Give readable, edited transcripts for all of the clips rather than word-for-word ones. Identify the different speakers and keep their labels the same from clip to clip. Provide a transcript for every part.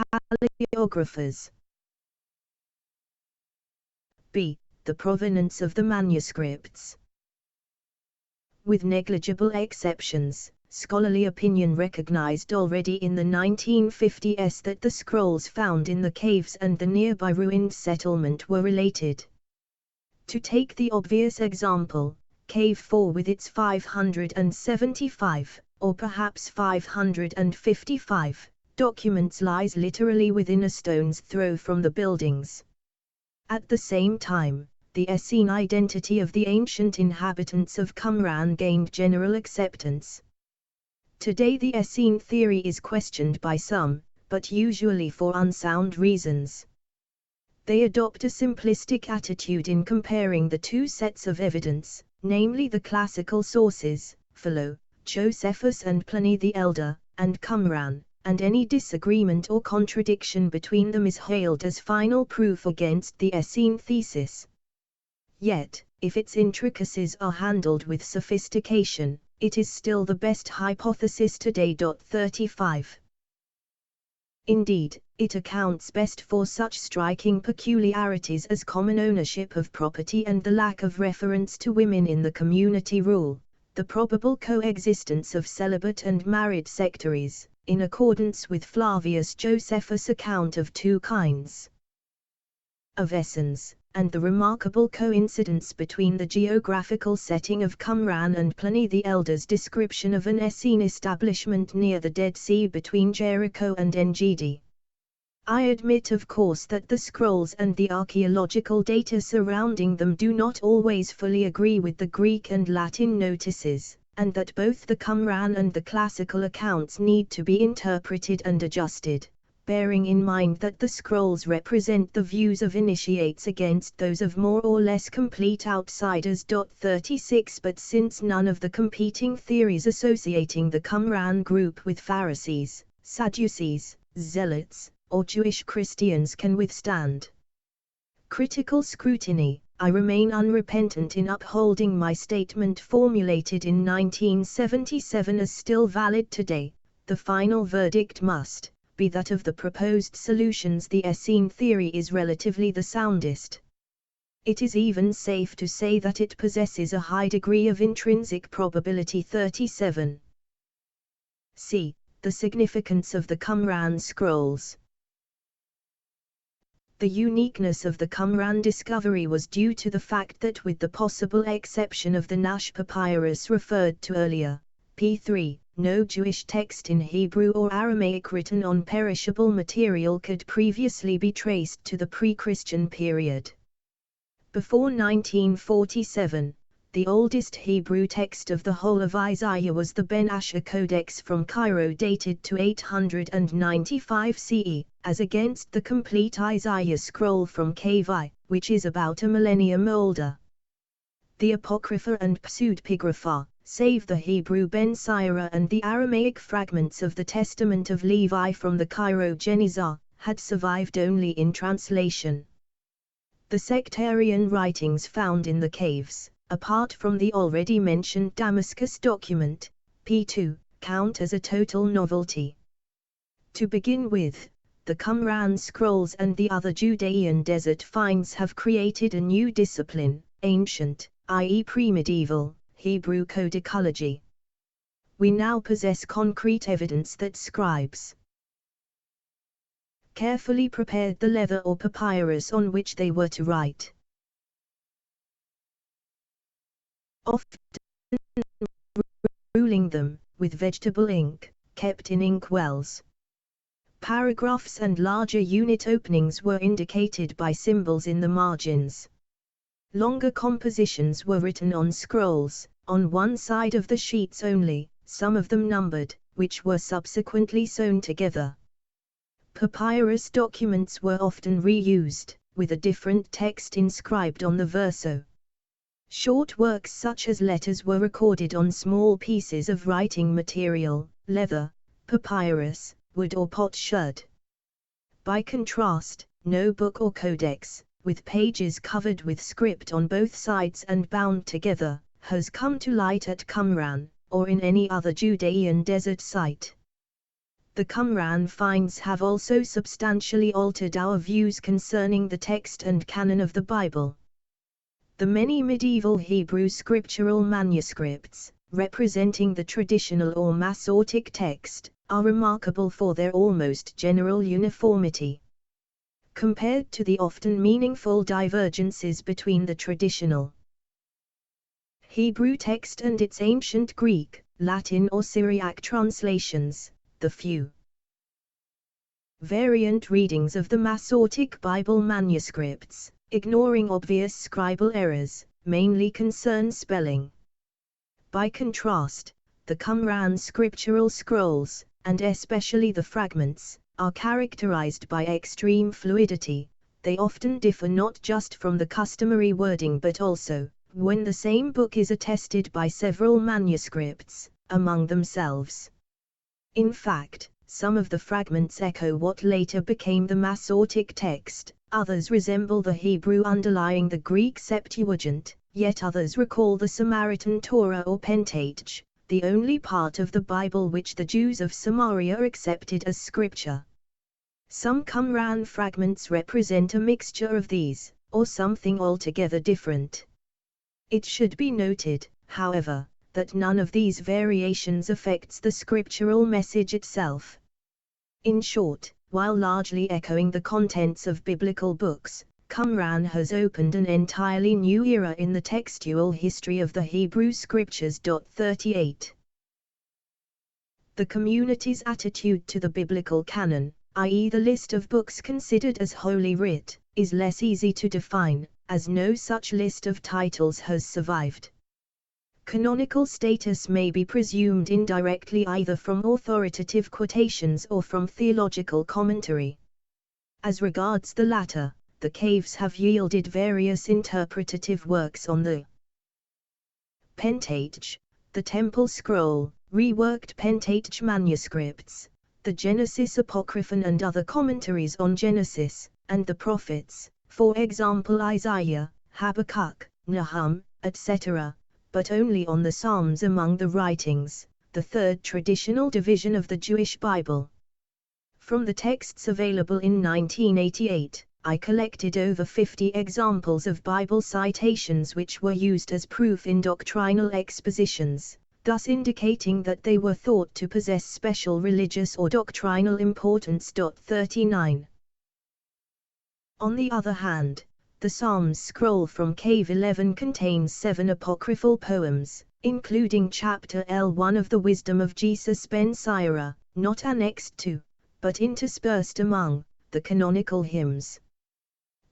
Speaker 1: Paleographers. B. The provenance of the manuscripts. With negligible exceptions, scholarly opinion recognized already in the 1950s that the scrolls found in the caves and the nearby ruined settlement were related. To take the obvious example, Cave 4 with its 575, or perhaps 555, documents lies literally within a stone's throw from the buildings. At the same time, the Essene identity of the ancient inhabitants of Qumran gained general acceptance. Today the Essene theory is questioned by some, but usually for unsound reasons. They adopt a simplistic attitude in comparing the two sets of evidence, namely the classical sources, Philo, Josephus and Pliny the Elder, and Qumran, and any disagreement or contradiction between them is hailed as final proof against the Essene thesis. Yet, if its intricacies are handled with sophistication, it is still the best hypothesis today. 35. Indeed, it accounts best for such striking peculiarities as common ownership of property and the lack of reference to women in the community rule, the probable coexistence of celibate and married sectaries, in accordance with Flavius Josephus' account of two kinds of Essenes, and the remarkable coincidence between the geographical setting of Qumran and Pliny the Elder's description of an Essene establishment near the Dead Sea between Jericho and En-Gedi. I admit of course that the scrolls and the archaeological data surrounding them do not always fully agree with the Greek and Latin notices, and that both the Qumran and the classical accounts need to be interpreted and adjusted, bearing in mind that the scrolls represent the views of initiates against those of more or less complete outsiders. 36 But since none of the competing theories associating the Qumran group with Pharisees, Sadducees, Zealots, or Jewish Christians can withstand critical scrutiny, I remain unrepentant in upholding my statement formulated in 1977 as still valid today. The final verdict must be that of the proposed solutions the Essene theory is relatively the soundest. It is even safe to say that it possesses a high degree of intrinsic probability. 37. C. The significance of the Qumran scrolls. The uniqueness of the Qumran discovery was due to the fact that, with the possible exception of the Nash papyrus referred to earlier, p3, no Jewish text in Hebrew or Aramaic written on perishable material could previously be traced to the pre-Christian period. Before 1947, the oldest Hebrew text of the whole of Isaiah was the Ben Asher Codex from Cairo, dated to 895 CE, as against the complete Isaiah scroll from Cave I, which is about a millennium older. The Apocrypha and Pseudepigrapha, save the Hebrew Ben Sira and the Aramaic fragments of the Testament of Levi from the Cairo Genizah, had survived only in translation. The sectarian writings found in the caves, apart from the already mentioned Damascus document, p2, count as a total novelty. To begin with, the Qumran scrolls and the other Judean desert finds have created a new discipline, ancient, i.e. pre-medieval, Hebrew codicology. We now possess concrete evidence that scribes carefully prepared the leather or papyrus on which they were to write. Often ruling them with vegetable ink, kept in ink wells. Paragraphs and larger unit openings were indicated by symbols in the margins. Longer compositions were written on scrolls, on one side of the sheets only, some of them numbered, which were subsequently sewn together. Papyrus documents were often reused, with a different text inscribed on the verso. Short works such as letters were recorded on small pieces of writing material, leather, papyrus, wood or potsherd. By contrast, no book or codex, with pages covered with script on both sides and bound together, has come to light at Qumran, or in any other Judean desert site. The Qumran finds have also substantially altered our views concerning the text and canon of the Bible. The many medieval Hebrew scriptural manuscripts, representing the traditional or Masortic text, are remarkable for their almost general uniformity. Compared to the often meaningful divergences between the traditional Hebrew text and its ancient Greek, Latin or Syriac translations, the few variant readings of the Masortic Bible manuscripts, ignoring obvious scribal errors, mainly concern spelling. By contrast, the Qumran scriptural scrolls, and especially the fragments, are characterized by extreme fluidity. They often differ not just from the customary wording but also, when the same book is attested by several manuscripts, among themselves. In fact, some of the fragments echo what later became the Masortic text, others resemble the Hebrew underlying the Greek Septuagint, yet others recall the Samaritan Torah or Pentateuch, the only part of the Bible which the Jews of Samaria accepted as scripture. Some Qumran fragments represent a mixture of these, or something altogether different. It should be noted, however, that none of these variations affects the scriptural message itself. In short, while largely echoing the contents of biblical books, Qumran has opened an entirely new era in the textual history of the Hebrew Scriptures. 38. The community's attitude to the biblical canon, i.e. the list of books considered as Holy Writ, is less easy to define, as no such list of titles has survived. Canonical status may be presumed indirectly either from authoritative quotations or from theological commentary. As regards the latter, the caves have yielded various interpretative works on the Pentateuch, the Temple Scroll, reworked Pentateuch manuscripts, the Genesis Apocryphon and other commentaries on Genesis, and the prophets, for example Isaiah, Habakkuk, Nahum, etc., but only on the Psalms among the writings, the third traditional division of the Jewish Bible. From the texts available in 1988, I collected over 50 examples of Bible citations which were used as proof in doctrinal expositions, thus indicating that they were thought to possess special religious or doctrinal importance. 39. On the other hand, the Psalms scroll from Cave 11 contains 7 apocryphal poems, including chapter L1 of the Wisdom of Jesus ben Sira, not annexed to, but interspersed among, the canonical hymns.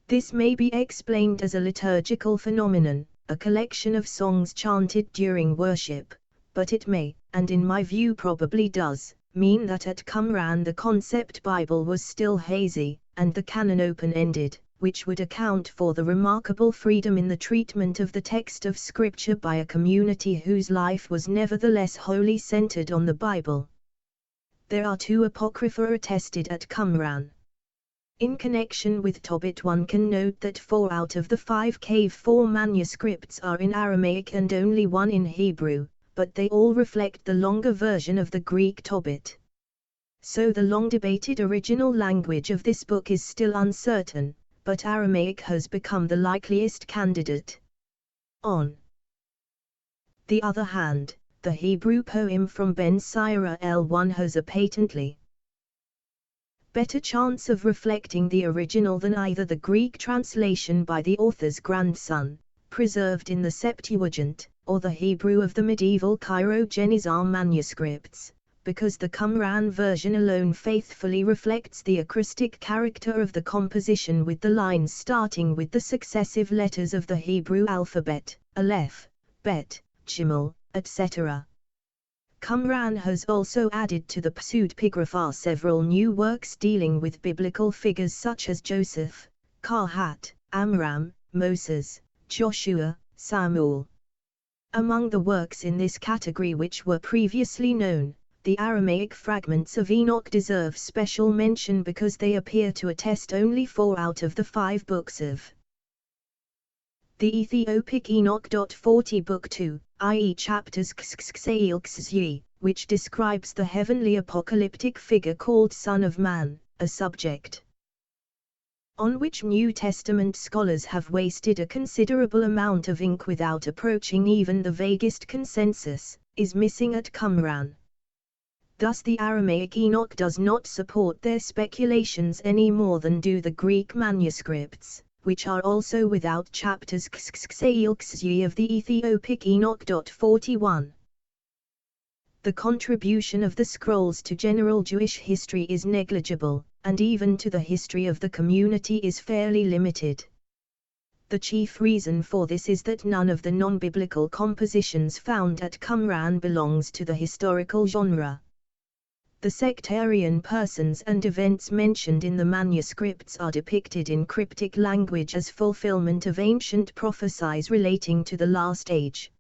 Speaker 1: This may be explained as a liturgical phenomenon, a collection of songs chanted during worship, but it may, and in my view probably does, mean that at Qumran the concept Bible was still hazy, and the canon open-ended, which would account for the remarkable freedom in the treatment of the text of Scripture by a community whose life was nevertheless wholly centered on the Bible. There are 2 apocrypha attested at Qumran. In connection with Tobit, one can note that 4 out of the 5 Cave 4 manuscripts are in Aramaic and only 1 in Hebrew, but they all reflect the longer version of the Greek Tobit. So the long-debated original language of this book is still uncertain, but Aramaic has become the likeliest candidate. On the other hand, the Hebrew poem from Ben Sira L1 has a patently better chance of reflecting the original than either the Greek translation by the author's grandson, preserved in the Septuagint, or the Hebrew of the medieval Cairo-Genizar manuscripts, because the Qumran version alone faithfully reflects the acrostic character of the composition with the lines starting with the successive letters of the Hebrew alphabet, Aleph, Bet, Gimel, etc. Qumran has also added to the pseudepigrapha several new works dealing with biblical figures such as Joseph, Kahat, Amram, Moses, Joshua, Samuel. Among the works in this category which were previously known, the Aramaic fragments of Enoch deserve special mention because they appear to attest only 4 out of the 5 books of the Ethiopic Enoch. 40 Book 2, i.e. chapters Xxail Xyi, which describes the heavenly apocalyptic figure called Son of Man, a subject on which New Testament scholars have wasted a considerable amount of ink without approaching even the vaguest consensus, is missing at Qumran. Thus the Aramaic Enoch does not support their speculations any more than do the Greek manuscripts, which are also without chapters xxxailxy of the Ethiopic Enoch. 41. The contribution of the scrolls to general Jewish history is negligible, and even to the history of the community is fairly limited. The chief reason for this is that none of the non-biblical compositions found at Qumran belongs to the historical genre. The sectarian persons and events mentioned in the manuscripts are depicted in cryptic language as fulfillment of ancient prophecies relating to the last age.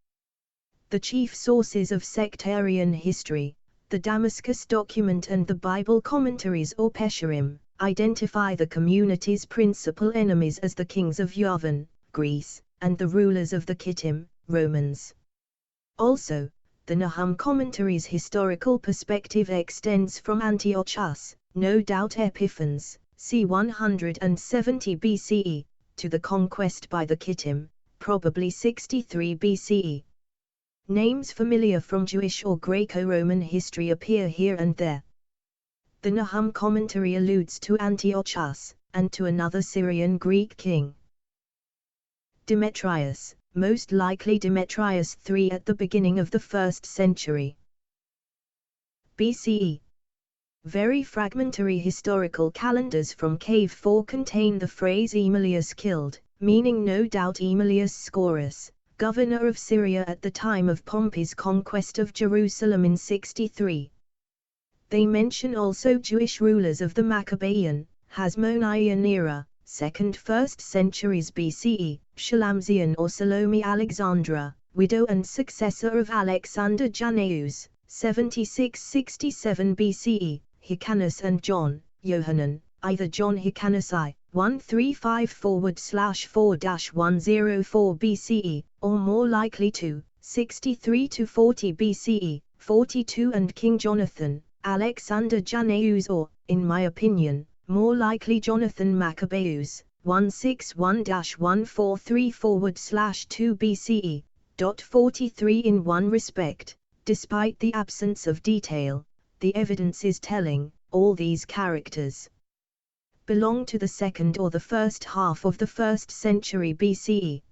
Speaker 1: The chief sources of sectarian history, the Damascus document and the Bible commentaries or Pesharim, identify the community's principal enemies as the kings of Yavan, Greece, and the rulers of the Kittim, Romans. Also, the Nahum commentary's historical perspective extends from Antiochus, no doubt Epiphanes, c. 170 BCE, to the conquest by the Kittim, probably 63 BCE. Names familiar from Jewish or Greco-Roman history appear here and there. The Nahum commentary alludes to Antiochus, and to another Syrian Greek king, Demetrius, most likely Demetrius III at the beginning of the 1st century BCE. Very fragmentary historical calendars from Cave 4 contain the phrase Emilius killed, meaning no doubt Emilius Scaurus, governor of Syria at the time of Pompey's conquest of Jerusalem in 63. They mention also Jewish rulers of the Maccabean, Hasmonean era, 2nd–1st centuries BCE, Shalamzian or Salome Alexandra, widow and successor of Alexander Jannaeus, 76–67 BCE, Hyrcanus and John, Yohanan, either John Hyrcanus I, 135–4–104 BCE, or more likely to, 63–40 BCE, 42 and King Jonathan, Alexander Jannaeus or, in my opinion, more likely Jonathan Maccabeus, 161–143–2 BCE. 43 In one respect, despite the absence of detail, the evidence is telling, all these characters belong to the second or the first half of the 1st century BCE.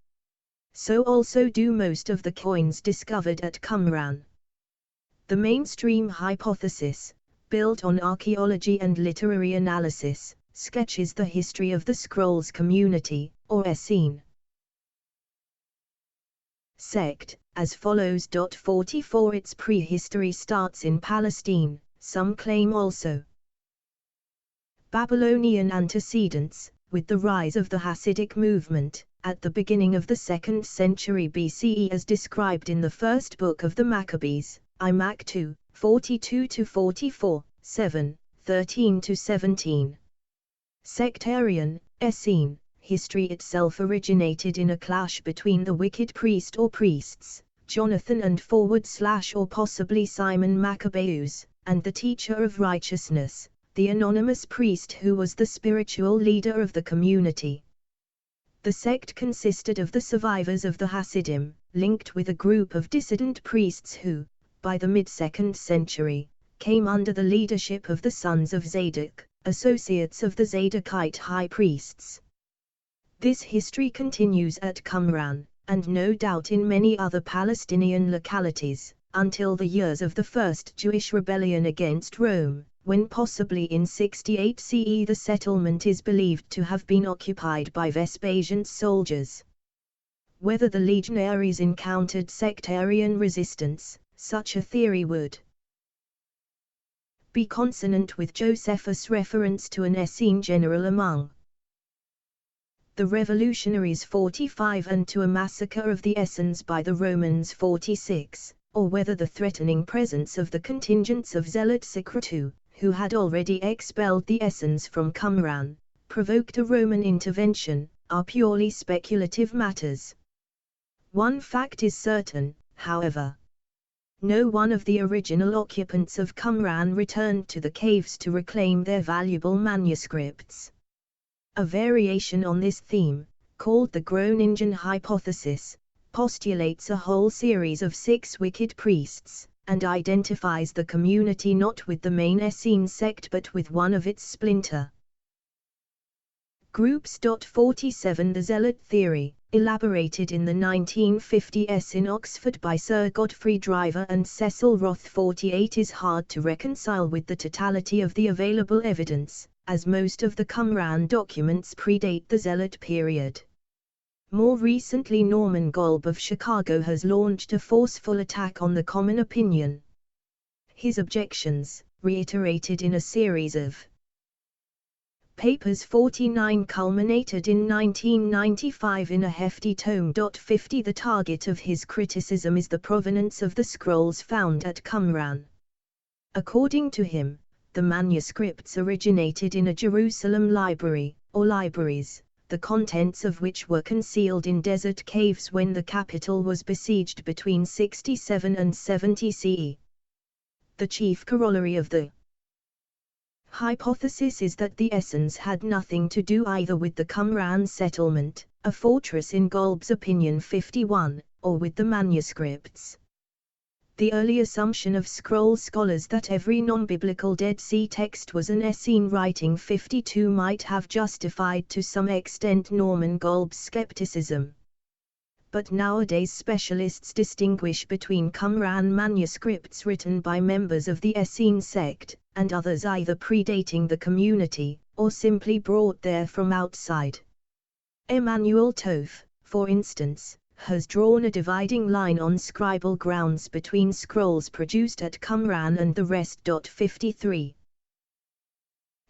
Speaker 1: So also do most of the coins discovered at Qumran. The mainstream hypothesis, built on archaeology and literary analysis, sketches the history of the scrolls community, or Essene sect, as follows. 44 Its prehistory starts in Palestine, some claim also Babylonian antecedents, with the rise of the Hasidic movement, at the beginning of the 2nd century BCE as described in the first book of the Maccabees, Imac 2, 42–44, 7, 13–17. Sectarian, Essene, history itself originated in a clash between the wicked priest or priests, Jonathan and / or possibly Simon Maccabeus, and the teacher of righteousness, the anonymous priest who was the spiritual leader of the community. The sect consisted of the survivors of the Hasidim, linked with a group of dissident priests who, by the mid-2nd century, came under the leadership of the sons of Zadok, associates of the Zadokite high priests. This history continues at Qumran, and no doubt in many other Palestinian localities, until the years of the First Jewish Rebellion against Rome, when possibly in 68 CE the settlement is believed to have been occupied by Vespasian's soldiers. Whether the legionaries encountered sectarian resistance, such a theory would be consonant with Josephus' reference to an Essene general among the revolutionaries 45 and to a massacre of the Essenes by the Romans 46, or whether the threatening presence of the contingents of zealot Secretu, who had already expelled the Essenes from Qumran, provoked a Roman intervention, are purely speculative matters. One fact is certain, however. No one of the original occupants of Qumran returned to the caves to reclaim their valuable manuscripts. A variation on this theme, called the Groningen hypothesis, postulates a whole series of 6 wicked priests, and identifies the community not with the main Essene sect but with one of its splinter groups. 47 The Zealot theory, elaborated in the 1950s in Oxford by Sir Godfrey Driver and Cecil Roth. 48 is hard to reconcile with the totality of the available evidence, as most of the Qumran documents predate the Zealot period. More recently, Norman Golb of Chicago has launched a forceful attack on the common opinion. His objections, reiterated in a series of papers 49, culminated in 1995 in a hefty tome. 50 The target of his criticism is the provenance of the scrolls found at Qumran. According to him, the manuscripts originated in a Jerusalem library, or libraries, the contents of which were concealed in desert caves when the capital was besieged between 67 and 70 CE. The chief corollary of the hypothesis is that the Essenes had nothing to do either with the Qumran settlement, a fortress in Golb's opinion 51, or with the manuscripts. The early assumption of scroll scholars that every non-biblical Dead Sea text was an Essene writing 52 might have justified to some extent Norman Golb's skepticism. But nowadays specialists distinguish between Qumran manuscripts written by members of the Essene sect, and others either predating the community, or simply brought there from outside. Emmanuel Toth, for instance, has drawn a dividing line on scribal grounds between scrolls produced at Qumran and the rest. 53.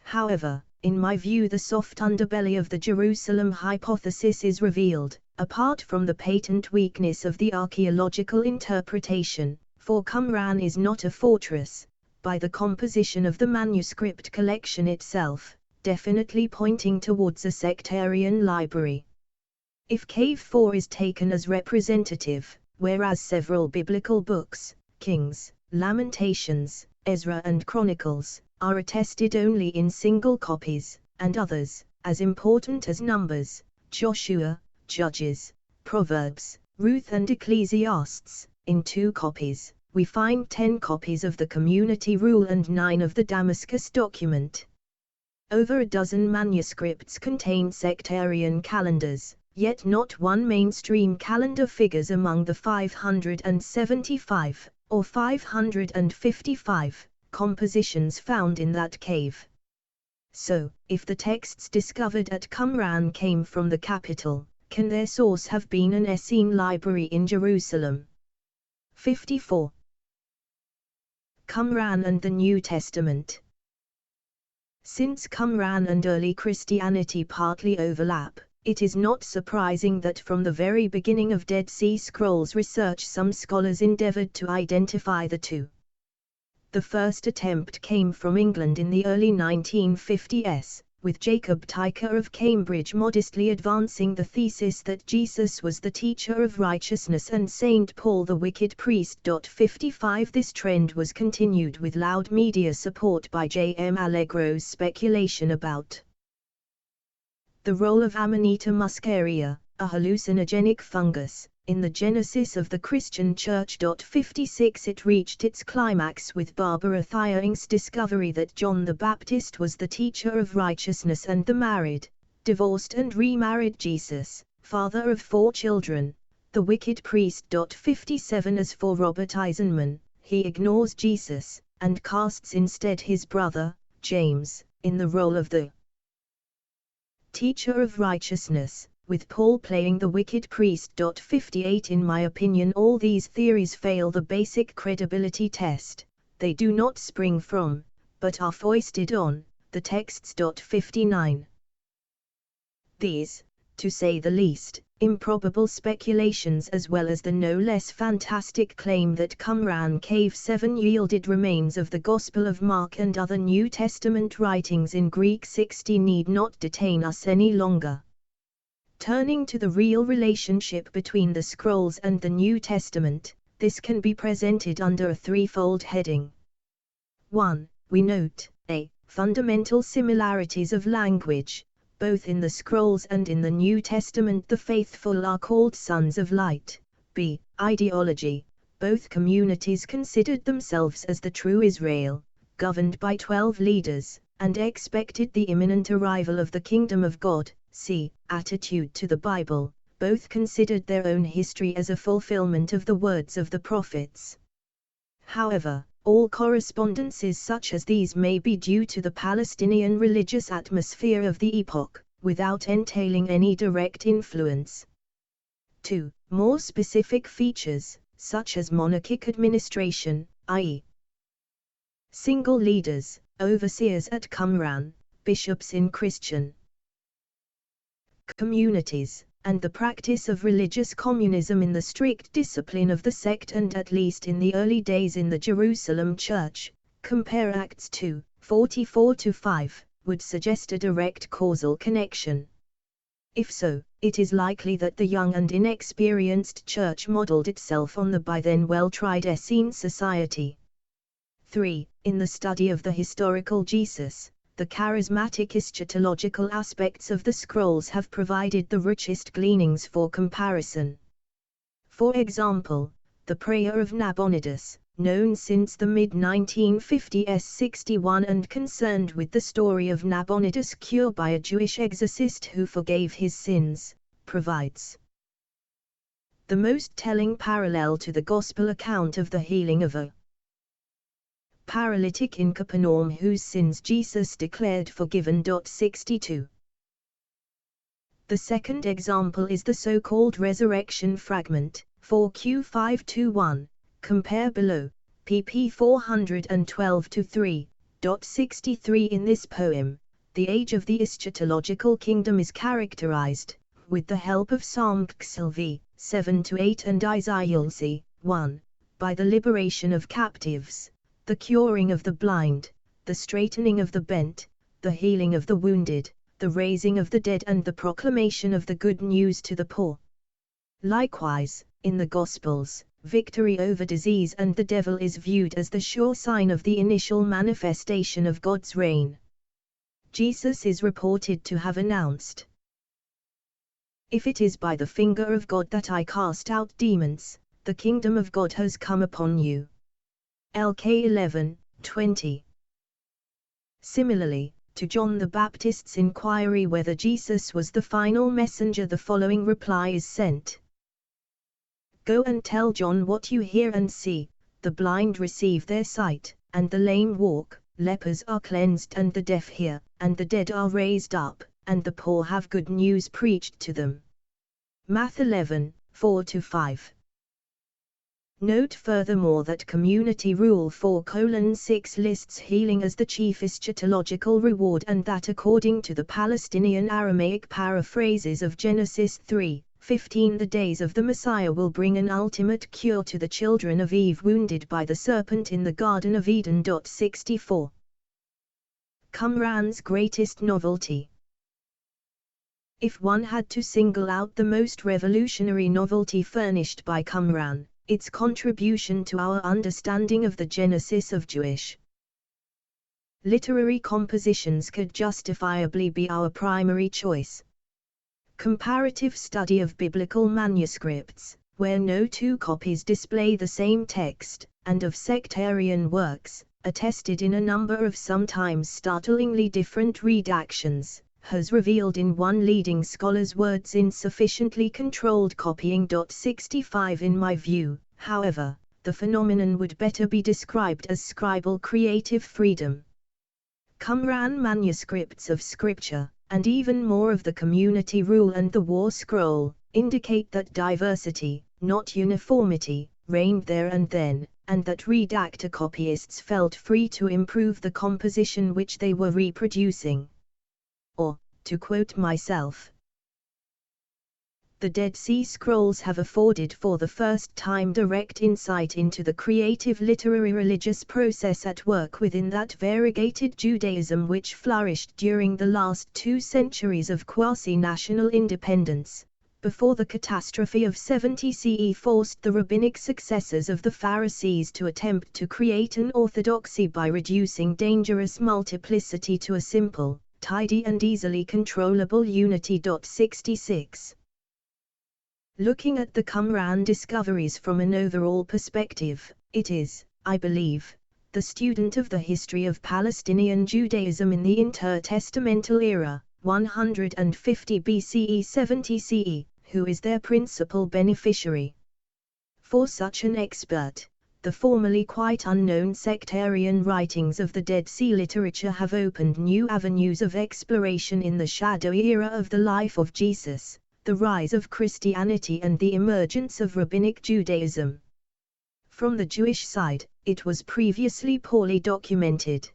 Speaker 1: However, in my view the soft underbelly of the Jerusalem hypothesis is revealed, apart from the patent weakness of the archaeological interpretation, for Qumran is not a fortress, by the composition of the manuscript collection itself, definitely pointing towards a sectarian library. If Cave 4 is taken as representative, whereas several biblical books, Kings, Lamentations, Ezra and Chronicles, are attested only in single copies, and others, as important as Numbers, Joshua, Judges, Proverbs, Ruth and Ecclesiastes, in 2 copies, we find 10 copies of the Community Rule and 9 of the Damascus document. Over a dozen manuscripts contain sectarian calendars, yet not one mainstream calendar figures among the 575, or 555, compositions found in that cave. So, if the texts discovered at Qumran came from the capital, can their source have been an Essene library in Jerusalem? 54. Qumran and the New Testament. Since Qumran and early Christianity partly overlap, it is not surprising that from the very beginning of Dead Sea Scrolls research some scholars endeavored to identify the two. The first attempt came from England in the early 1950s, with Jacob Tyker of Cambridge modestly advancing the thesis that Jesus was the teacher of righteousness and St. Paul the wicked priest. 55 This trend was continued with loud media support by J.M. Allegro's speculation about the role of Amanita muscaria, a hallucinogenic fungus, in the genesis of the Christian Church. 56 It reached its climax with Barbara Thiing's discovery that John the Baptist was the teacher of righteousness and the married, divorced and remarried Jesus, father of 4 children, the wicked priest. 57 As for Robert Eisenman, he ignores Jesus, and casts instead his brother, James, in the role of the teacher of righteousness, with Paul playing the wicked priest. 58 In my opinion all these theories fail the basic credibility test, they do not spring from, but are foisted on, the texts. 59 These, to say the least, improbable speculations as well as the no less fantastic claim that Qumran Cave 7 yielded remains of the Gospel of Mark and other New Testament writings in Greek 60 need not detain us any longer. Turning to the real relationship between the scrolls and the New Testament, This can be presented under a threefold heading. 1. We note a. Fundamental similarities of language. Both in the scrolls and in the New Testament the faithful are called sons of light. B. Ideology. Both communities considered themselves as the true Israel, governed by 12 leaders, and expected the imminent arrival of the kingdom of God. C. Attitude to the Bible. Both considered their own history as a fulfillment of the words of the prophets. However, all correspondences such as these may be due to the Palestinian religious atmosphere of the epoch, without entailing any direct influence. 2. More specific features, such as monarchic administration, i.e. single leaders, overseers at Qumran, bishops in Christian communities, and the practice of religious communism in the strict discipline of the sect, and at least in the early days in the Jerusalem Church, compare Acts 2, 44-5, would suggest a direct causal connection. If so, it is likely that the young and inexperienced church modeled itself on the by then well-tried Essene society. 3. In the study of the historical Jesus, the charismatic eschatological aspects of the scrolls have provided the richest gleanings for comparison. For example, the prayer of Nabonidus, known since the mid-1950s 61 and concerned with the story of Nabonidus' cure by a Jewish exorcist who forgave his sins, provides the most telling parallel to the Gospel account of the healing of a paralytic in Capernaum whose sins Jesus declared forgiven. 62. The second example is the so-called resurrection fragment, 4Q521, compare below, pp 412-3. 63. In this poem, the age of the eschatological kingdom is characterized, with the help of Psalm XLV, 7-8 and Isaiah 1, by the liberation of captives, the curing of the blind, the straightening of the bent, the healing of the wounded, the raising of the dead and the proclamation of the good news to the poor. Likewise, in the Gospels, victory over disease and the devil is viewed as the sure sign of the initial manifestation of God's reign. Jesus is reported to have announced, "If it is by the finger of God that I cast out demons, the kingdom of God has come upon you." LK 11:20. Similarly, to John the Baptist's inquiry whether Jesus was the final messenger, the following reply is sent: "Go and tell John what you hear and see, the blind receive their sight, and the lame walk, lepers are cleansed and the deaf hear, and the dead are raised up, and the poor have good news preached to them." Matt 11:4-5. Note furthermore that Community Rule 4:6 lists healing as the chief eschatological reward, and that according to the Palestinian Aramaic paraphrases of Genesis 3:15 the days of the Messiah will bring an ultimate cure to the children of Eve wounded by the serpent in the Garden of Eden. 64. Qumran's greatest novelty. If one had to single out the most revolutionary novelty furnished by Qumran, its contribution to our understanding of the genesis of Jewish literary compositions could justifiably be our primary choice. Comparative study of biblical manuscripts, where no two copies display the same text, and of sectarian works, attested in a number of sometimes startlingly different redactions, has revealed in one leading scholar's words insufficiently controlled copying. 65. In my view, however, the phenomenon would better be described as scribal creative freedom. Qumran manuscripts of scripture, and even more of the Community Rule and the War Scroll, indicate that diversity, not uniformity, reigned there and then, and that redactor copyists felt free to improve the composition which they were reproducing. Or, to quote myself, "The Dead Sea Scrolls have afforded for the first time direct insight into the creative literary religious process at work within that variegated Judaism which flourished during the last 2 centuries of quasi-national independence, before the catastrophe of 70 CE forced the rabbinic successors of the Pharisees to attempt to create an orthodoxy by reducing dangerous multiplicity to a simple, tidy and easily controllable unity. 66. Looking at the Qumran discoveries from an overall perspective, it is, I believe, the student of the history of Palestinian Judaism in the intertestamental era, 150 BCE 70 CE, who is their principal beneficiary. For such an expert, the formerly quite unknown sectarian writings of the Dead Sea literature have opened new avenues of exploration in the shadowy era of the life of Jesus, the rise of Christianity and the emergence of Rabbinic Judaism. From the Jewish side, it was previously poorly documented.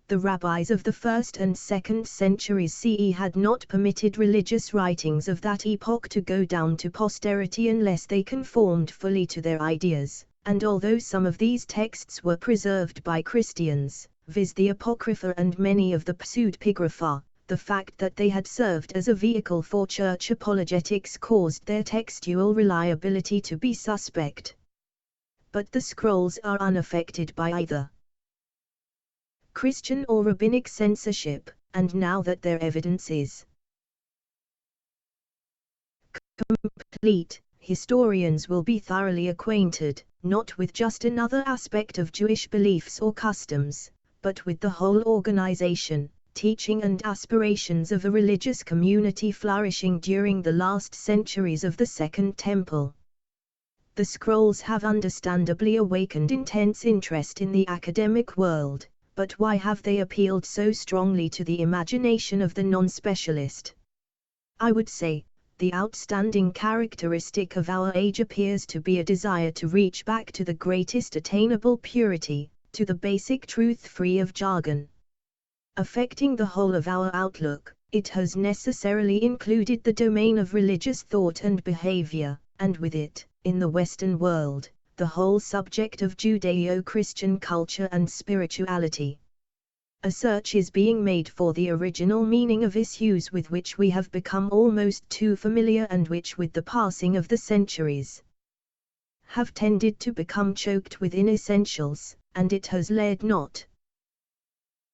Speaker 1: The rabbis of the 1st and 2nd centuries CE had not permitted religious writings of that epoch to go down to posterity unless they conformed fully to their ideas, and although some of these texts were preserved by Christians, viz. The Apocrypha and many of the pseudepigrapha, the fact that they had served as a vehicle for church apologetics caused their textual reliability to be suspect. But the scrolls are unaffected by either Christian or rabbinic censorship, and now that their evidence is complete, historians will be thoroughly acquainted, not with just another aspect of Jewish beliefs or customs, but with the whole organization, teaching and aspirations of a religious community flourishing during the last centuries of the Second Temple. The scrolls have understandably awakened intense interest in the academic world, but why have they appealed so strongly to the imagination of the non-specialist? I would say, the outstanding characteristic of our age appears to be a desire to reach back to the greatest attainable purity, to the basic truth free of jargon. Affecting the whole of our outlook, it has necessarily included the domain of religious thought and behavior, and with it, in the Western world, the whole subject of Judeo-Christian culture and spirituality. A search is being made for the original meaning of issues with which we have become almost too familiar and which with the passing of the centuries have tended to become choked with inessentials, and it has led not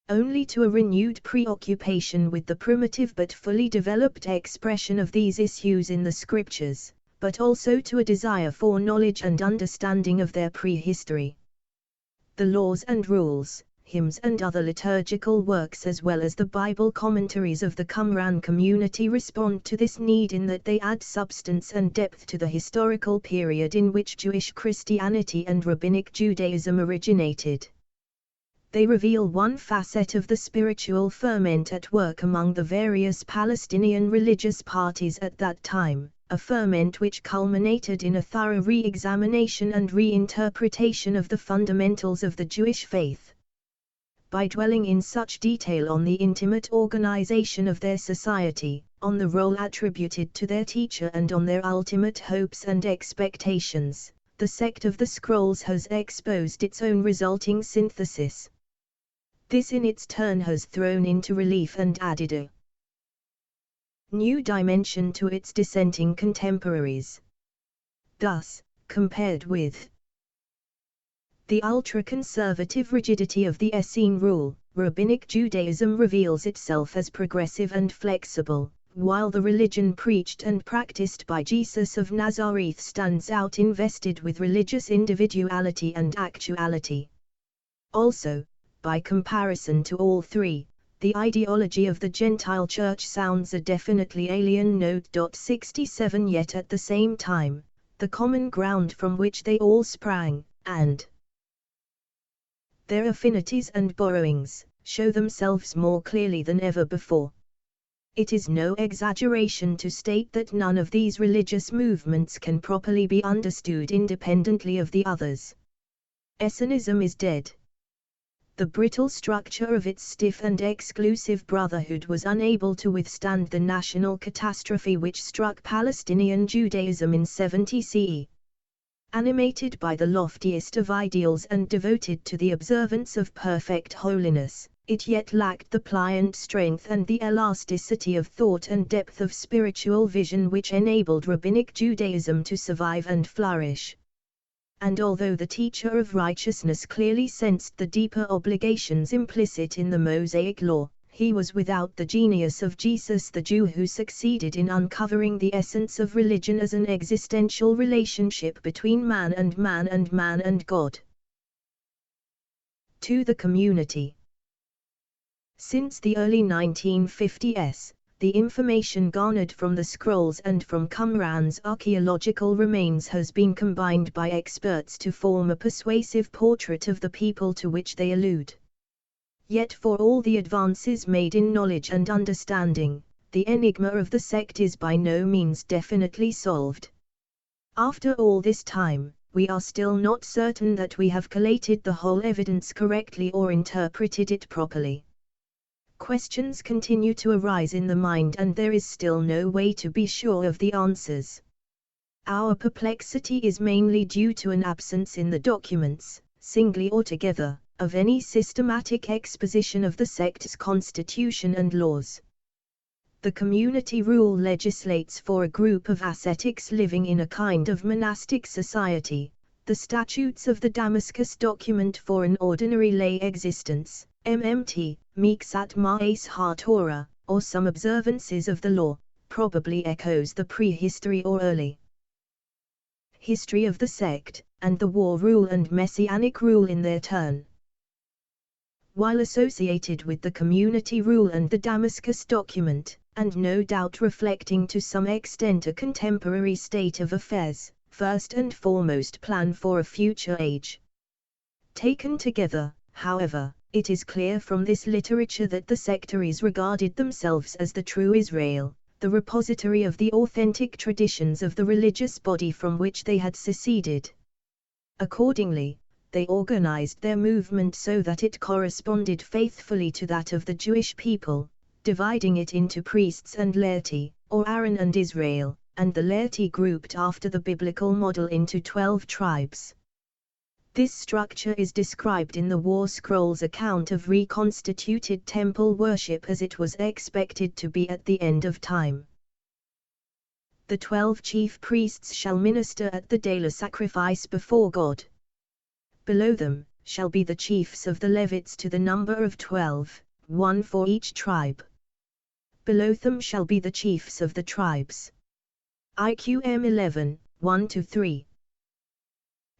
Speaker 1: only to a renewed preoccupation with the primitive but fully developed expression of these issues in the scriptures, but also to a desire for knowledge and understanding of their prehistory. The laws and rules, hymns and other liturgical works as well as the Bible commentaries of the Qumran community respond to this need in that they add substance and depth to the historical period in which Jewish Christianity and Rabbinic Judaism originated. They reveal one facet of the spiritual ferment at work among the various Palestinian religious parties at that time, a ferment which culminated in a thorough re-examination and reinterpretation of the fundamentals of the Jewish faith. By dwelling in such detail on the intimate organization of their society, on the role attributed to their teacher and on their ultimate hopes and expectations, the sect of the scrolls has exposed its own resulting synthesis. This in its turn has thrown into relief and added a new dimension to its dissenting contemporaries. Thus, compared with the ultra-conservative rigidity of the Essene rule, Rabbinic Judaism reveals itself as progressive and flexible, while the religion preached and practiced by Jesus of Nazareth stands out invested with religious individuality and actuality. Also, by comparison to all three, the ideology of the Gentile Church sounds a definitely alien note. 67 Yet at the same time, the common ground from which they all sprang, and their affinities and borrowings, show themselves more clearly than ever before. It is no exaggeration to state that none of these religious movements can properly be understood independently of the others. Essenism is dead. The brittle structure of its stiff and exclusive brotherhood was unable to withstand the national catastrophe which struck Palestinian Judaism in 70 CE. Animated by the loftiest of ideals and devoted to the observance of perfect holiness, it yet lacked the pliant strength and the elasticity of thought and depth of spiritual vision which enabled Rabbinic Judaism to survive and flourish. And although the teacher of righteousness clearly sensed the deeper obligations implicit in the Mosaic law, he was without the genius of Jesus the Jew, who succeeded in uncovering the essence of religion as an existential relationship between man and God. To the community. Since the early 1950s, the information garnered from the scrolls and from Qumran's archaeological remains has been combined by experts to form a persuasive portrait of the people to which they allude. Yet for all the advances made in knowledge and understanding, the enigma of the sect is by no means definitely solved. After all this time, we are still not certain that we have collated the whole evidence correctly or interpreted it properly. Questions continue to arise in the mind, and there is still no way to be sure of the answers. Our perplexity is mainly due to an absence in the documents, singly or together, of any systematic exposition of the sect's constitution and laws. The community rule legislates for a group of ascetics living in a kind of monastic society, the statutes of the Damascus document for an ordinary lay existence, MMT, Miksat Ma'as HaTorah, or some observances of the law, probably echoes the prehistory or early history of the sect, and the war rule and messianic rule in their turn. While associated with the community rule and the Damascus document, and no doubt reflecting to some extent a contemporary state of affairs, first and foremost plan for a future age. Taken together, however, it is clear from this literature that the sectaries regarded themselves as the true Israel, the repository of the authentic traditions of the religious body from which they had seceded. Accordingly, they organized their movement so that it corresponded faithfully to that of the Jewish people, dividing it into priests and laity, or Aaron and Israel, and the laity grouped after the biblical model into 12 tribes. This structure is described in the War Scrolls account of reconstituted temple worship as it was expected to be at the end of time. The 12 chief priests shall minister at the daily sacrifice before God. Below them shall be the chiefs of the Levites to the number of 12, one for each tribe. Below them shall be the chiefs of the tribes. IQM 11, 1-3.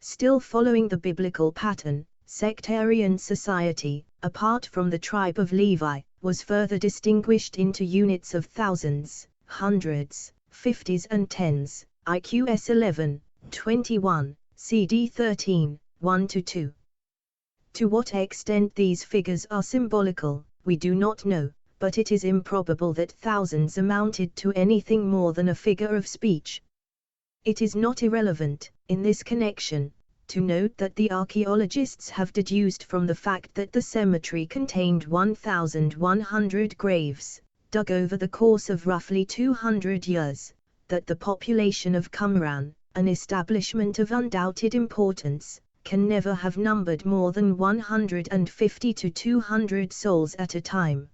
Speaker 1: Still following the biblical pattern, sectarian society, apart from the tribe of Levi, was further distinguished into units of thousands, hundreds, fifties and tens, IQS 11, 21, CD 13, 1-2. To what extent these figures are symbolical, we do not know, but it is improbable that thousands amounted to anything more than a figure of speech. It is not irrelevant, in this connection, to note that the archaeologists have deduced from the fact that the cemetery contained 1,100 graves, dug over the course of roughly 200 years, that the population of Qumran, an establishment of undoubted importance, can never have numbered more than 150 to 200 souls at a time.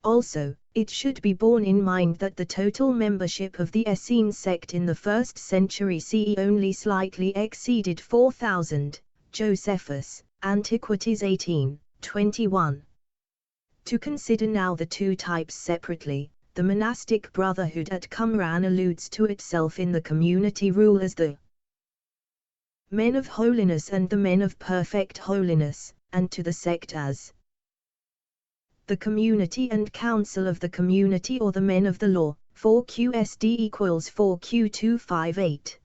Speaker 1: Also, it should be borne in mind that the total membership of the Essene sect in the 1st century CE only slightly exceeded 4,000, Josephus, Antiquities 18, 21. To consider now the two types separately, the monastic brotherhood at Qumran alludes to itself in the community rule as the men of holiness and the men of perfect holiness, and to the sect as the community and council of the community or the men of the law, 4QSD equals 4Q258.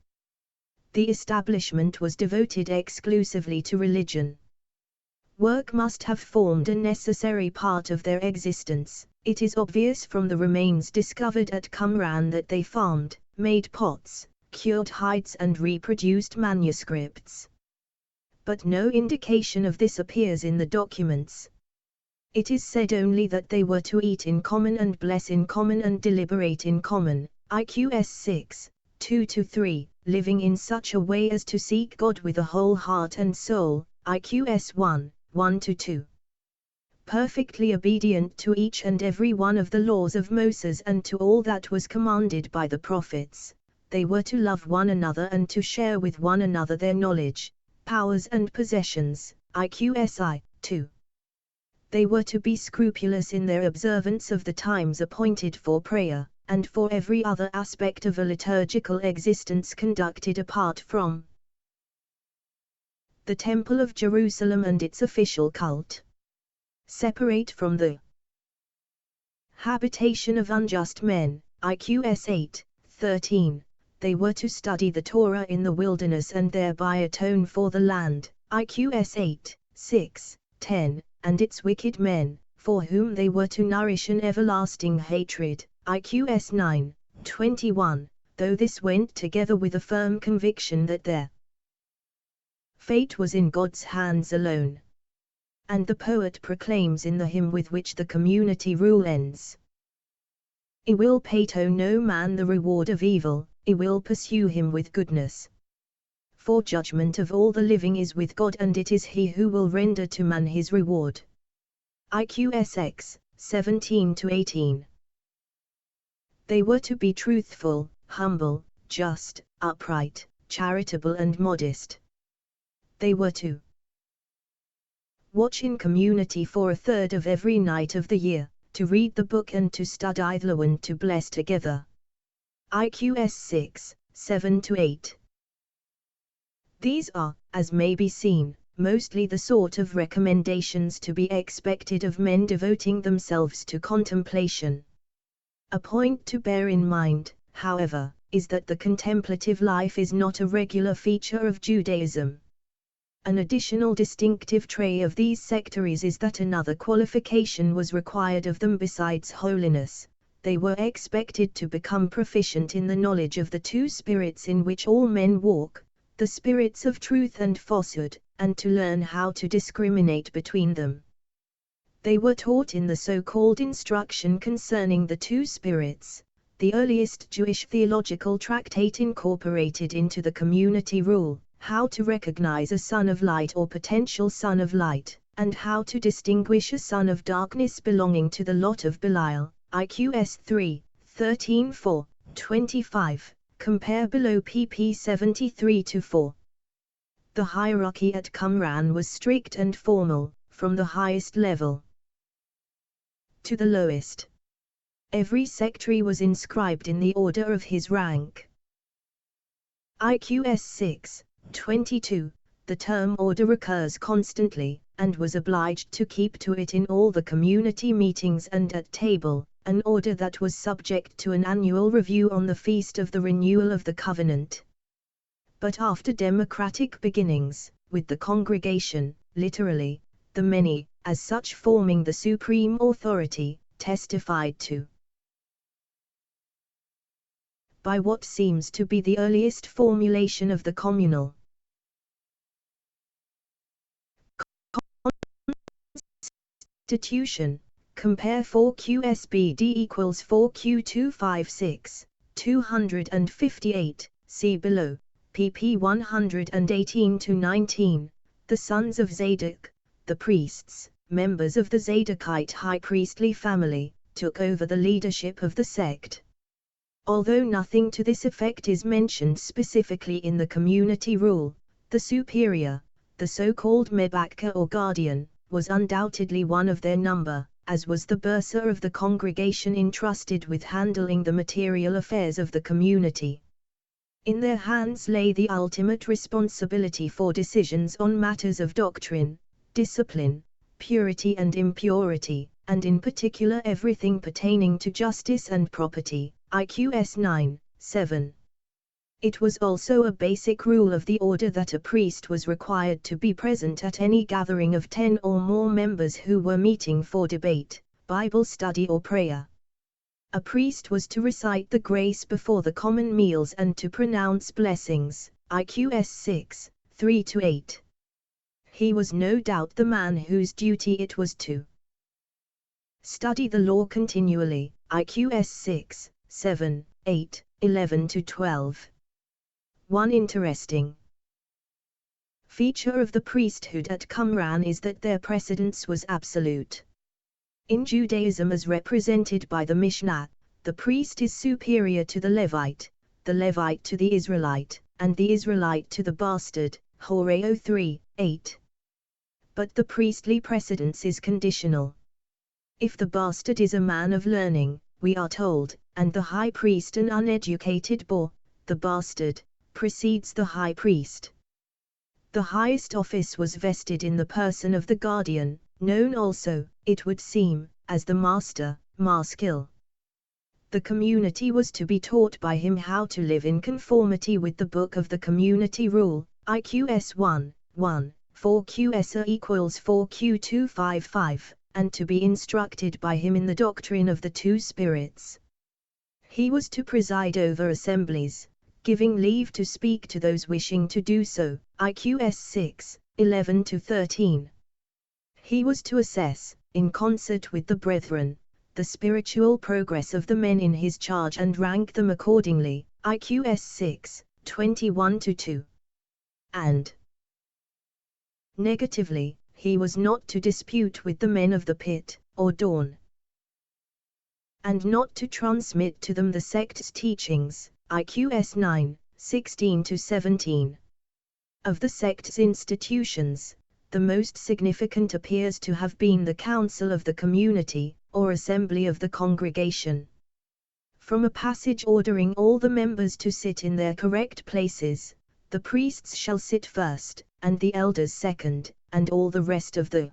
Speaker 1: The establishment was devoted exclusively to religion. Work must have formed a necessary part of their existence. It is obvious from the remains discovered at Qumran that they farmed, made pots, cured hides and reproduced manuscripts. But no indication of this appears in the documents. It is said only that they were to eat in common and bless in common and deliberate in common, IQS 6, 2-3, living in such a way as to seek God with a whole heart and soul, IQS 1, 1-2. perfectly obedient to each and every one of the laws of Moses and to all that was commanded by the prophets. They were to love one another and to share with one another their knowledge, powers and possessions. IQSI 2. They were to be scrupulous in their observance of the times appointed for prayer, and for every other aspect of a liturgical existence conducted apart from the Temple of Jerusalem and its official cult. Separate from the habitation of unjust men. IQS 8:13. They were to study the Torah in the wilderness and thereby atone for the land. IQS 8:6-10, and its wicked men, for whom they were to nourish an everlasting hatred. IQS 9:21, though this went together with a firm conviction that their fate was in God's hands alone. And the poet proclaims in the hymn with which the community rule ends: I will pay to no man the reward of evil, I will pursue him with goodness. For judgment of all the living is with God, and it is he who will render to man his reward. IQSX 17-18. They were to be truthful, humble, just, upright, charitable and modest. They were to watch in community for a third of every night of the year, to read the book and to study the law and to bless together. IQS 6:7-8. These are, as may be seen, mostly the sort of recommendations to be expected of men devoting themselves to contemplation. A point to bear in mind, however, is that the contemplative life is not a regular feature of Judaism. An additional distinctive trait of these sectaries is that another qualification was required of them besides holiness. They were expected to become proficient in the knowledge of the two spirits in which all men walk, the spirits of truth and falsehood, and to learn how to discriminate between them. They were taught in the so-called instruction concerning the two spirits, the earliest Jewish theological tractate incorporated into the community rule, how to recognize a son of light or potential son of light, and how to distinguish a son of darkness belonging to the lot of Belial. IQS 3:13-4-25, compare below pp 73-4. The hierarchy at Qumran was strict and formal, from the highest level to the lowest. Every sectary was inscribed in the order of his rank. IQS 6:22, the term order recurs constantly, and was obliged to keep to it in all the community meetings and at table, an order that was subject to an annual review on the feast of the renewal of the covenant. But after democratic beginnings, with the congregation, literally, the many, as such forming the supreme authority, testified to by what seems to be the earliest formulation of the communal constitution. Compare 4QSBD equals 4Q256, 258, see below, pp 118-19, the sons of Zadok, the priests, members of the Zadokite high priestly family, took over the leadership of the sect. Although nothing to this effect is mentioned specifically in the community rule, the superior, the so-called Mebakka or guardian, was undoubtedly one of their number, as was the bursar of the congregation entrusted with handling the material affairs of the community. In their hands lay the ultimate responsibility for decisions on matters of doctrine, discipline, purity and impurity, and in particular everything pertaining to justice and property. IQS 9:7. It was also a basic rule of the order that a priest was required to be present at any gathering of 10 or more members who were meeting for debate, Bible study or prayer. A priest was to recite the grace before the common meals and to pronounce blessings. IQS 6:3-8. He was no doubt the man whose duty it was to study the law continually. IQS 6:7-8, 11-12. One interesting feature of the priesthood at Qumran is that their precedence was absolute. In Judaism, as represented by the Mishnah, the priest is superior to the Levite to the Israelite, and the Israelite to the bastard, Horeo 3:8. But the priestly precedence is conditional. If the bastard is a man of learning, we are told, and the high priest an uneducated boor, the bastard precedes the high priest. The highest office was vested in the person of the guardian, known also, it would seem, as the master, maskil. The community was to be taught by him how to live in conformity with the book of the community rule, IQS 1:1, 4QS equals 4Q255, and to be instructed by him in the doctrine of the two spirits. He was to preside over assemblies, giving leave to speak to those wishing to do so, IQS 6:11-13. He was to assess, in concert with the brethren, the spiritual progress of the men in his charge and rank them accordingly, IQS 6:21-2. And negatively, he was not to dispute with the men of the pit, or dawn, and not to transmit to them the sect's teachings, IQS 9:16-17. Of the sect's institutions, the most significant appears to have been the council of the community, or assembly of the congregation. From a passage ordering all the members to sit in their correct places, the priests shall sit first, and the elders second, and all the rest of the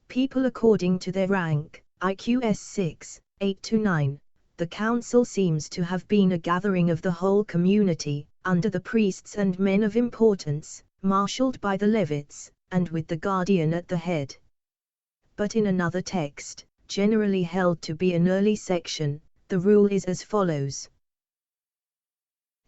Speaker 1: people according to their rank, IQS 6:8-9. The council seems to have been a gathering of the whole community, under the priests and men of importance, marshalled by the Levites, and with the guardian at the head. But in another text, generally held to be an early section, the rule is as follows.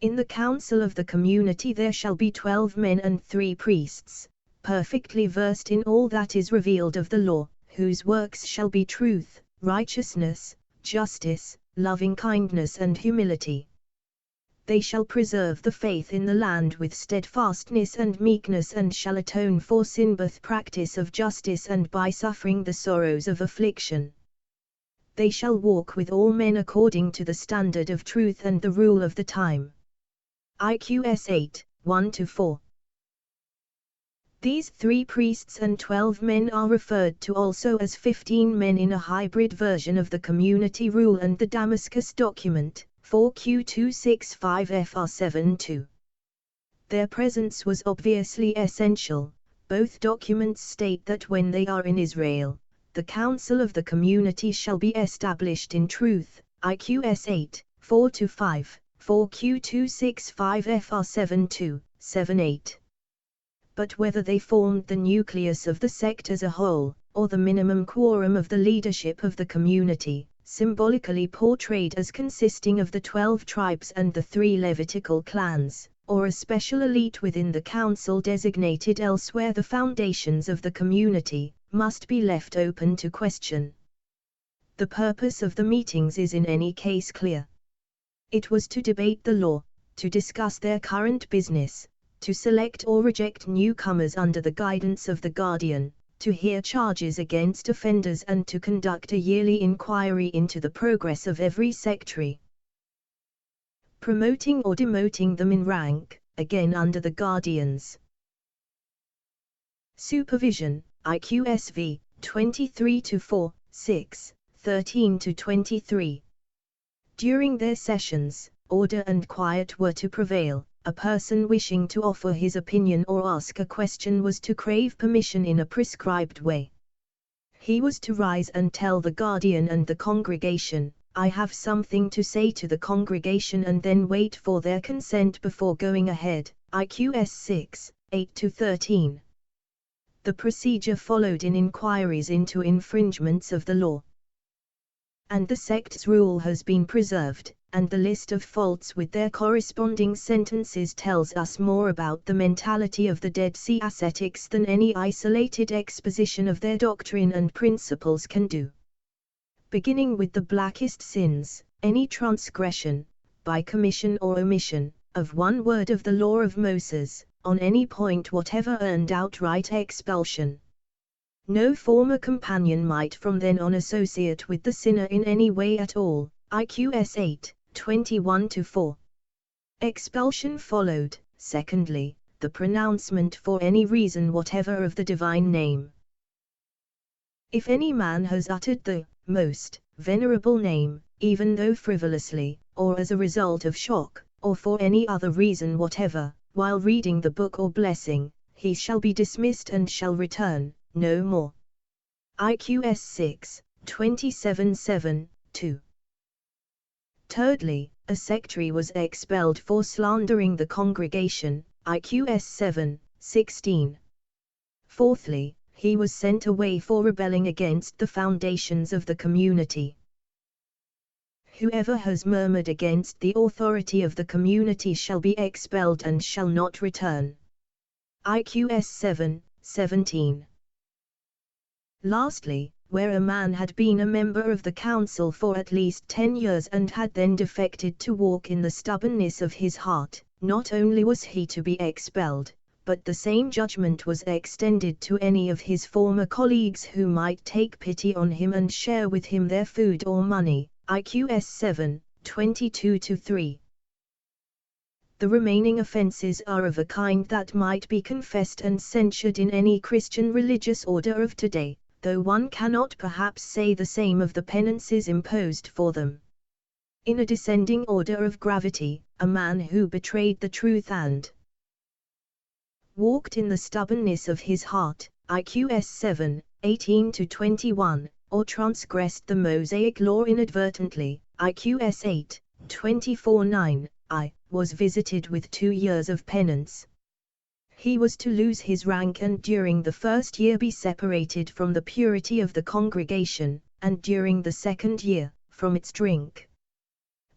Speaker 1: In the council of the community there shall be 12 men and 3 priests, perfectly versed in all that is revealed of the law, whose works shall be truth, righteousness, justice, loving kindness and humility. They shall preserve the faith in the land with steadfastness and meekness, and shall atone for sin by practice of justice and by suffering the sorrows of affliction. They shall walk with all men according to the standard of truth and the rule of the time. IQS 8:1-4. These 3 priests and 12 men are referred to also as 15 men in a hybrid version of the community rule and the Damascus document, 4Q265FR72. Their presence was obviously essential. Both documents state that when they are in Israel, the council of the community shall be established in truth, IQS 8:4-5, 4Q265FR72, 7-8. But whether they formed the nucleus of the sect as a whole, or the minimum quorum of the leadership of the community, symbolically portrayed as consisting of the 12 tribes and the 3 Levitical clans, or a special elite within the council designated elsewhere, the foundations of the community, must be left open to question. The purpose of the meetings is in any case clear. It was to debate the law, to discuss their current business, to select or reject newcomers under the guidance of the guardian, to hear charges against offenders, and to conduct a yearly inquiry into the progress of every sectary, promoting or demoting them in rank, again under the guardian's supervision, IQSV 23-4, 6, 13-23. During their sessions, order and quiet were to prevail. A person wishing to offer his opinion or ask a question was to crave permission in a prescribed way. He was to rise and tell the guardian and the congregation, "I have something to say to the congregation," and then wait for their consent before going ahead, IQS 6:8-13. The procedure followed in inquiries into infringements of the law. And the sect's rule has been preserved, and the list of faults with their corresponding sentences tells us more about the mentality of the Dead Sea ascetics than any isolated exposition of their doctrine and principles can do. Beginning with the blackest sins, any transgression, by commission or omission, of one word of the law of Moses, on any point whatever earned outright expulsion. No former companion might from then on associate with the sinner in any way at all. IQS 8, 21-4. Expulsion followed. Secondly, the pronouncement for any reason whatever of the divine name. If any man has uttered the most venerable name, even though frivolously, or as a result of shock, or for any other reason whatever, while reading the book or blessing, he shall be dismissed and shall return no more. IQS 6, 27-7, 2. Thirdly, a sectary was expelled for slandering the congregation, IQS 7, 16. Fourthly, he was sent away for rebelling against the foundations of the community. Whoever has murmured against the authority of the community shall be expelled and shall not return. IQS 7, 17. Lastly, where a man had been a member of the council for at least 10 years and had then defected to walk in the stubbornness of his heart, not only was he to be expelled, but the same judgment was extended to any of his former colleagues who might take pity on him and share with him their food or money. IQS 7, 22-3. The remaining offences are of a kind that might be confessed and censured in any Christian religious order of today, though one cannot perhaps say the same of the penances imposed for them. In a descending order of gravity, a man who betrayed the truth and walked in the stubbornness of his heart, IQS 7, 18-21, or transgressed the Mosaic law inadvertently, IQS 8, 24-9, was visited with 2 years of penance. He was to lose his rank and during the first year be separated from the purity of the congregation, and during the second year, from its drink.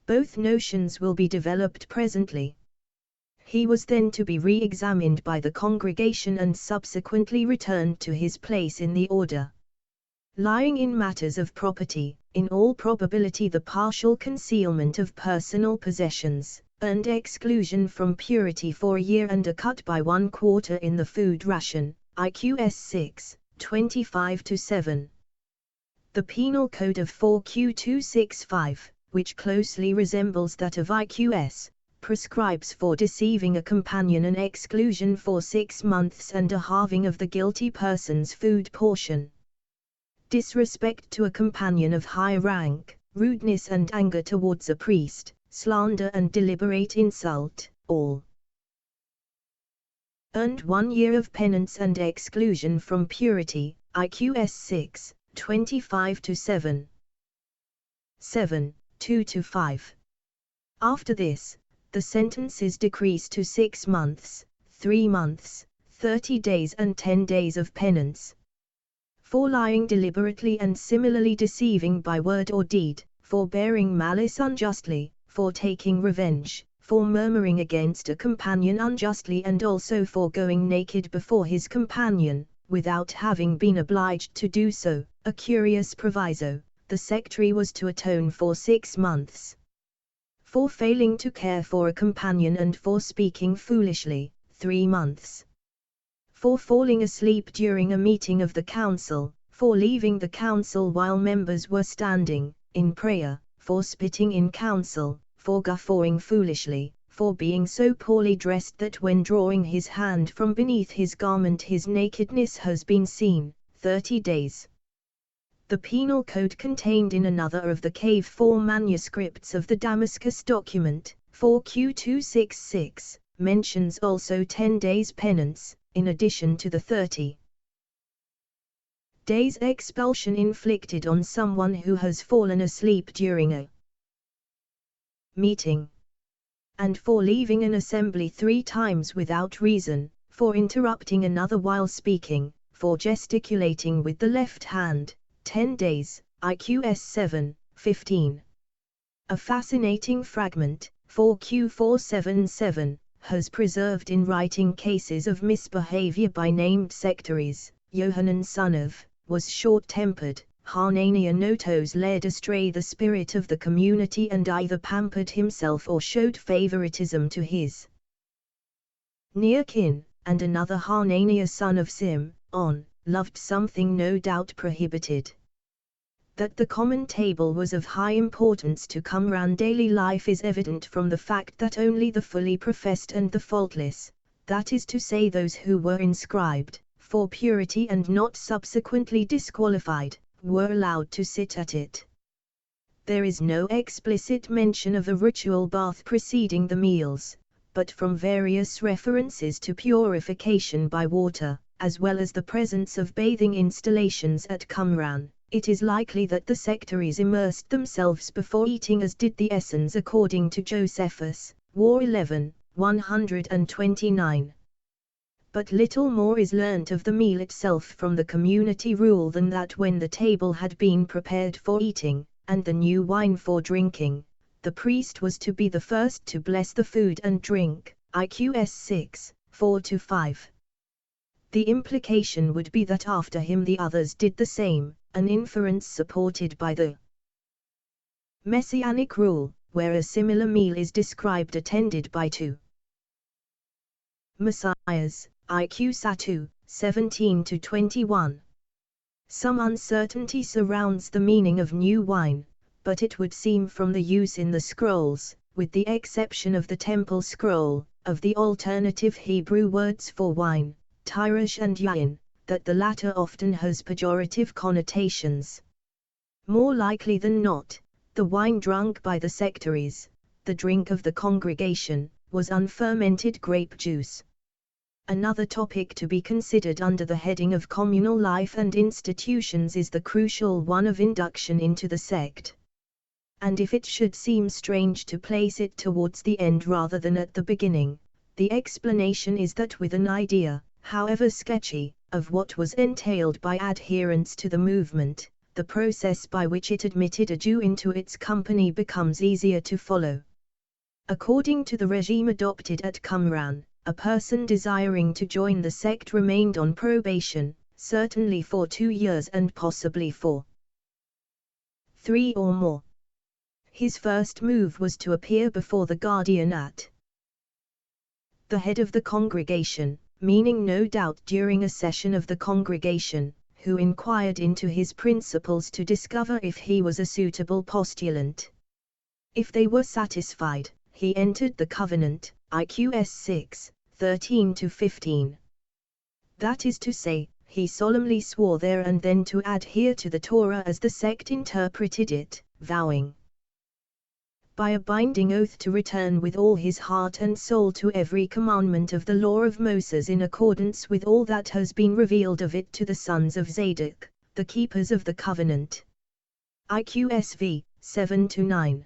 Speaker 1: Both notions will be developed presently. He was then to be re-examined by the congregation and subsequently returned to his place in the order. Lying in matters of property, in all probability the partial concealment of personal possessions, and exclusion from purity for a year and a cut by 1/4 in the food ration, IQS 6, 25-7. The Penal Code of 4Q265, which closely resembles that of IQS, prescribes for deceiving a companion an exclusion for 6 months and a halving of the guilty person's food portion. Disrespect to a companion of high rank, rudeness and anger towards a priest, slander and deliberate insult, all earned 1 year of penance and exclusion from purity, IQS 6, 25-7. 7, 2-5. After this, the sentence is decreased to 6 months, 3 months, 30 days and 10 days of penance. For lying deliberately and similarly deceiving by word or deed, for bearing malice unjustly, for taking revenge, for murmuring against a companion unjustly and also for going naked before his companion, without having been obliged to do so, a curious proviso, the sectary was to atone for 6 months. For failing to care for a companion and for speaking foolishly, 3 months. For falling asleep during a meeting of the council, for leaving the council while members were standing, in prayer, for spitting in council, for guffawing foolishly, for being so poorly dressed that when drawing his hand from beneath his garment his nakedness has been seen, 30 days. The Penal Code contained in another of the Cave 4 manuscripts of the Damascus document, 4Q266, mentions also 10 days penance, in addition to the 30 days expulsion inflicted on someone who has fallen asleep during a meeting, and for leaving an assembly 3 times without reason, for interrupting another while speaking, for gesticulating with the left hand, 10 days, IQS 7, 15. A fascinating fragment, 4Q477, has preserved in writing cases of misbehavior by named sectaries. Johanan son of, was short-tempered, Hananiah Notos led astray the spirit of the community and either pampered himself or showed favoritism to his near kin, and another Hananiah son of Sim, on, loved something no doubt prohibited. That the common table was of high importance to Qumran daily life is evident from the fact that only the fully professed and the faultless, that is to say those who were inscribed for purity and not subsequently disqualified, were allowed to sit at it. There is no explicit mention of a ritual bath preceding the meals, but from various references to purification by water, as well as the presence of bathing installations at Qumran, it is likely that the sectaries immersed themselves before eating, as did the Essens according to Josephus, War 11, 129. But little more is learnt of the meal itself from the community rule than that when the table had been prepared for eating, and the new wine for drinking, the priest was to be the first to bless the food and drink, IQS 6, 4-5. The implication would be that after him the others did the same, an inference supported by the Messianic rule, where a similar meal is described attended by two Messiahs, IQ Satu, 17-21. Some uncertainty surrounds the meaning of new wine, but it would seem from the use in the scrolls, with the exception of the temple scroll, of the alternative Hebrew words for wine, Tirash and Yain, that the latter often has pejorative connotations. More likely than not, the wine drunk by the sectaries, the drink of the congregation, was unfermented grape juice. Another topic to be considered under the heading of communal life and institutions is the crucial one of induction into the sect. And if it should seem strange to place it towards the end rather than at the beginning, the explanation is that with an idea, however sketchy, of what was entailed by adherence to the movement, the process by which it admitted a Jew into its company becomes easier to follow. According to the regime adopted at Qumran, a person desiring to join the sect remained on probation, certainly for 2 years and possibly for 3 or more. His first move was to appear before the guardian at the head of the congregation, meaning no doubt during a session of the congregation, who inquired into his principles to discover if he was a suitable postulant. If they were satisfied, he entered the covenant, IQS 6, 13-15. That is to say, he solemnly swore there and then to adhere to the Torah as the sect interpreted it, vowing by a binding oath to return with all his heart and soul to every commandment of the law of Moses in accordance with all that has been revealed of it to the sons of Zadok, the keepers of the covenant. IQSV, 7-9.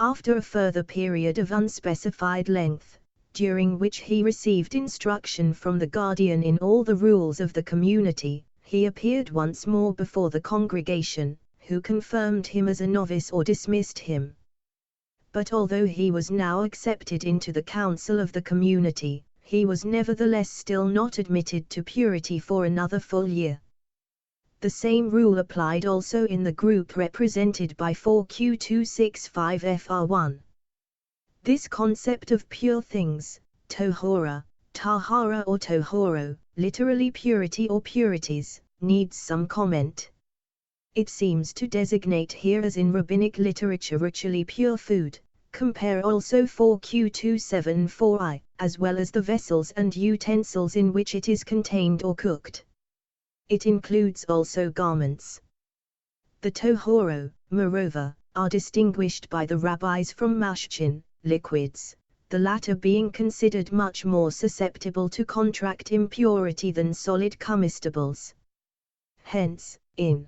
Speaker 1: After a further period of unspecified length, during which he received instruction from the guardian in all the rules of the community, he appeared once more before the congregation, who confirmed him as a novice or dismissed him. But although he was now accepted into the council of the community, he was nevertheless still not admitted to purity for another full year. The same rule applied also in the group represented by 4Q265FR1. This concept of pure things, tohora, tahara or tohoro, literally purity or purities, needs some comment. It seems to designate here as in rabbinic literature ritually pure food, compare also 4Q274I, as well as the vessels and utensils in which it is contained or cooked. It includes also garments. The tohoro, moreover, are distinguished by the rabbis from mashchin, liquids, the latter being considered much more susceptible to contract impurity than solid comestibles. Hence, in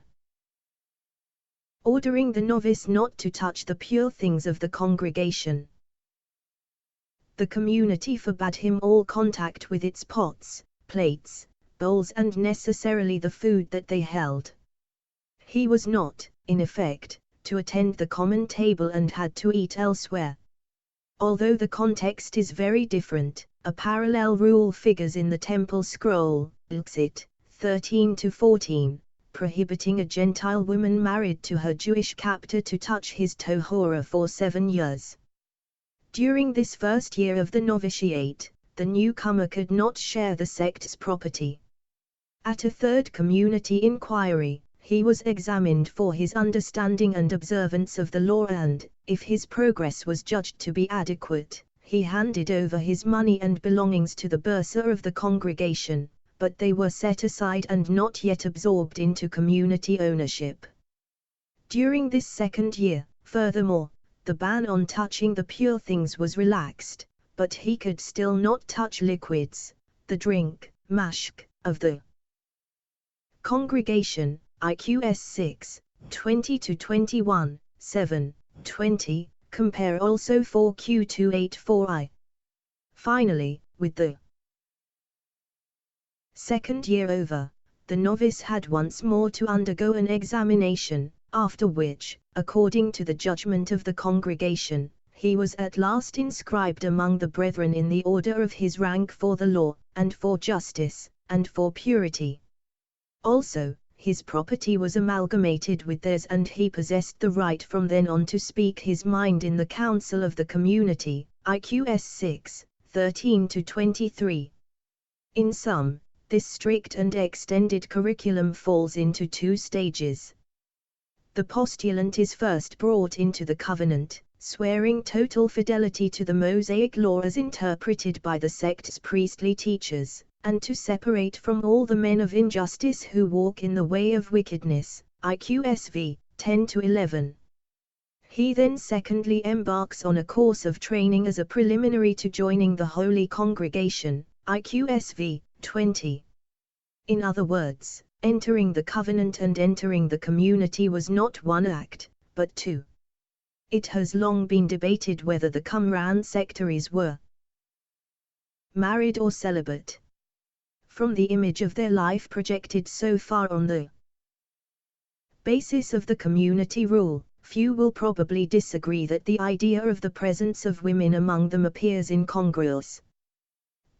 Speaker 1: ordering the novice not to touch the pure things of the congregation, the community forbade him all contact with its pots, plates, bowls and necessarily the food that they held. He was not, in effect, to attend the common table and had to eat elsewhere. Although the context is very different, a parallel rule figures in the temple scroll, Exit 13-14. Prohibiting a Gentile woman married to her Jewish captor to touch his tohora for 7 years. During this first year of the novitiate, the newcomer could not share the sect's property. At a third community inquiry, he was examined for his understanding and observance of the law and, if his progress was judged to be adequate, he handed over his money and belongings to the bursar of the congregation, but they were set aside and not yet absorbed into community ownership. During this second year, furthermore, the ban on touching the pure things was relaxed, but he could still not touch liquids, the drink, mashk, of the congregation, IQS 6, 20-21, 7, 20, compare also 4Q284I. Finally, with the second year over, the novice had once more to undergo an examination, after which, according to the judgment of the congregation, he was at last inscribed among the brethren in the order of his rank for the law, and for justice, and for purity. Also, his property was amalgamated with theirs and he possessed the right from then on to speak his mind in the council of the community, IQS 6, 13-23. In sum, this strict and extended curriculum falls into two stages. The postulant is first brought into the covenant, swearing total fidelity to the Mosaic law as interpreted by the sect's priestly teachers, and to separate from all the men of injustice who walk in the way of wickedness, IQSV 10-11. He then secondly embarks on a course of training as a preliminary to joining the Holy Congregation, IQSV 20. In other words, entering the covenant and entering the community was not one act, but two. It has long been debated whether the Qumran sectaries were married or celibate. From the image of their life projected so far on the basis of the community rule, few will probably disagree that the idea of the presence of women among them appears incongruous.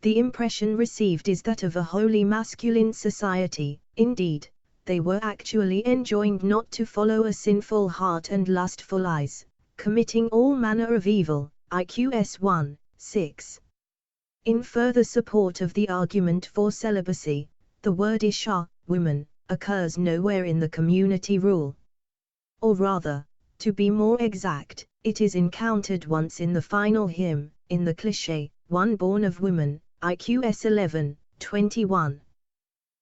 Speaker 1: The impression received is that of a wholly masculine society. Indeed, they were actually enjoined not to follow a sinful heart and lustful eyes, committing all manner of evil, IQS 1, 6. In further support of the argument for celibacy, the word Isha, woman, occurs nowhere in the community rule. Or rather, to be more exact, it is encountered once in the final hymn, in the cliché, one born of woman, IQS 11, 21.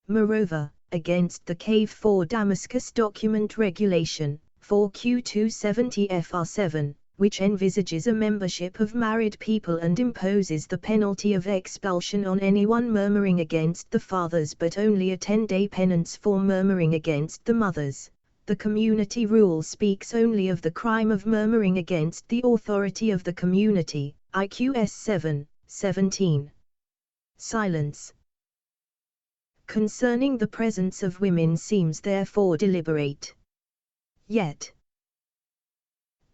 Speaker 1: Moreover, against the Cave 4 Damascus Document Regulation, 4Q270 FR7, which envisages a membership of married people and imposes the penalty of expulsion on anyone murmuring against the fathers but only a 10-day penance for murmuring against the mothers, the community rule speaks only of the crime of murmuring against the authority of the community, IQS 7, 17. Silence concerning the presence of women seems therefore deliberate. Yet,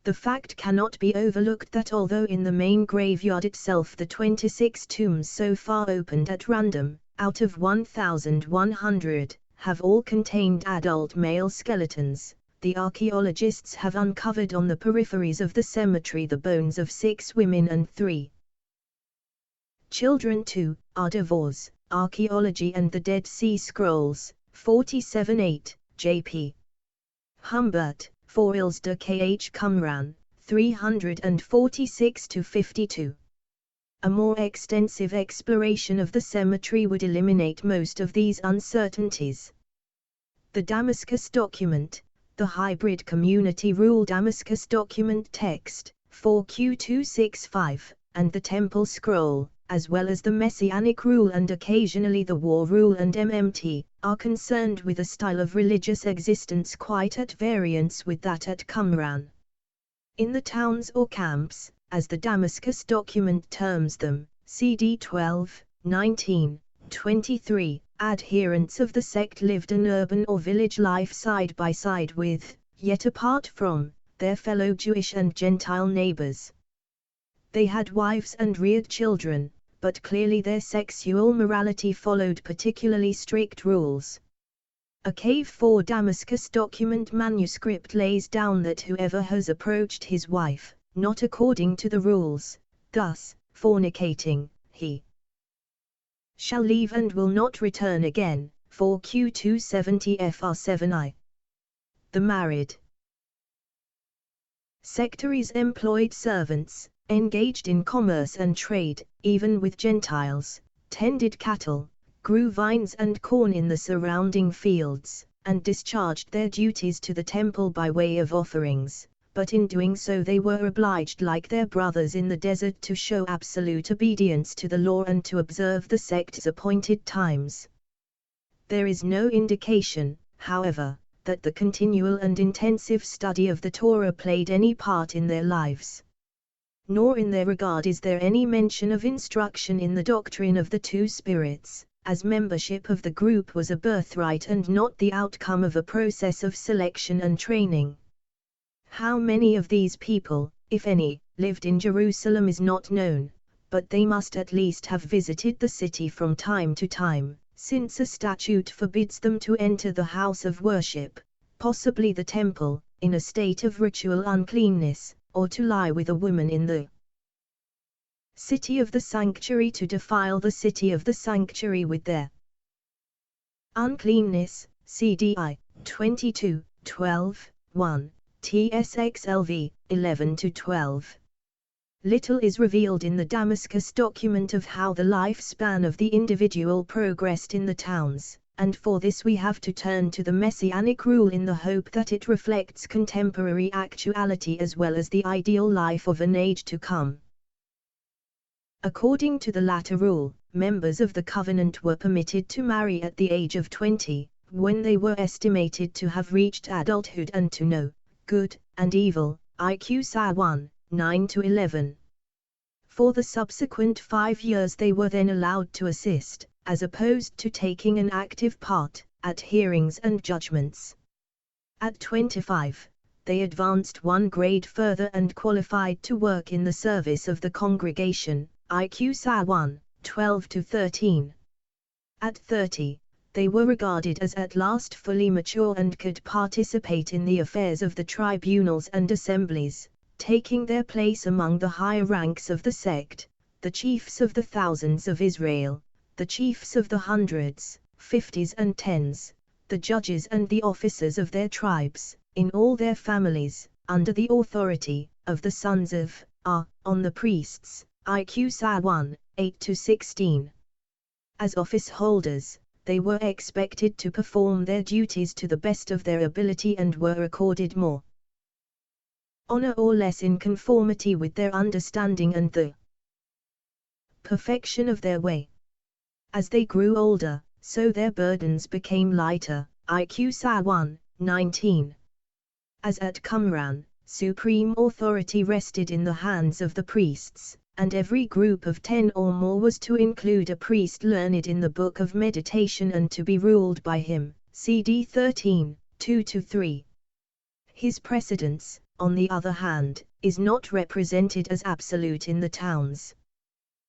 Speaker 1: the fact cannot be overlooked that although in the main graveyard itself the 26 tombs so far opened at random, out of 1,100, have all contained adult male skeletons, the archaeologists have uncovered on the peripheries of the cemetery the bones of 6 women and 3 children. 2. Ardavors, Archaeology and the Dead Sea Scrolls, 47-8, J.P. Humbert, Foils de Kh Qumran, 346-52. A more extensive exploration of the cemetery would eliminate most of these uncertainties. The Damascus document, the hybrid community rule Damascus document text, 4Q265, and the temple scroll, as well as the Messianic rule and occasionally the war rule and MMT, are concerned with a style of religious existence quite at variance with that at Qumran. In the towns or camps, as the Damascus document terms them, CD 12, 19, 23, adherents of the sect lived an urban or village life side by side with, yet apart from, their fellow Jewish and Gentile neighbors. They had wives and reared children, but clearly their sexual morality followed particularly strict rules. A Cave 4 Damascus document manuscript lays down that whoever has approached his wife, not according to the rules, thus, fornicating, he shall leave and will not return again, 4Q270 FR7I. The married sectaries employed servants, engaged in commerce and trade, even with Gentiles, tended cattle, grew vines and corn in the surrounding fields, and discharged their duties to the temple by way of offerings, but in doing so they were obliged like their brothers in the desert to show absolute obedience to the law and to observe the sect's appointed times. There is no indication, however, that the continual and intensive study of the Torah played any part in their lives. Nor in their regard is there any mention of instruction in the doctrine of the two spirits, as membership of the group was a birthright and not the outcome of a process of selection and training. How many of these people, if any, lived in Jerusalem is not known, but they must at least have visited the city from time to time, since a statute forbids them to enter the house of worship, possibly the temple, in a state of ritual uncleanness, or to lie with a woman in the city of the sanctuary to defile the city of the sanctuary with their uncleanness. CDI 22, 12, 1, TSXLV 11-12. Little is revealed in the Damascus document of how the lifespan of the individual progressed in the towns, and for this we have to turn to the Messianic rule in the hope that it reflects contemporary actuality as well as the ideal life of an age to come. According to the latter rule, members of the covenant were permitted to marry at the age of 20, when they were estimated to have reached adulthood and to know good and evil, IQ SAR 1, 9-11. For the subsequent 5 years they were then allowed to assist, as opposed to taking an active part, at hearings and judgments. At 25, they advanced one grade further and qualified to work in the service of the congregation, IQ SAR 1, 12-13. At 30, they were regarded as at last fully mature and could participate in the affairs of the tribunals and assemblies, taking their place among the higher ranks of the sect, the chiefs of the thousands of Israel, the chiefs of the hundreds, 50s and 10s, the judges and the officers of their tribes, in all their families, under the authority of the sons of on the priests, IQ SAR 1, 8-16. As office holders, they were expected to perform their duties to the best of their ability and were accorded more honor or less in conformity with their understanding and the perfection of their way. As they grew older, so their burdens became lighter, IQ SAR 1, 19. As at Qumran, supreme authority rested in the hands of the priests, and every group of 10 or more was to include a priest learned in the Book of Meditation and to be ruled by him, CD 13, 2-3. His precedence, on the other hand, is not represented as absolute in the towns.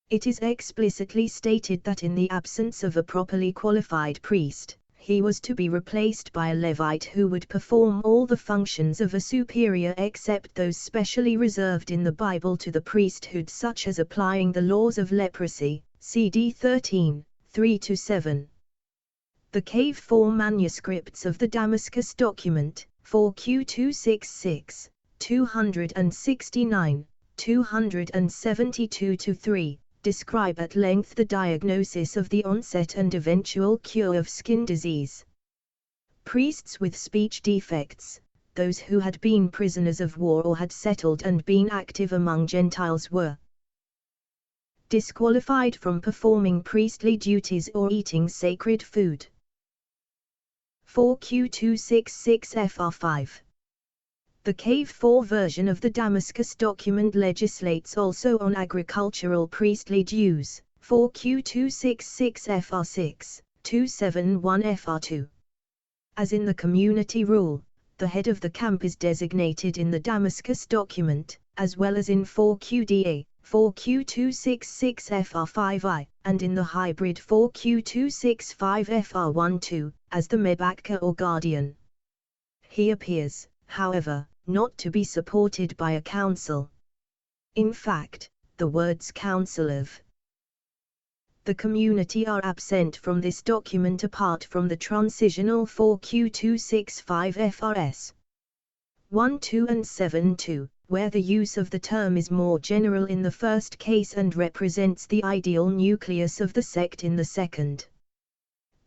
Speaker 1: It is explicitly stated that in the absence of a properly qualified priest, he was to be replaced by a Levite who would perform all the functions of a superior except those specially reserved in the Bible to the priesthood, such as applying the laws of leprosy, CD 13, 3-7. The Cave 4 manuscripts of the Damascus document, 4Q266, 269, 272-3, describe at length the diagnosis of the onset and eventual cure of skin disease. Priests with speech defects, those who had been prisoners of war or had settled and been active among Gentiles were disqualified from performing priestly duties or eating sacred food. 4Q266 FR5. The Cave 4 version of the Damascus document legislates also on agricultural priestly dues, 4Q266 FR6, 271 FR2. As in the community rule, the head of the camp is designated in the Damascus document, as well as in 4QDA, 4Q266 FR5I, and in the hybrid 4Q265 FR12, as the Mebakka or guardian. He appears, however, not to be supported by a council. In fact, the words council of The community are absent from this document apart from the transitional 4Q265 FRS 1.2 and 7.2, where the use of the term is more general in the first case and represents the ideal nucleus of the sect in the second.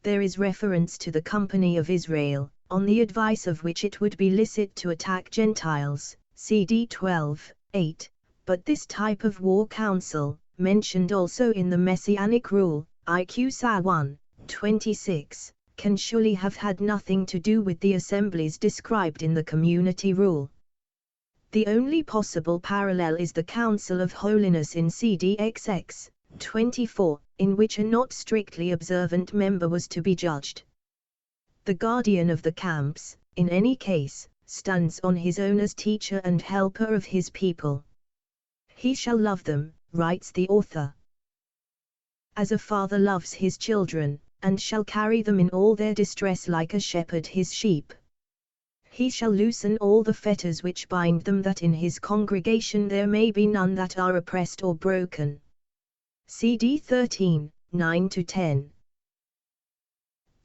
Speaker 1: There is reference to the Company of Israel, on the advice of which it would be licit to attack Gentiles, CD 12:8, but this type of war council, mentioned also in the Messianic Rule, IQ-SA 1:26, can surely have had nothing to do with the assemblies described in the Community Rule. The only possible parallel is the Council of Holiness in CDXX 24, in which a not strictly observant member was to be judged. The guardian of the camps, in any case, stands on his own as teacher and helper of his people. He shall love them, writes the author, as a father loves his children, and shall carry them in all their distress like a shepherd his sheep. He shall loosen all the fetters which bind them, that in his congregation there may be none that are oppressed or broken. CD 13, 9-10.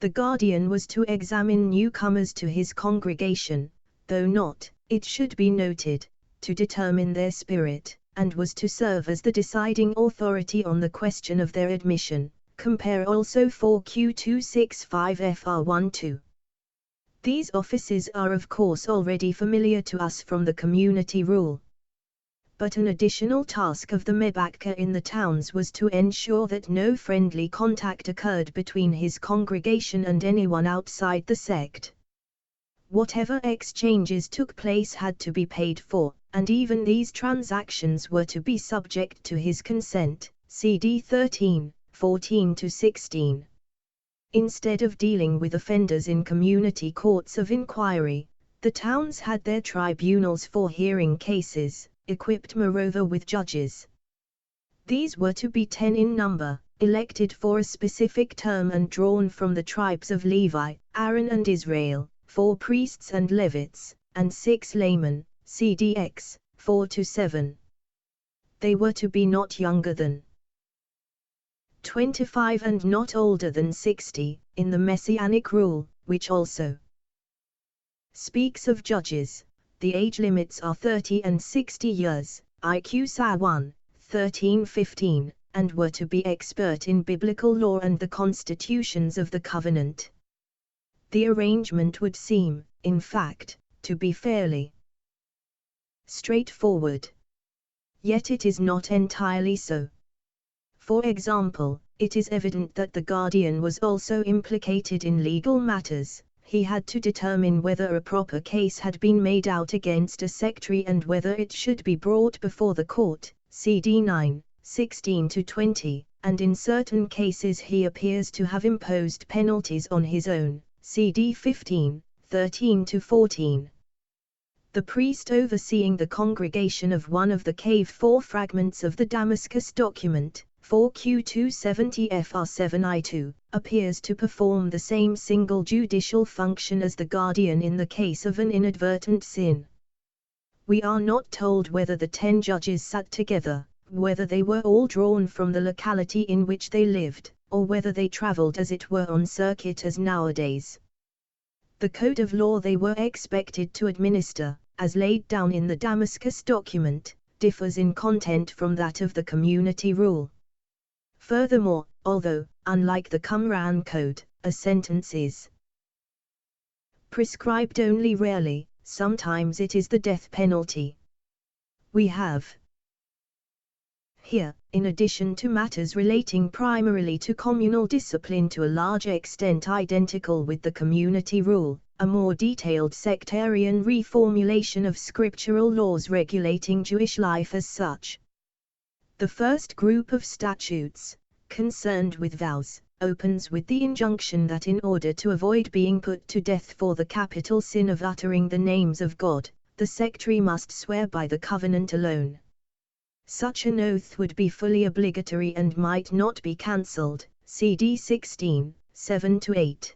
Speaker 1: The guardian was to examine newcomers to his congregation, though not, it should be noted, to determine their spirit, and was to serve as the deciding authority on the question of their admission. Compare also 4Q265 FR12. These offices are of course already familiar to us from the Community Rule. But an additional task of the Mebakka in the towns was to ensure that no friendly contact occurred between his congregation and anyone outside the sect. Whatever exchanges took place had to be paid for, and even these transactions were to be subject to his consent, CD 13, 14-16. Instead of dealing with offenders in community courts of inquiry, the towns had their tribunals for hearing cases, equipped moreover with judges. These were to be 10 in number, elected for a specific term and drawn from the tribes of Levi, Aaron and Israel, 4 priests and Levites, and 6 laymen, CDX, 4-7. They were to be not younger than 25 and not older than 60, in the Messianic Rule, which also speaks of judges. The age limits are 30 and 60 years, IQ-SA 1:13-15, and were to be expert in biblical law and the constitutions of the covenant. The arrangement would seem, in fact, to be fairly straightforward. Yet it is not entirely so. For example, it is evident that the guardian was also implicated in legal matters. He had to determine whether a proper case had been made out against a sectary and whether it should be brought before the court, CD 9, 16-20, and in certain cases he appears to have imposed penalties on his own, CD 15, 13-14. The priest overseeing the congregation of one of the cave 4 fragments of the Damascus document, 4Q270 FR7I2, appears to perform the same single judicial function as the guardian in the case of an inadvertent sin. We are not told whether the 10 judges sat together, whether they were all drawn from the locality in which they lived, or whether they traveled as it were on circuit as nowadays. The code of law they were expected to administer, as laid down in the Damascus document, differs in content from that of the Community Rule. Furthermore, although, unlike the Qumran Code, a sentence is prescribed only rarely, sometimes it is the death penalty. We have here, in addition to matters relating primarily to communal discipline to a large extent identical with the Community Rule, a more detailed sectarian reformulation of scriptural laws regulating Jewish life as such. The first group of statutes, concerned with vows, opens with the injunction that in order to avoid being put to death for the capital sin of uttering the names of God, the sectary must swear by the covenant alone. Such an oath would be fully obligatory and might not be cancelled, CD 16, 7-8.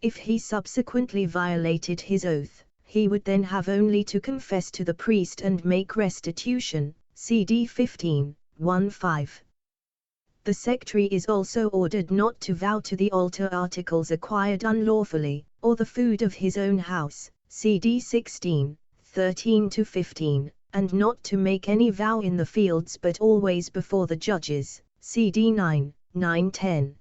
Speaker 1: If he subsequently violated his oath, he would then have only to confess to the priest and make restitution, CD 15, 1-5. The sectary is also ordered not to vow to the altar articles acquired unlawfully, or the food of his own house, CD 16, 13-15, and not to make any vow in the fields but always before the judges, CD 9, 9-10.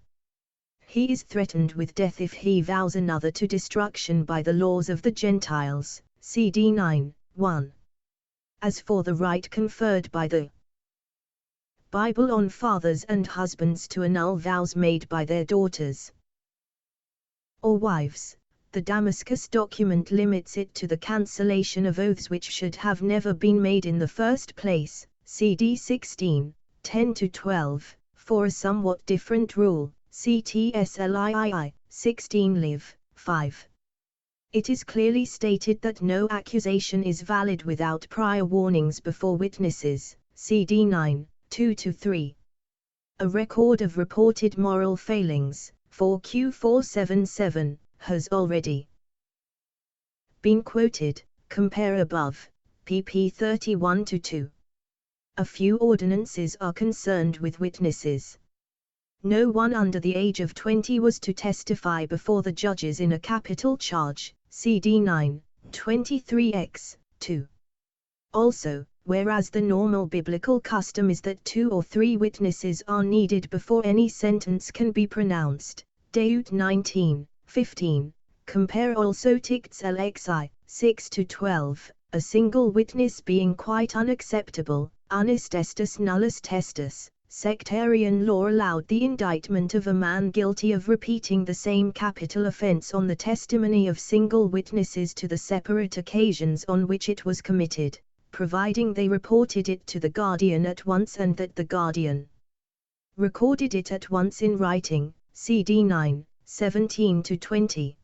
Speaker 1: He is threatened with death if he vows another to destruction by the laws of the Gentiles, CD 9, 1. As for the right conferred by the Bible on fathers and husbands to annul vows made by their daughters or wives, the Damascus document limits it to the cancellation of oaths which should have never been made in the first place, CD 16, 10-12, for a somewhat different rule, CTSLII, 16 Liv. 5. It is clearly stated that no accusation is valid without prior warnings before witnesses, CD 9, 2-3. A record of reported moral failings, 4Q477, has already been quoted, compare above, pp 31-2. A few ordinances are concerned with witnesses. No one under the age of 20 was to testify before the judges in a capital charge, CD 9, 23x, 2. Also, whereas the normal biblical custom is that 2 or 3 witnesses are needed before any sentence can be pronounced, Deut 19, 15, compare also Ticts LXI, 6-12, a single witness being quite unacceptable, unis testus nullus testus. Sectarian law allowed the indictment of a man guilty of repeating the same capital offense on the testimony of single witnesses to the separate occasions on which it was committed, providing they reported it to the guardian at once and that the guardian recorded it at once in writing, CD 9, 17-20.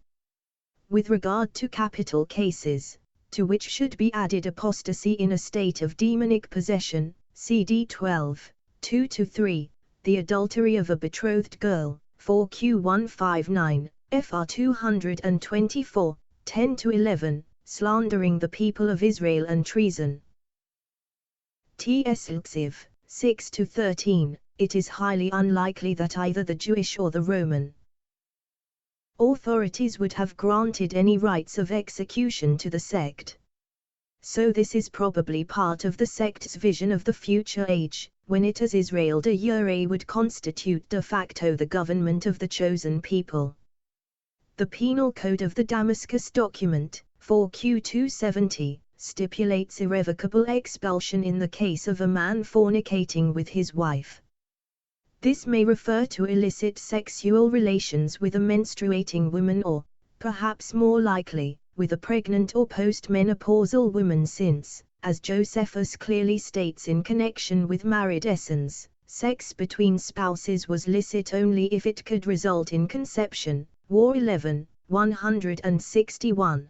Speaker 1: With regard to capital cases, to which should be added apostasy in a state of demonic possession, CD 12, 2-3, the adultery of a betrothed girl, 4Q159, FR 224, 10-11, slandering the people of Israel and treason. T.S. Lxiv, 6-13, it is highly unlikely that either the Jewish or the Roman authorities would have granted any rights of execution to the sect. So this is probably part of the sect's vision of the future age, when it as Israel de jure would constitute de facto the government of the chosen people. The Penal Code of the Damascus document, 4Q270, stipulates irrevocable expulsion in the case of a man fornicating with his wife. This may refer to illicit sexual relations with a menstruating woman or, perhaps more likely, with a pregnant or post-menopausal woman since, as Josephus clearly states in connection with married essence, sex between spouses was licit only if it could result in conception, War 11, 161.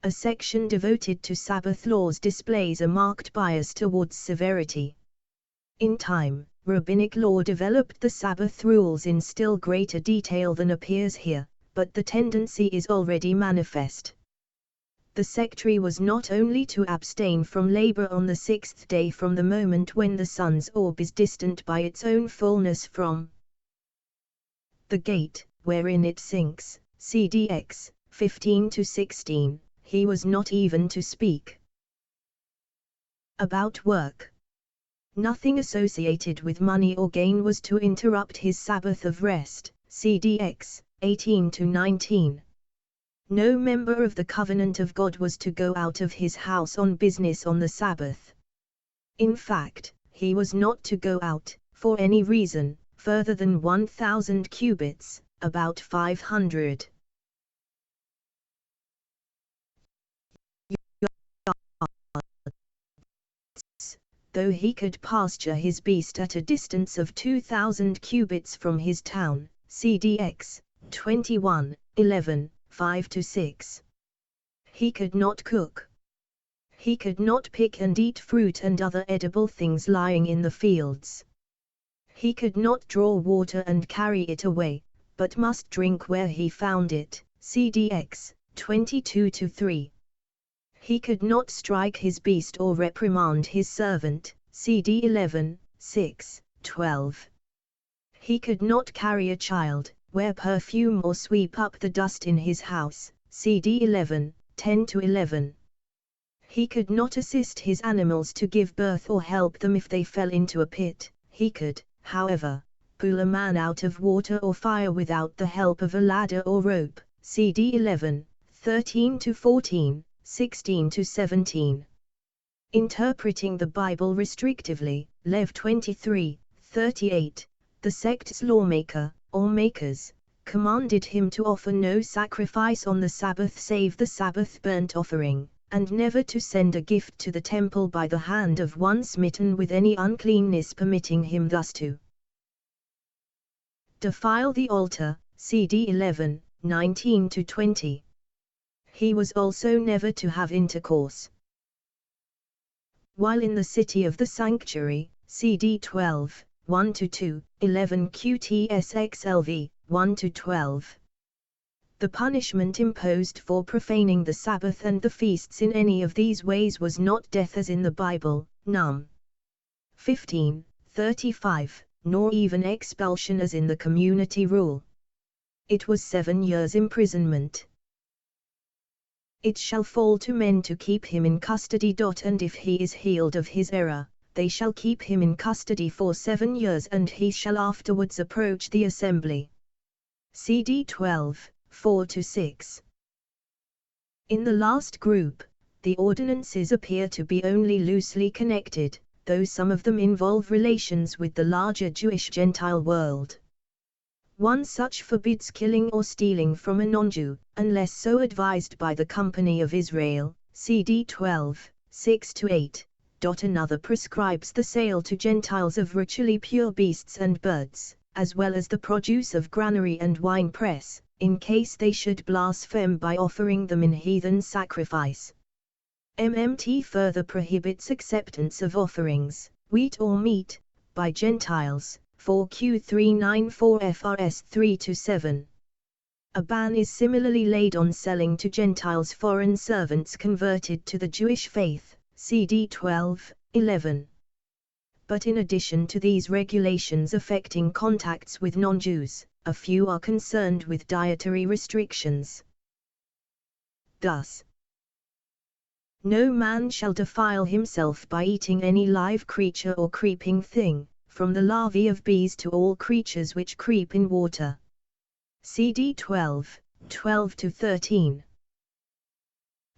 Speaker 1: A section devoted to Sabbath laws displays a marked bias towards severity. In time, rabbinic law developed the Sabbath rules in still greater detail than appears here, but the tendency is already manifest. The sectary was not only to abstain from labor on the 6th day from the moment when the sun's orb is distant by its own fullness from the gate, wherein it sinks, CDX, 15-16, he was not even to speak about work. Nothing associated with money or gain was to interrupt his Sabbath of rest, CDX, 18-19. No member of the covenant of God was to go out of his house on business on the Sabbath. In fact, he was not to go out, for any reason, further than 1,000 cubits, about 500. Though he could pasture his beast at a distance of 2,000 cubits from his town, CDX, 21, 11, 5-6. He could not cook. He could not pick and eat fruit and other edible things lying in the fields. He could not draw water and carry it away, but must drink where he found it, CDX, 22-3. He could not strike his beast or reprimand his servant, CD 11, 6, 12. He could not carry a child, wear perfume or sweep up the dust in his house, CD 11, 10-11. He could not assist his animals to give birth or help them if they fell into a pit. He could, however, pull a man out of water or fire without the help of a ladder or rope, CD 11, 13-14, 16-17. Interpreting the Bible restrictively, Lev 23, 38, the sect's lawmaker, or makers, commanded him to offer no sacrifice on the Sabbath save the Sabbath burnt offering, and never to send a gift to the temple by the hand of one smitten with any uncleanness, permitting him thus to defile the altar, CD 11, 19-20. He was also never to have intercourse while in the city of the sanctuary, CD 12, 1-2, 11 QTSXLV, 1-12. The punishment imposed for profaning the Sabbath and the feasts in any of these ways was not death as in the Bible, Num. 15, 35, nor even expulsion as in the community rule. It was 7 years' imprisonment. It shall fall to men to keep him in custody. And if he is healed of his error, they shall keep him in custody for 7 years, and he shall afterwards approach the assembly. CD 12, 4-6. In the last group, the ordinances appear to be only loosely connected, though some of them involve relations with the larger Jewish-Gentile world. One such forbids killing or stealing from a non-Jew, unless so advised by the Company of Israel, CD 12, 6-8. Another prescribes the sale to Gentiles of ritually pure beasts and birds, as well as the produce of granary and wine press, in case they should blaspheme by offering them in heathen sacrifice. MMT further prohibits acceptance of offerings, wheat or meat, by Gentiles, 4Q394 FRS 3-7. A ban is similarly laid on selling to Gentiles foreign servants converted to the Jewish faith, CD 12, 11. But in addition to these regulations affecting contacts with non-Jews, a few are concerned with dietary restrictions. Thus, no man shall defile himself by eating any live creature or creeping thing, from the larvae of bees to all creatures which creep in water. CD 12, 12-13.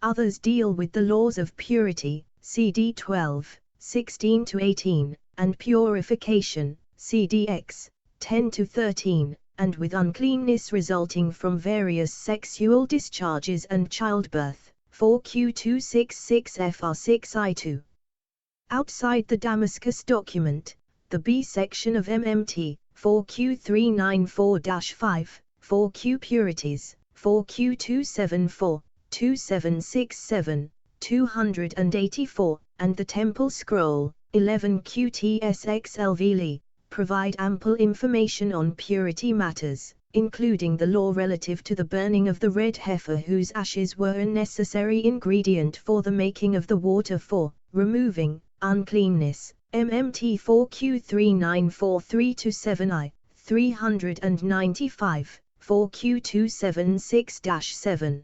Speaker 1: Others deal with the laws of purity, CD 12, 16-18, and purification, CDX, 10-13, and with uncleanness resulting from various sexual discharges and childbirth, 4Q266 FR6I2. Outside the Damascus document, the B section of MMT, 4Q394-5, 4Q purities, 4Q274, 2767, 284, and the Temple Scroll, 11 QTSXLV, provide ample information on purity matters, including the law relative to the burning of the red heifer whose ashes were a necessary ingredient for the making of the water for removing uncleanness. MMT 4Q394-3-7I, 395, 4Q276-7.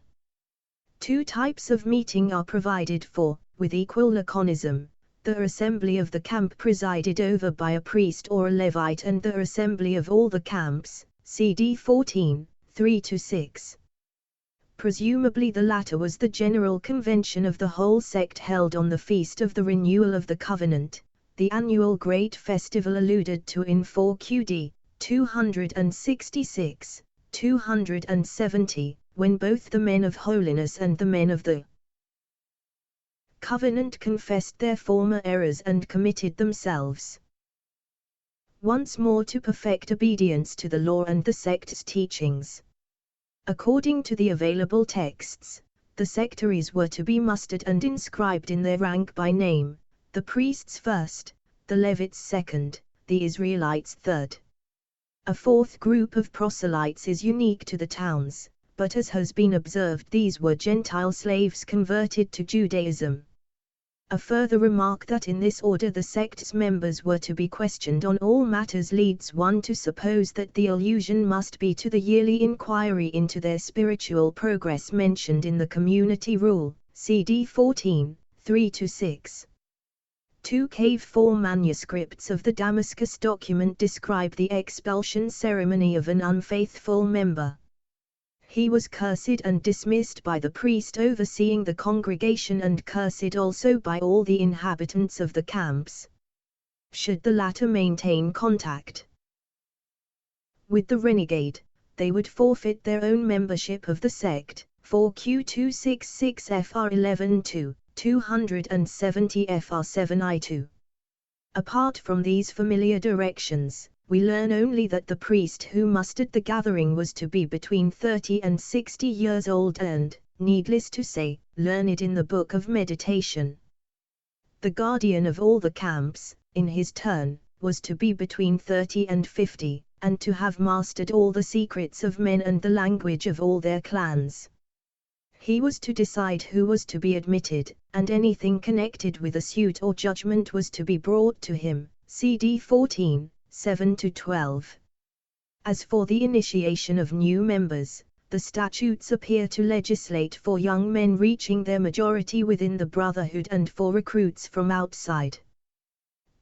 Speaker 1: Two types of meeting are provided for, with equal laconism: the assembly of the camp presided over by a priest or a Levite, and the assembly of all the camps, CD 14, 3-6. Presumably the latter was the general convention of the whole sect held on the Feast of the Renewal of the Covenant, the annual great festival alluded to in 4QD, 266, 270, when both the men of holiness and the men of the covenant confessed their former errors and committed themselves once more to perfect obedience to the law and the sect's teachings. According to the available texts, the sectaries were to be mustered and inscribed in their rank by name, the priests first, the Levites second, the Israelites third. A fourth group of proselytes is unique to the towns, but as has been observed, these were Gentile slaves converted to Judaism. A further remark that in this order the sect's members were to be questioned on all matters leads one to suppose that the allusion must be to the yearly inquiry into their spiritual progress mentioned in the Community Rule, CD 14, 3-6. 2 Cave 4 manuscripts of the Damascus document describe the expulsion ceremony of an unfaithful member. He was cursed and dismissed by the priest overseeing the congregation and cursed also by all the inhabitants of the camps, should the latter maintain contact with the renegade. They would forfeit their own membership of the sect. 4Q266 FR 11-2, 270 FR 7I2. Apart from these familiar directions, we learn only that the priest who mustered the gathering was to be between 30 and 60 years old and, needless to say, learned in the Book of Meditation. The guardian of all the camps, in his turn, was to be between 30 and 50, and to have mastered all the secrets of men and the language of all their clans. He was to decide who was to be admitted, and anything connected with a suit or judgment was to be brought to him. CD 14, 7-12. As for the initiation of new members, the statutes appear to legislate for young men reaching their majority within the Brotherhood and for recruits from outside.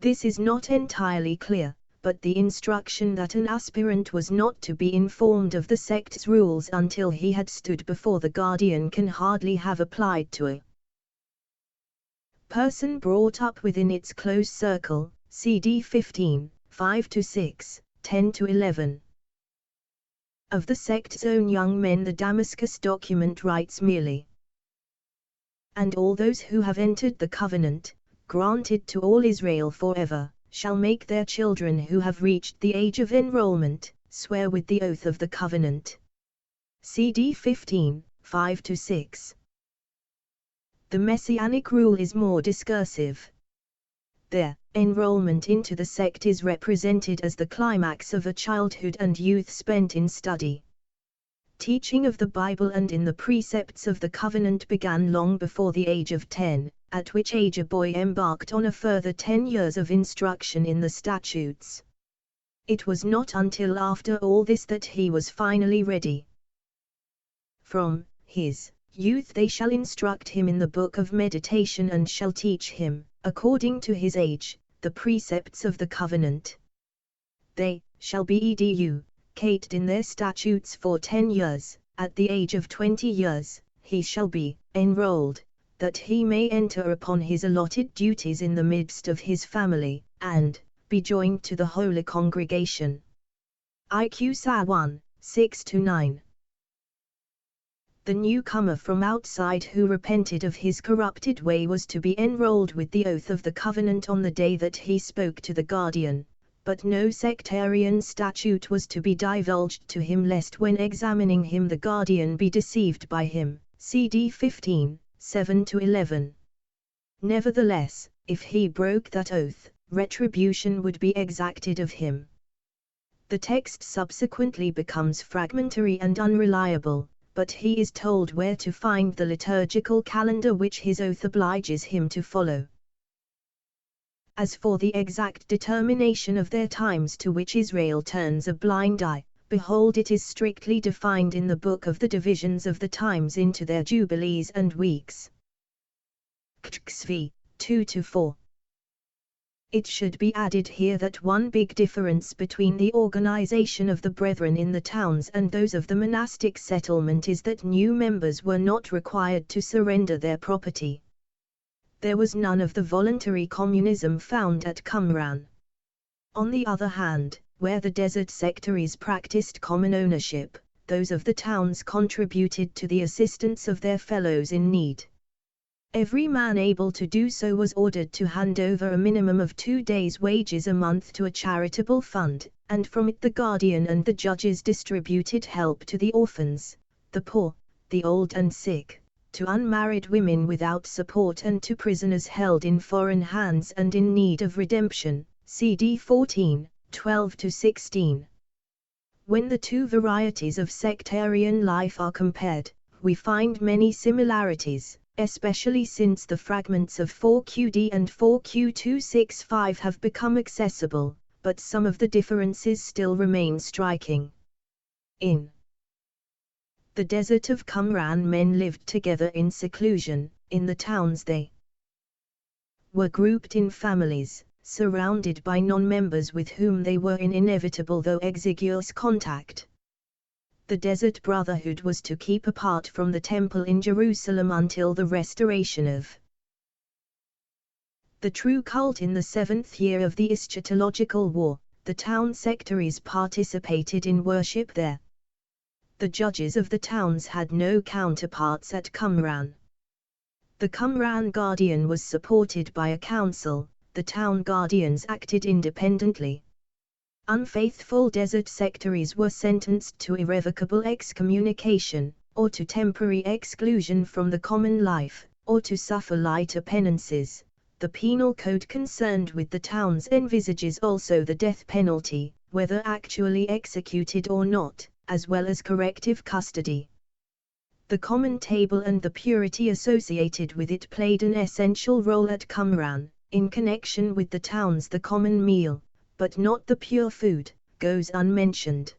Speaker 1: This is not entirely clear, but the instruction that an aspirant was not to be informed of the sect's rules until he had stood before the guardian can hardly have applied to a person brought up within its close circle. CD 15, 5-6, 10-11. Of the sect's own young men the Damascus document writes merely, "And all those who have entered the covenant, granted to all Israel forever, shall make their children who have reached the age of enrollment, swear with the oath of the covenant." CD 15, 5-6. The Messianic rule is more discursive. Their enrollment into the sect is represented as the climax of a childhood and youth spent in study. Teaching of the Bible and in the precepts of the covenant began long before the age of 10, at which age a boy embarked on a further 10 years of instruction in the statutes. It was not until after all this that he was finally ready. From his youth they shall instruct him in the book of meditation and shall teach him, according to his age, the precepts of the covenant. They shall be educated in their statutes for 10 years, at the age of 20 years, he shall be enrolled, that he may enter upon his allotted duties in the midst of his family, and be joined to the holy congregation. IQ SA 1, 6-9. The newcomer from outside who repented of his corrupted way was to be enrolled with the oath of the covenant on the day that he spoke to the guardian, but no sectarian statute was to be divulged to him lest when examining him the guardian be deceived by him. CD 15, 7-11. Nevertheless, if he broke that oath, retribution would be exacted of him. The text subsequently becomes fragmentary and unreliable, but he is told where to find the liturgical calendar which his oath obliges him to follow. As for the exact determination of their times to which Israel turns a blind eye, behold, it is strictly defined in the book of the divisions of the times into their jubilees and weeks. KXV 2-4. It should be added here that one big difference between the organization of the brethren in the towns and those of the monastic settlement is that new members were not required to surrender their property. There was none of the voluntary communism found at Qumran. On the other hand, where the desert sectaries practiced common ownership, those of the towns contributed to the assistance of their fellows in need. Every man able to do so was ordered to hand over a minimum of 2 days' wages a month to a charitable fund, and from it the guardian and the judges distributed help to the orphans, the poor, the old and sick, to unmarried women without support and to prisoners held in foreign hands and in need of redemption. CD 14, 12-16. When the two varieties of sectarian life are compared, we find many similarities, especially since the fragments of 4QD and 4Q265 have become accessible, but some of the differences still remain striking. In the desert of Qumran, men lived together in seclusion. In the towns they were grouped in families, surrounded by non-members with whom they were in inevitable though exiguous contact. The Desert Brotherhood was to keep apart from the temple in Jerusalem until the restoration of the true cult in the 7th year of the eschatological war. The town sectaries participated in worship there. The judges of the towns had no counterparts at Qumran. The Qumran Guardian was supported by a council. The town guardians acted independently. Unfaithful desert sectaries were sentenced to irrevocable excommunication, or to temporary exclusion from the common life, or to suffer lighter penances. The penal code concerned with the towns envisages also the death penalty, whether actually executed or not, as well as corrective custody. The common table and the purity associated with it played an essential role at Qumran. In connection with the towns, the common meal, but not the pure food, goes unmentioned.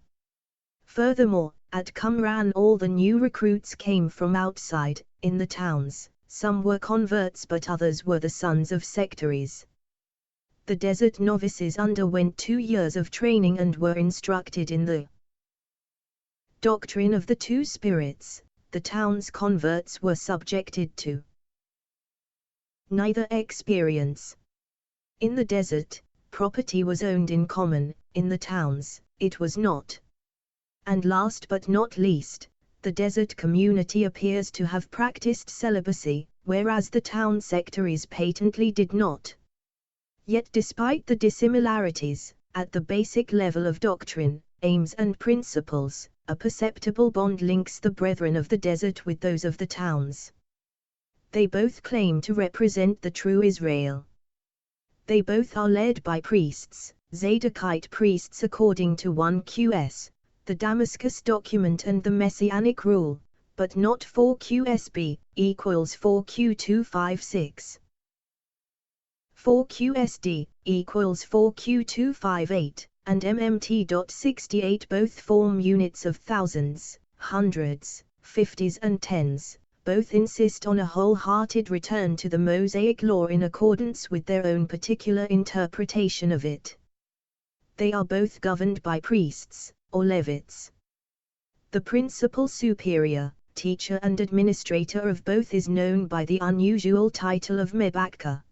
Speaker 1: Furthermore, at Qumran all the new recruits came from outside. In the towns, some were converts but others were the sons of sectaries. The desert novices underwent 2 years of training and were instructed in the doctrine of the two spirits. The town's converts were subjected to neither experience. In the desert, property was owned in common. In the towns, it was not. And last but not least, the desert community appears to have practiced celibacy, whereas the town sectaries patently did not. Yet despite the dissimilarities, at the basic level of doctrine, aims and principles, a perceptible bond links the brethren of the desert with those of the towns. They both claim to represent the true Israel. They both are led by priests, Zadokite priests according to 1QS, the Damascus document and the Messianic rule, but not 4QSB, equals 4Q256. 4QSD, equals 4Q258, and MMT.68 both form units of thousands, hundreds, fifties and tens. Both insist on a wholehearted return to the Mosaic law in accordance with their own particular interpretation of it. They are both governed by priests, or Levites. The principal superior, teacher and administrator of both is known by the unusual title of Mebakka.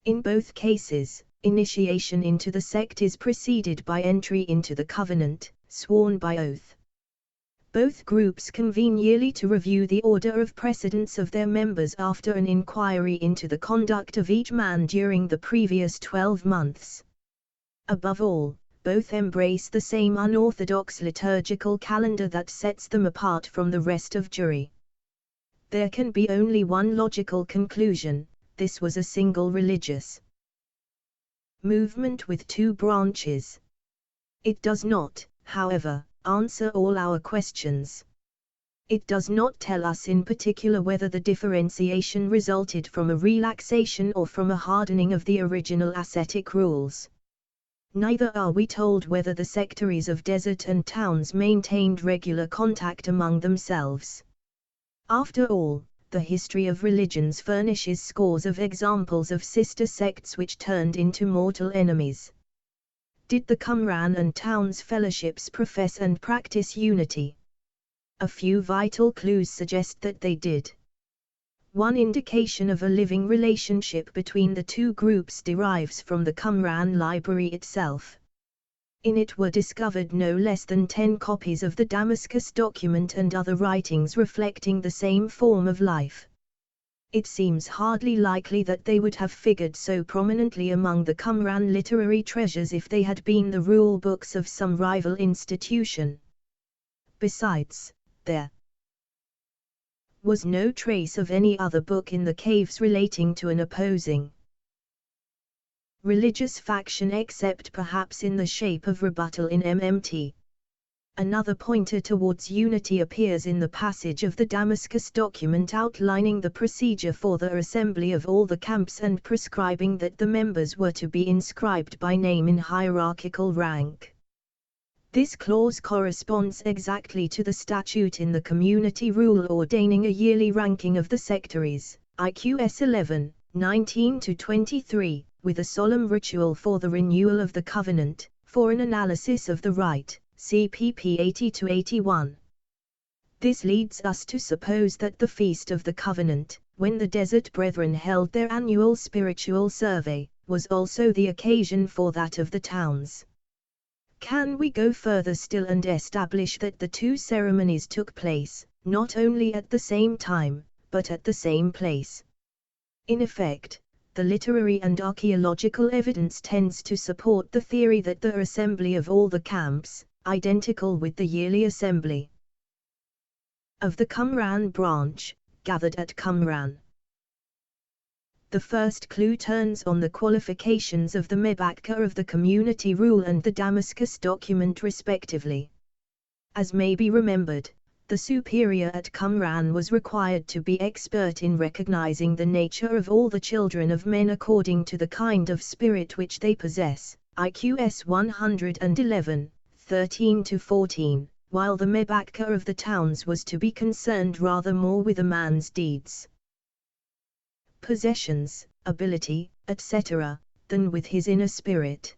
Speaker 1: In both cases, initiation into the sect is preceded by entry into the covenant, sworn by oath. Both groups convene yearly to review the order of precedence of their members after an inquiry into the conduct of each man during the previous 12 months. Above all, both embrace the same unorthodox liturgical calendar that sets them apart from the rest of Jewry. There can be only one logical conclusion: this was a single religious movement with two branches. It does not, however, answer all our questions. It does not tell us in particular whether the differentiation resulted from a relaxation or from a hardening of the original ascetic rules. Neither are we told whether the sectaries of desert and towns maintained regular contact among themselves. After all, the history of religions furnishes scores of examples of sister sects which turned into mortal enemies. Did the Qumran and towns fellowships profess and practice unity? A few vital clues suggest that they did. One indication of a living relationship between the two groups derives from the Qumran library itself. In it were discovered no less than 10 copies of the Damascus document and other writings reflecting the same form of life. It seems hardly likely that they would have figured so prominently among the Qumran literary treasures if they had been the rule books of some rival institution. Besides, there was no trace of any other book in the caves relating to an opposing religious faction except perhaps in the shape of rebuttal in MMT. Another pointer towards unity appears in the passage of the Damascus document outlining the procedure for the assembly of all the camps and prescribing that the members were to be inscribed by name in hierarchical rank. This clause corresponds exactly to the statute in the community rule ordaining a yearly ranking of the sectaries, IQS 11, 19-23, with a solemn ritual for the renewal of the covenant, for an analysis of the rite. CPP 80-81. This leads us to suppose that the Feast of the Covenant, when the Desert Brethren held their annual spiritual survey, was also the occasion for that of the towns. Can we go further still and establish that the two ceremonies took place, not only at the same time, but at the same place? In effect, the literary and archaeological evidence tends to support the theory that the assembly of all the camps, identical with the yearly assembly of the Qumran branch, gathered at Qumran. The first clue turns on the qualifications of the Mebakka of the community rule and the Damascus document respectively. As may be remembered, the superior at Qumran was required to be expert in recognizing the nature of all the children of men according to the kind of spirit which they possess, IQS 111. 13-14, while the Mebakka of the towns was to be concerned rather more with a man's deeds, possessions, ability, etc., than with his inner spirit.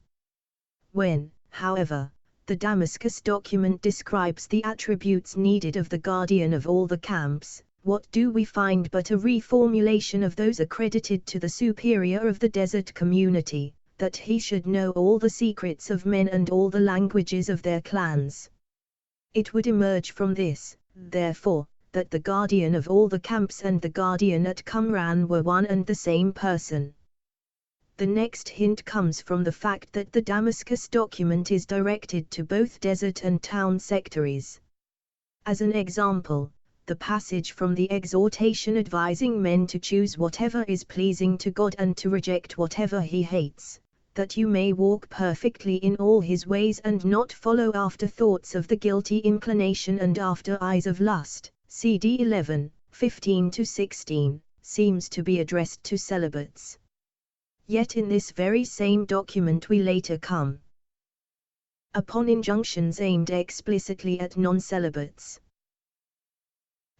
Speaker 1: When, however, the Damascus document describes the attributes needed of the guardian of all the camps, what do we find but a reformulation of those accredited to the superior of the desert community, that he should know all the secrets of men and all the languages of their clans. It would emerge from this, therefore, that the guardian of all the camps and the guardian at Qumran were one and the same person. The next hint comes from the fact that the Damascus document is directed to both desert and town sectaries. As an example, the passage from the exhortation advising men to choose whatever is pleasing to God and to reject whatever he hates, that you may walk perfectly in all his ways and not follow after thoughts of the guilty inclination and after eyes of lust, CD 11, 15-16, seems to be addressed to celibates. Yet in this very same document we later come upon injunctions aimed explicitly at non-celibates.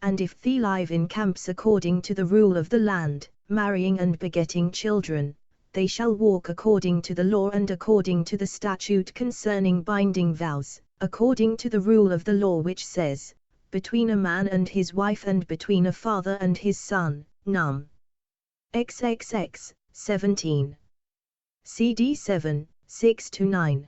Speaker 1: And if they live in camps according to the rule of the land, marrying and begetting children, they shall walk according to the law and according to the statute concerning binding vows, according to the rule of the law which says, between a man and his wife and between a father and his son, Num. XXX, 17. CD 7, 6-9.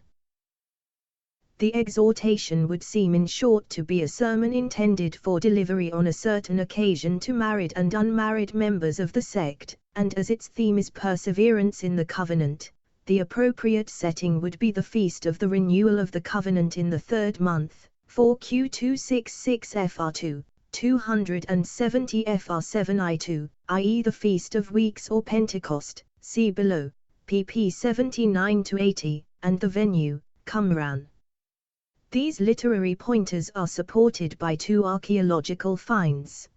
Speaker 1: The exhortation would seem in short to be a sermon intended for delivery on a certain occasion to married and unmarried members of the sect, and as its theme is perseverance in the covenant, the appropriate setting would be the feast of the renewal of the covenant in the third month, 4Q266 FR2, 270 FR7I2, i.e. the Feast of Weeks or Pentecost, see below, pp 79-80, and the venue, Qumran. These literary pointers are supported by two archaeological finds.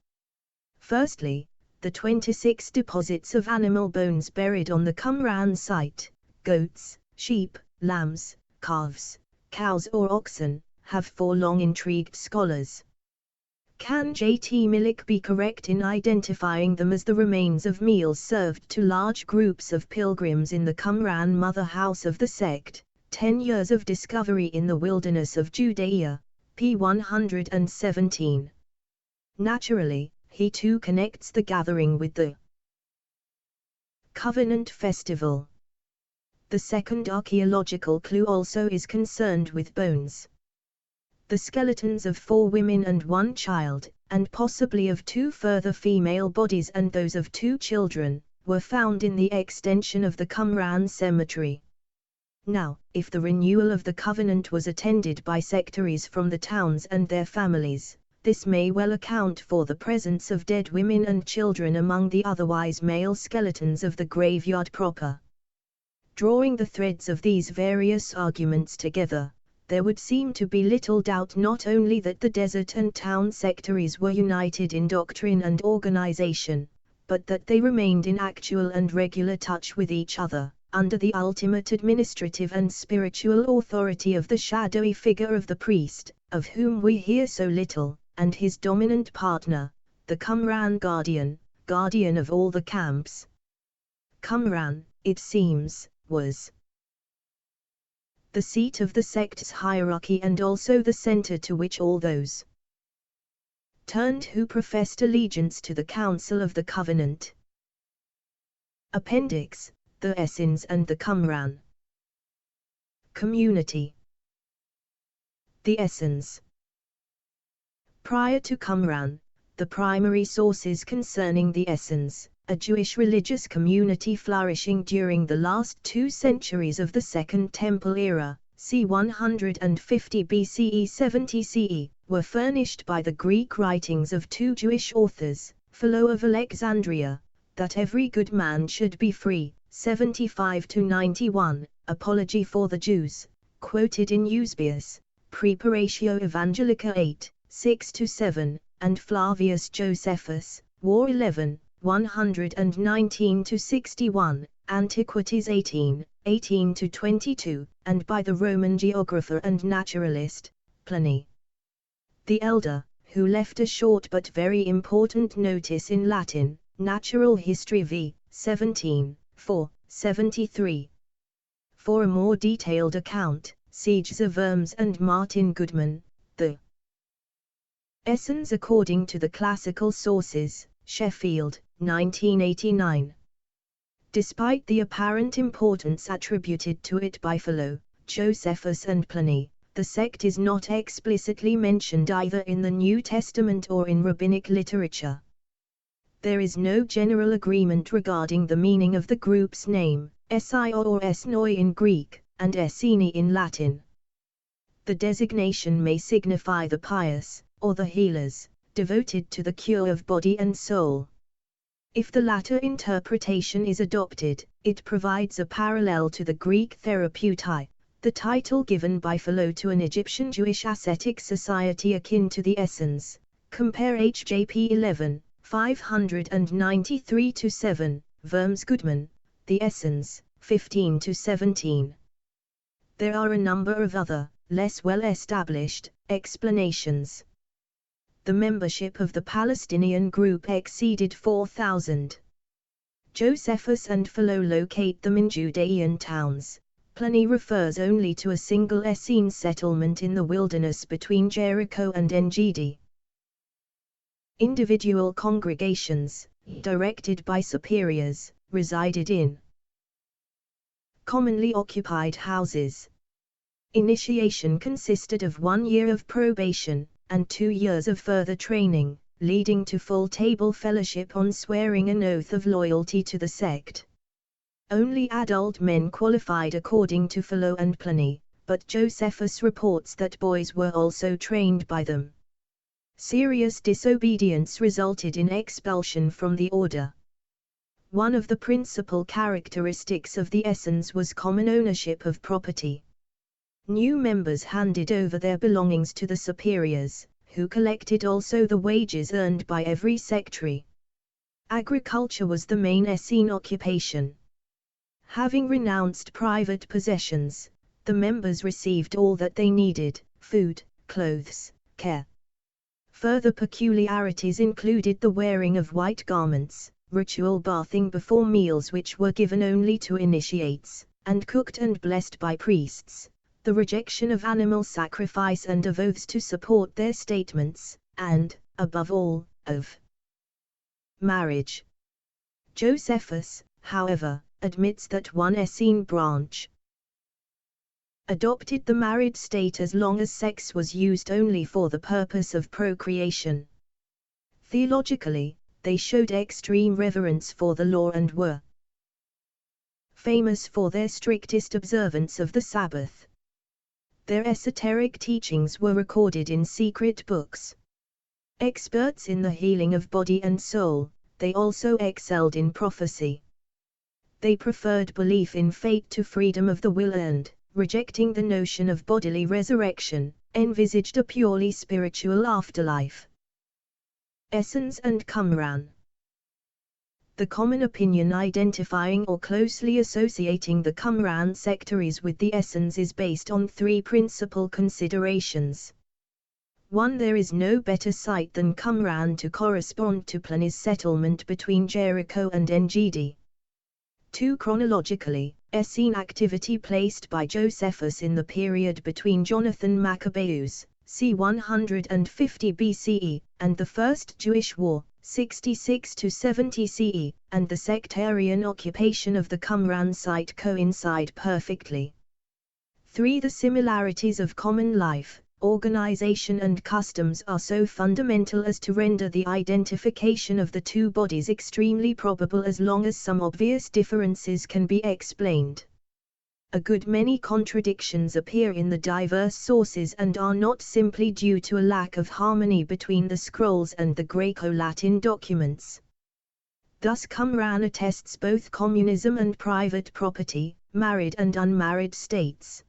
Speaker 1: Firstly, the 26 deposits of animal bones buried on the Qumran site, goats, sheep, lambs, calves, cows or oxen, have for long intrigued scholars. Can J.T. Millick be correct in identifying them as the remains of meals served to large groups of pilgrims in the Qumran mother house of the sect? 10 Years of Discovery in the Wilderness of Judea, p. 117. Naturally, he too connects the gathering with the Covenant Festival. The second archaeological clue also is concerned with bones. The skeletons of 4 women and 1 child, and possibly of 2 further female bodies and those of 2 children, were found in the extension of the Qumran cemetery. Now, if the renewal of the covenant was attended by sectaries from the towns and their families, this may well account for the presence of dead women and children among the otherwise male skeletons of the graveyard proper. Drawing the threads of these various arguments together, there would seem to be little doubt not only that the desert and town sectaries were united in doctrine and organization, but that they remained in actual and regular touch with each other, under the ultimate administrative and spiritual authority of the shadowy figure of the priest, of whom we hear so little, and his dominant partner, the Qumran guardian of all the camps. Qumran, it seems, was the seat of the sect's hierarchy and also the center to which all those turned who professed allegiance to the Council of the Covenant. Appendix: the Essenes and the Qumran. Community. The Essenes. Prior to Qumran, the primary sources concerning the Essenes, a Jewish religious community flourishing during the last 2 centuries of the Second Temple era, c. 150 BCE 70 CE, were furnished by the Greek writings of 2 Jewish authors, Philo of Alexandria, that every good man should be free, 75-91, Apology for the Jews, quoted in Eusebius, Preparatio Evangelica 8, 6-7, and Flavius Josephus, War 11, 119-61, Antiquities 18, 18-22, and by the Roman geographer and naturalist, Pliny the Elder, who left a short but very important notice in Latin, Natural History v. 17, 4, 73. For a more detailed account, see Worms and Martin Goodman, The Essenes according to the classical sources, Sheffield, 1989. Despite the apparent importance attributed to it by Philo, Josephus and Pliny, the sect is not explicitly mentioned either in the New Testament or in rabbinic literature. There is no general agreement regarding the meaning of the group's name, Essio or Esnoi in Greek, and Esseni in Latin. The designation may signify the pious, or the healers, devoted to the cure of body and soul. If the latter interpretation is adopted, it provides a parallel to the Greek therapeutai, the title given by Philo to an Egyptian Jewish ascetic society akin to the Essenes. Compare HJP 11, 593-7, Worms Goodman, The Essenes, 15-17. There are a number of other, less well-established, explanations. The membership of the Palestinian group exceeded 4,000. Josephus and Philo locate them in Judean towns. Pliny refers only to a single Essene settlement in the wilderness between Jericho and En-Gedi. Individual congregations, directed by superiors, resided in commonly occupied houses. Initiation consisted of 1 year of probation, and 2 years of further training, leading to full table fellowship on swearing an oath of loyalty to the sect. Only adult men qualified according to Philo and Pliny, but Josephus reports that boys were also trained by them. Serious disobedience resulted in expulsion from the order. One of the principal characteristics of the Essenes was common ownership of property. New members handed over their belongings to the superiors, who collected also the wages earned by every sectary. Agriculture was the main Essene occupation. Having renounced private possessions, the members received all that they needed: food, clothes, care. Further peculiarities included the wearing of white garments, ritual bathing before meals which were given only to initiates, and cooked and blessed by priests, the rejection of animal sacrifice and of oaths to support their statements, and, above all, of marriage. Josephus, however, admits that one Essene branch adopted the married state as long as sex was used only for the purpose of procreation. Theologically, they showed extreme reverence for the law and were famous for their strictest observance of the Sabbath. Their esoteric teachings were recorded in secret books. Experts in the healing of body and soul, they also excelled in prophecy. They preferred belief in fate to freedom of the will and, rejecting the notion of bodily resurrection, envisaged a purely spiritual afterlife. Essens and Qumran. The common opinion identifying or closely associating the Qumran sectaries with the Essens is based on three principal considerations. 1. There is no better site than Qumran to correspond to Plany's settlement between Jericho and Engedi. 2. Chronologically, Essene activity placed by Josephus in the period between Jonathan Maccabeus, c. 150 BCE, and the First Jewish War, 66 to 70 CE, and the sectarian occupation of the Qumran site coincide perfectly. 3. The similarities of common life, organization and customs are so fundamental as to render the identification of the two bodies extremely probable as long as some obvious differences can be explained. A good many contradictions appear in the diverse sources and are not simply due to a lack of harmony between the scrolls and the Greco-Latin documents. Thus Qumran attests both communism and private property, married and unmarried states.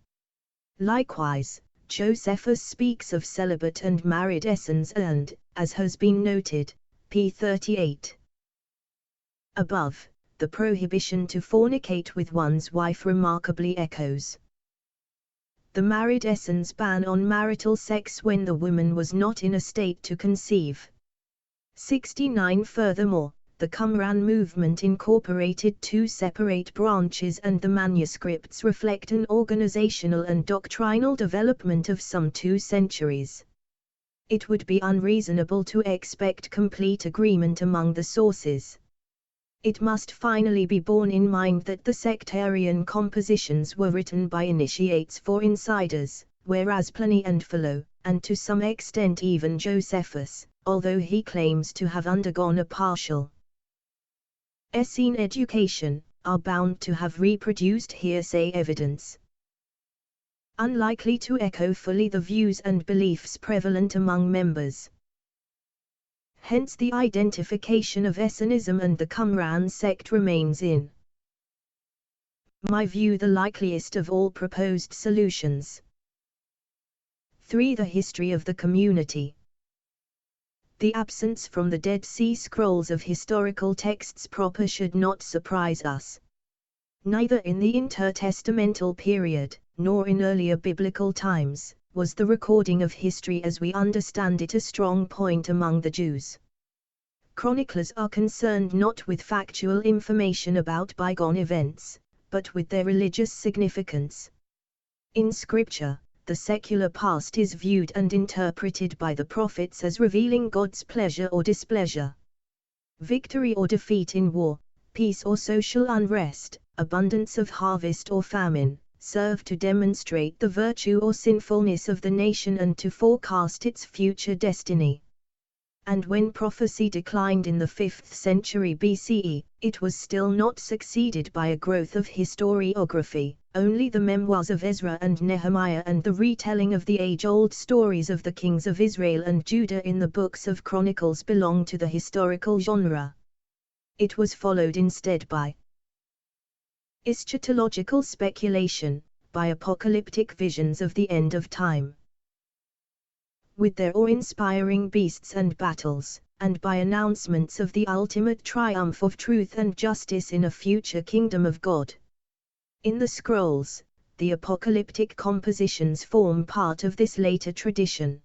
Speaker 1: Likewise, Josephus speaks of celibate and married Essens and, as has been noted, p. 38. Above, the prohibition to fornicate with one's wife remarkably echoes the married Essens ban on marital sex when the woman was not in a state to conceive. 69. Furthermore, the Qumran movement incorporated two separate branches and the manuscripts reflect an organizational and doctrinal development of some 2 centuries. It would be unreasonable to expect complete agreement among the sources. It must finally be borne in mind that the sectarian compositions were written by initiates for insiders, whereas Pliny and Philo, and to some extent even Josephus, although he claims to have undergone a partial Essene education, are bound to have reproduced hearsay evidence, unlikely to echo fully the views and beliefs prevalent among members. Hence the identification of Essenism and the Qumran sect remains in my view the likeliest of all proposed solutions. 3. The history of the community. The absence from the Dead Sea Scrolls of historical texts proper should not surprise us. Neither in the intertestamental period, nor in earlier biblical times, was the recording of history as we understand it a strong point among the Jews. Chroniclers are concerned not with factual information about bygone events, but with their religious significance. In Scripture, the secular past is viewed and interpreted by the prophets as revealing God's pleasure or displeasure. Victory or defeat in war, peace or social unrest, abundance of harvest or famine, serve to demonstrate the virtue or sinfulness of the nation and to forecast its future destiny. And when prophecy declined in the 5th century BCE, it was still not succeeded by a growth of historiography. Only the memoirs of Ezra and Nehemiah and the retelling of the age-old stories of the kings of Israel and Judah in the books of Chronicles belong to the historical genre. It was followed instead by eschatological speculation, by apocalyptic visions of the end of time, with their awe-inspiring beasts and battles, and by announcements of the ultimate triumph of truth and justice in a future kingdom of God. In the scrolls, the apocalyptic compositions form part of this later tradition.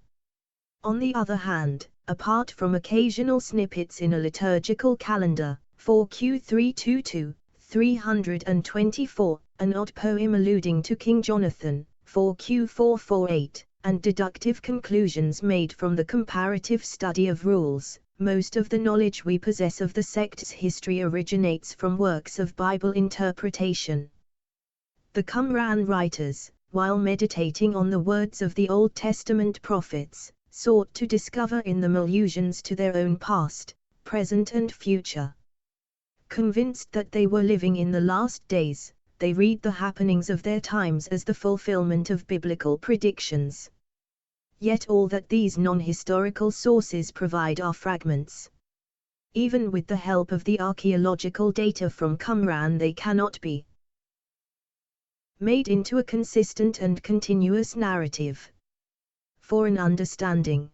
Speaker 1: On the other hand, apart from occasional snippets in a liturgical calendar, 4Q322, 324, an odd poem alluding to King Jonathan, 4Q448, and deductive conclusions made from the comparative study of rules, most of the knowledge we possess of the sect's history originates from works of Bible interpretation. The Qumran writers, while meditating on the words of the Old Testament prophets, sought to discover in them allusions to their own past, present and future. Convinced that they were living in the last days, they read the happenings of their times as the fulfillment of biblical predictions. Yet all that these non-historical sources provide are fragments. Even with the help of the archaeological data from Qumran they cannot be made into a consistent and continuous narrative. For an understanding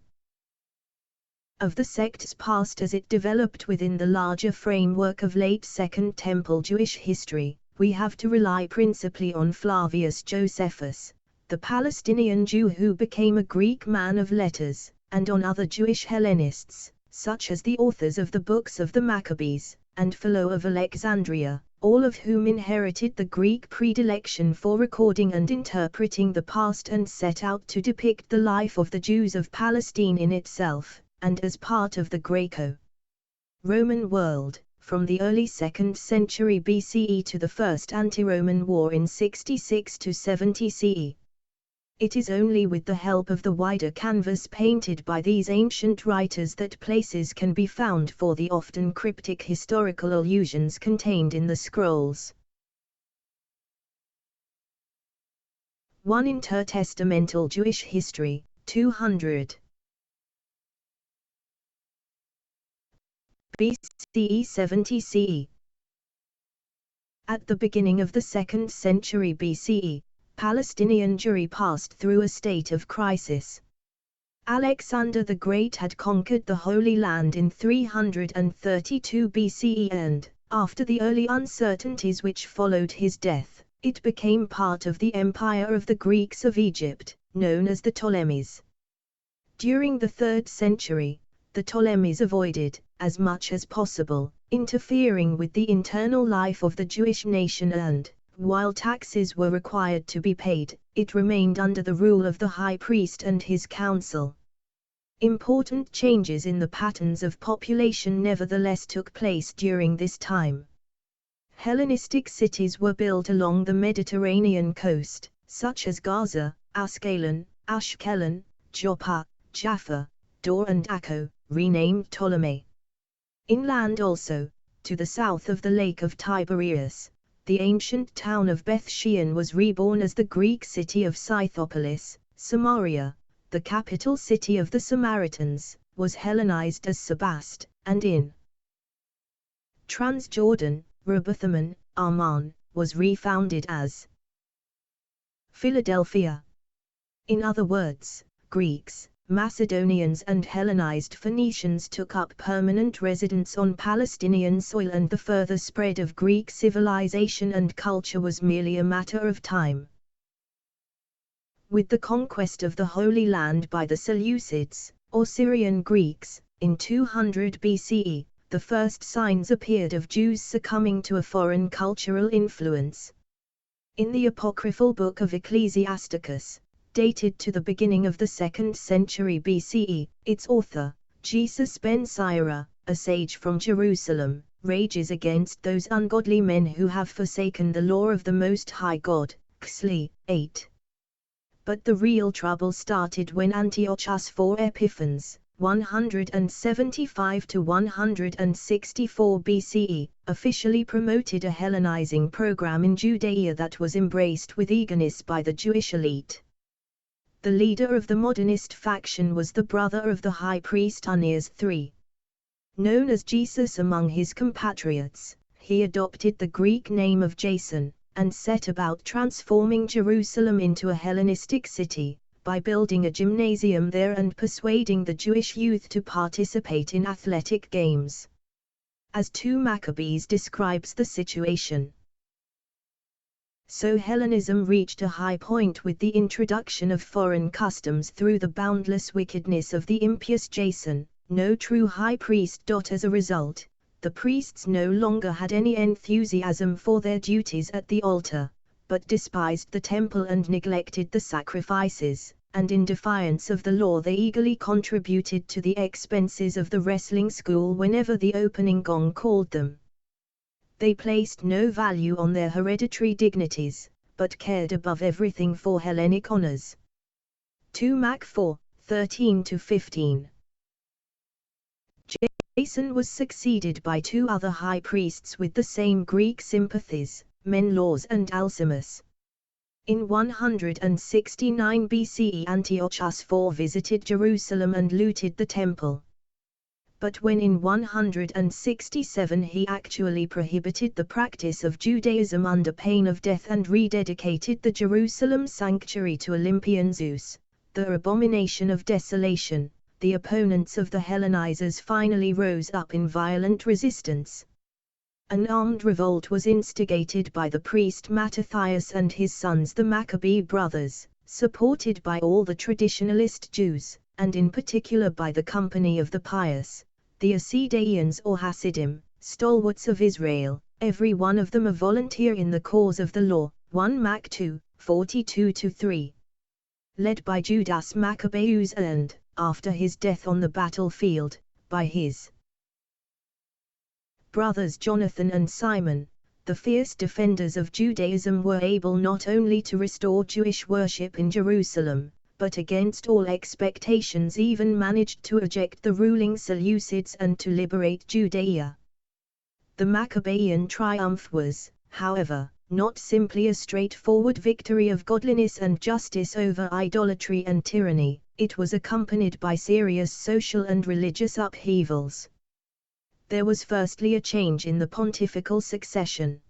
Speaker 1: of the sect's past as it developed within the larger framework of late Second Temple Jewish history, we have to rely principally on Flavius Josephus, the Palestinian Jew who became a Greek man of letters, and on other Jewish Hellenists, such as the authors of the books of the Maccabees, and Philo of Alexandria, all of whom inherited the Greek predilection for recording and interpreting the past and set out to depict the life of the Jews of Palestine in itself, and as part of the Greco-Roman world, from the early 2nd century BCE to the First Anti-Roman War in 66 to 70 CE. It is only with the help of the wider canvas painted by these ancient writers that places can be found for the often cryptic historical allusions contained in the scrolls. 1 Intertestamental Jewish History, 200 BCE 70 CE. At the beginning of the 2nd century BCE, Palestinian Jewry passed through a state of crisis. Alexander the Great had conquered the Holy Land in 332 BCE and, after the early uncertainties which followed his death, it became part of the empire of the Greeks of Egypt, known as the Ptolemies. During the 3rd century, the Ptolemies avoided, as much as possible, interfering with the internal life of the Jewish nation and, while taxes were required to be paid, it remained under the rule of the high priest and his council. Important changes in the patterns of population nevertheless took place during this time. Hellenistic cities were built along the Mediterranean coast, such as Gaza, Ascalon, Ashkelon, Joppa, Jaffa, Dor and Akko, renamed Ptolemy. Inland also, to the south of the Lake of Tiberias, the ancient town of Beth Shean was reborn as the Greek city of Scythopolis. Samaria, the capital city of the Samaritans, was Hellenized as Sebast, and in Transjordan, Rabuthaman, Amman, was refounded as Philadelphia. In other words, Greeks, Macedonians and Hellenized Phoenicians took up permanent residence on Palestinian soil, and the further spread of Greek civilization and culture was merely a matter of time. With the conquest of the Holy Land by the Seleucids, or Syrian Greeks, in 200 BCE, the first signs appeared of Jews succumbing to a foreign cultural influence. In the apocryphal book of Ecclesiasticus, dated to the beginning of the 2nd century BCE, its author, Jesus ben Sira, a sage from Jerusalem, rages against those ungodly men who have forsaken the law of the Most High God. Xli, 8. But the real trouble started when Antiochus IV Epiphanes, 175 to 164 BCE, officially promoted a Hellenizing program in Judea that was embraced with eagerness by the Jewish elite. The leader of the modernist faction was the brother of the high priest Aeneas III. Known as Jesus among his compatriots, he adopted the Greek name of Jason, and set about transforming Jerusalem into a Hellenistic city, by building a gymnasium there and persuading the Jewish youth to participate in athletic games. As 2 Maccabees describes the situation. So Hellenism reached a high point with the introduction of foreign customs through the boundless wickedness of the impious Jason, no true high priest. As a result, the priests no longer had any enthusiasm for their duties at the altar, but despised the temple and neglected the sacrifices, and in defiance of the law they eagerly contributed to the expenses of the wrestling school whenever the opening gong called them. They placed no value on their hereditary dignities, but cared above everything for Hellenic honors. 2 Mac 4, 13-15. Jason was succeeded by 2 other high priests with the same Greek sympathies, Menelaus and Alcimus. In 169 BCE Antiochus IV visited Jerusalem and looted the temple. but when in 167 he actually prohibited the practice of Judaism under pain of death and rededicated the Jerusalem sanctuary to Olympian Zeus, the abomination of desolation, the opponents of the Hellenizers finally rose up in violent resistance. An armed revolt was instigated by the priest Mattathias and his sons the Maccabee brothers, supported by all the traditionalist Jews, and in particular by the Company of the Pious, the Asideians or Hasidim, stalwarts of Israel, every one of them a volunteer in the cause of the law. 1 Mac 2, 42-3. Led by Judas Maccabeus and, after his death on the battlefield, by his brothers Jonathan and Simon, the fierce defenders of Judaism were able not only to restore Jewish worship in Jerusalem, but against all expectations even managed to eject the ruling Seleucids and to liberate Judea. The Maccabean triumph was, however, not simply a straightforward victory of godliness and justice over idolatry and tyranny, it was accompanied by serious social and religious upheavals. There was firstly a change in the pontifical succession.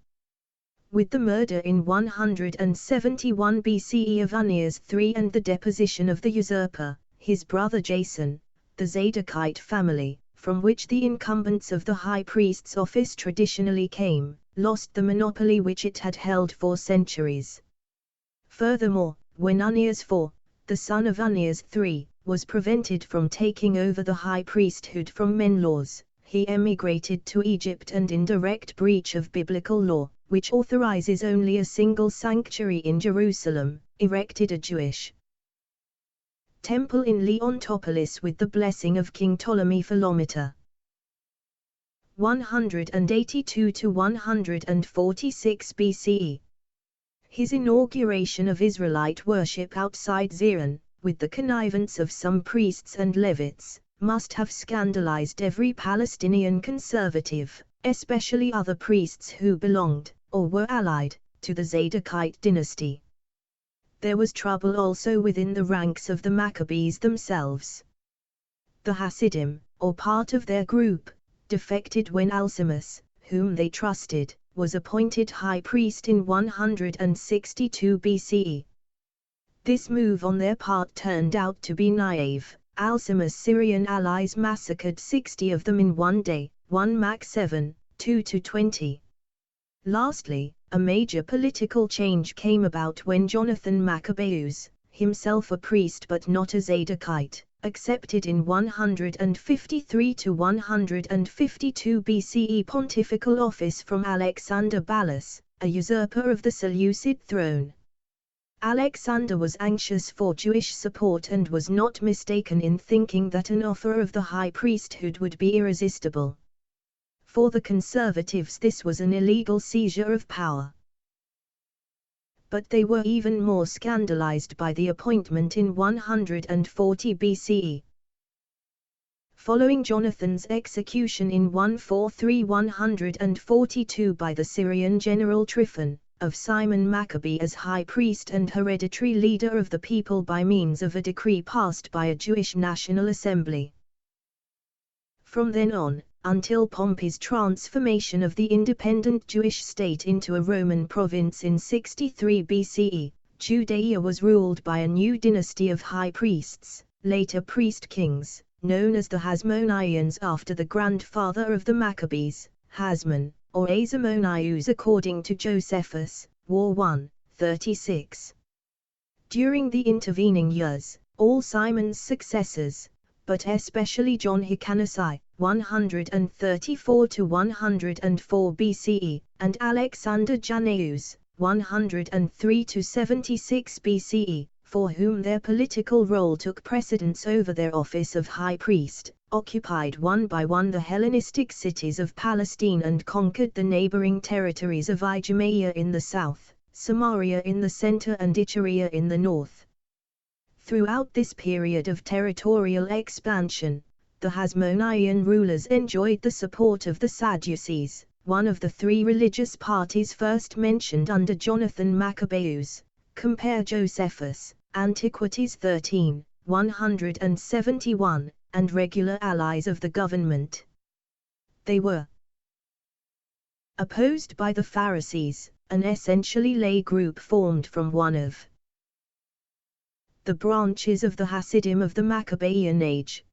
Speaker 1: With the murder in 171 BCE of Aeneas III and the deposition of the usurper, his brother Jason, the Zadokite family, from which the incumbents of the high priest's office traditionally came, lost the monopoly which it had held for centuries. Furthermore, when Aeneas IV, the son of Aeneas III, was prevented from taking over the high priesthood from Menelaus, he emigrated to Egypt and in direct breach of biblical law, which authorizes only a single sanctuary in Jerusalem, erected a Jewish temple in Leontopolis with the blessing of King Ptolemy Philometor. 182-146 BCE. His inauguration of Israelite worship outside Zion, with the connivance of some priests and Levites, must have scandalized every Palestinian conservative, especially other priests who belonged, or were allied, to the Zadokite dynasty. There was trouble also within the ranks of the Maccabees themselves. The Hasidim, or part of their group, defected when Alcimus, whom they trusted, was appointed high priest in 162 BCE. This move on their part turned out to be naive. Alcimus' Syrian allies massacred 60 of them in one day, 1 Mac 7, 2-20. Lastly, a major political change came about when Jonathan Maccabeus, himself a priest but not a Zadokite, accepted in 153-152 BCE pontifical office from Alexander Ballas, a usurper of the Seleucid throne. Alexander was anxious for Jewish support and was not mistaken in thinking that an offer of the high priesthood would be irresistible. For the conservatives this was an illegal seizure of power. But they were even more scandalized by the appointment in 140 BCE. Following Jonathan's execution in 143-142 by the Syrian general Tryphon, of Simon Maccabee as high priest and hereditary leader of the people by means of a decree passed by a Jewish National Assembly. From then on, until Pompey's transformation of the independent Jewish state into a Roman province in 63 BCE, Judea was ruled by a new dynasty of high priests, later priest-kings, known as the Hasmoneans after the grandfather of the Maccabees, Hasmon, or Asamoneus according to Josephus, War 1, 36. During the intervening years, all Simon's successors, but especially John Hyrcanus, 134-104 BCE, and Alexander Jannaeus, 103-76 BCE, for whom their political role took precedence over their office of high priest, occupied one by one the Hellenistic cities of Palestine and conquered the neighboring territories of Idumea in the south, Samaria in the center and Iturea in the north. Throughout this period of territorial expansion, the Hasmonean rulers enjoyed the support of the Sadducees, one of the three religious parties first mentioned under Jonathan Maccabeus. Compare Josephus, Antiquities 13, 171, and regular allies of the government. They were opposed by the Pharisees, an essentially lay group formed from one of the branches of the Hasidim of the Maccabean age.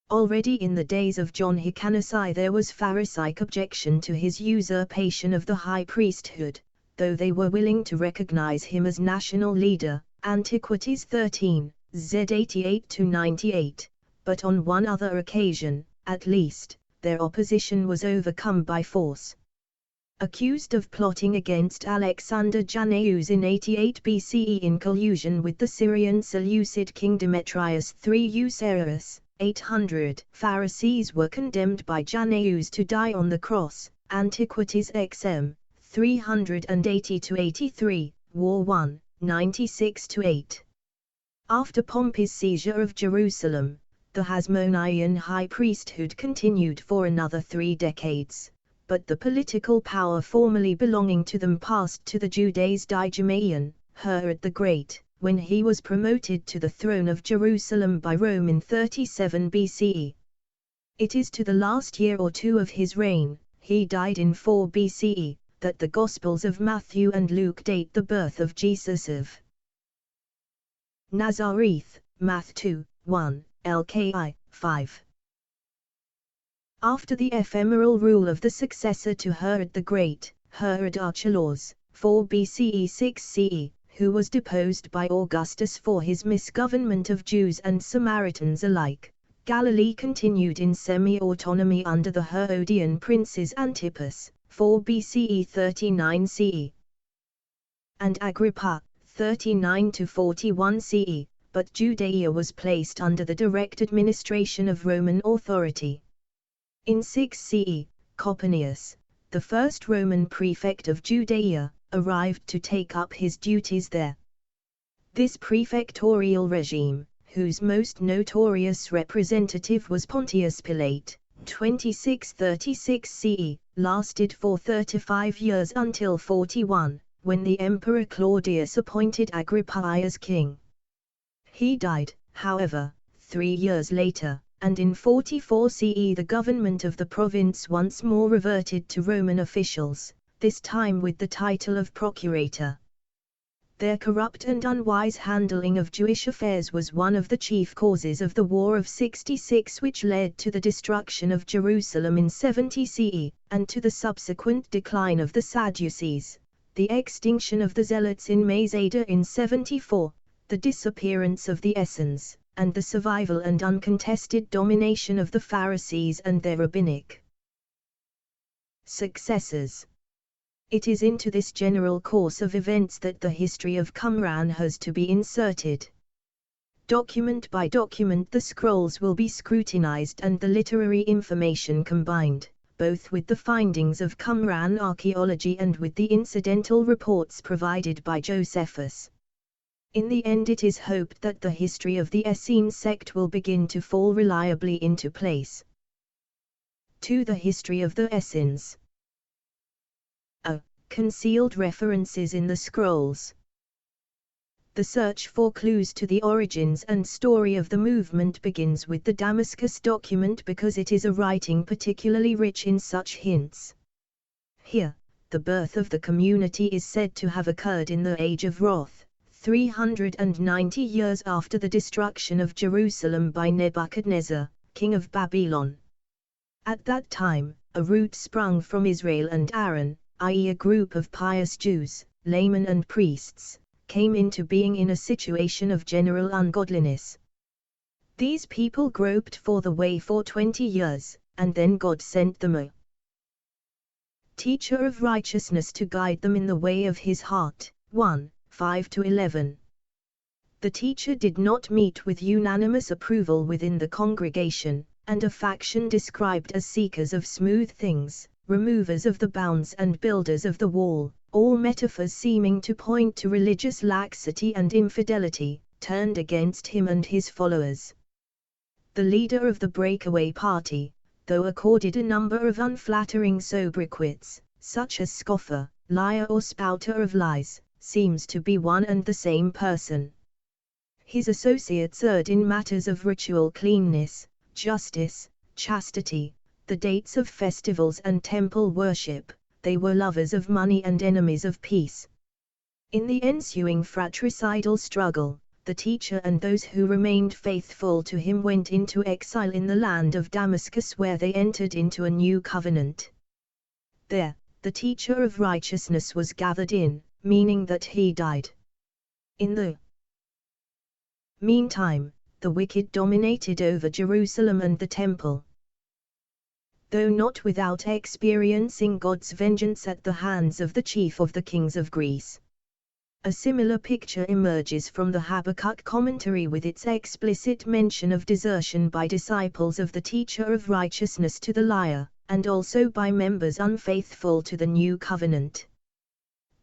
Speaker 1: Already in the days of John Hyrcanus there was Pharisaic objection to his usurpation of the high priesthood, though they were willing to recognize him as national leader, Antiquities 13, Z 88-98, but on one other occasion, at least, their opposition was overcome by force. Accused of plotting against Alexander Jannaeus in 88 BCE in collusion with the Syrian Seleucid king Demetrius III Eucerus, 800, Pharisees were condemned by Jannaeus to die on the cross, Antiquities XM, 380-83, War 1, 96-8. After Pompey's seizure of Jerusalem, the Hasmonean high priesthood continued for another 3 decades, but the political power formerly belonging to them passed to the Jude's Digemean, Herod the Great, when he was promoted to the throne of Jerusalem by Rome in 37 BCE. It is to the last year or two of his reign, he died in 4 BCE, that the Gospels of Matthew and Luke date the birth of Jesus of Nazareth, Math 2, 1, LKI, 5. After the ephemeral rule of the successor to Herod the Great, Herod Archelaus, 4 BCE 6 CE, who was deposed by Augustus for his misgovernment of Jews and Samaritans alike, Galilee continued in semi-autonomy under the Herodian princes Antipas, 4 BCE 39 CE, and Agrippa, 39-41 CE, but Judea was placed under the direct administration of Roman authority. In 6 CE, Coponius, the first Roman prefect of Judea, arrived to take up his duties there. This prefectorial regime, whose most notorious representative was Pontius Pilate, 26-36 CE, lasted for 35 years until 41, when the Emperor Claudius appointed Agrippa as king. He died, however, 3 years later, and in 44 CE the government of the province once more reverted to Roman officials, this time with the title of procurator. Their corrupt and unwise handling of Jewish affairs was one of the chief causes of the War of 66, which led to the destruction of Jerusalem in 70 CE, and to the subsequent decline of the Sadducees, the extinction of the Zealots in Masada in 74, the disappearance of the Essenes, and the survival and uncontested domination of the Pharisees and their rabbinic successors. It is into this general course of events that the history of Qumran has to be inserted. Document by document the scrolls will be scrutinized and the literary information combined, both with the findings of Qumran archaeology and with the incidental reports provided by Josephus. In the end it is hoped that the history of the Essene sect will begin to fall reliably into place. To the history of the Essenes. A. Concealed references in the scrolls. The search for clues to the origins and story of the movement begins with the Damascus document because it is a writing particularly rich in such hints. Here, the birth of the community is said to have occurred in the Age of Wrath, 390 years after the destruction of Jerusalem by Nebuchadnezzar, king of Babylon. At that time, a root sprung from Israel and Aaron, i.e. a group of pious Jews, laymen and priests, came into being in a situation of general ungodliness. These people groped for the way for 20 years, and then God sent them a teacher of righteousness to guide them in the way of his heart. 1. 5-11. The teacher did not meet with unanimous approval within the congregation, and a faction described as seekers of smooth things, removers of the bounds and builders of the wall, all metaphors seeming to point to religious laxity and infidelity, turned against him and his followers. The leader of the breakaway party, though accorded a number of unflattering sobriquets, such as scoffer, liar or spouter of lies, seems to be one and the same person. His associates erred in matters of ritual cleanness, justice, chastity, the dates of festivals and temple worship. They were lovers of money and enemies of peace. In the ensuing fratricidal struggle, the teacher and those who remained faithful to him went into exile in the land of Damascus, where they entered into a new covenant. There, the teacher of righteousness was gathered in, meaning that he died. In the meantime, the wicked dominated over Jerusalem and the temple. Though not without experiencing God's vengeance at the hands of the chief of the kings of Greece. A similar picture emerges from the Habakkuk commentary with its explicit mention of desertion by disciples of the teacher of righteousness to the liar, and also by members unfaithful to the new covenant.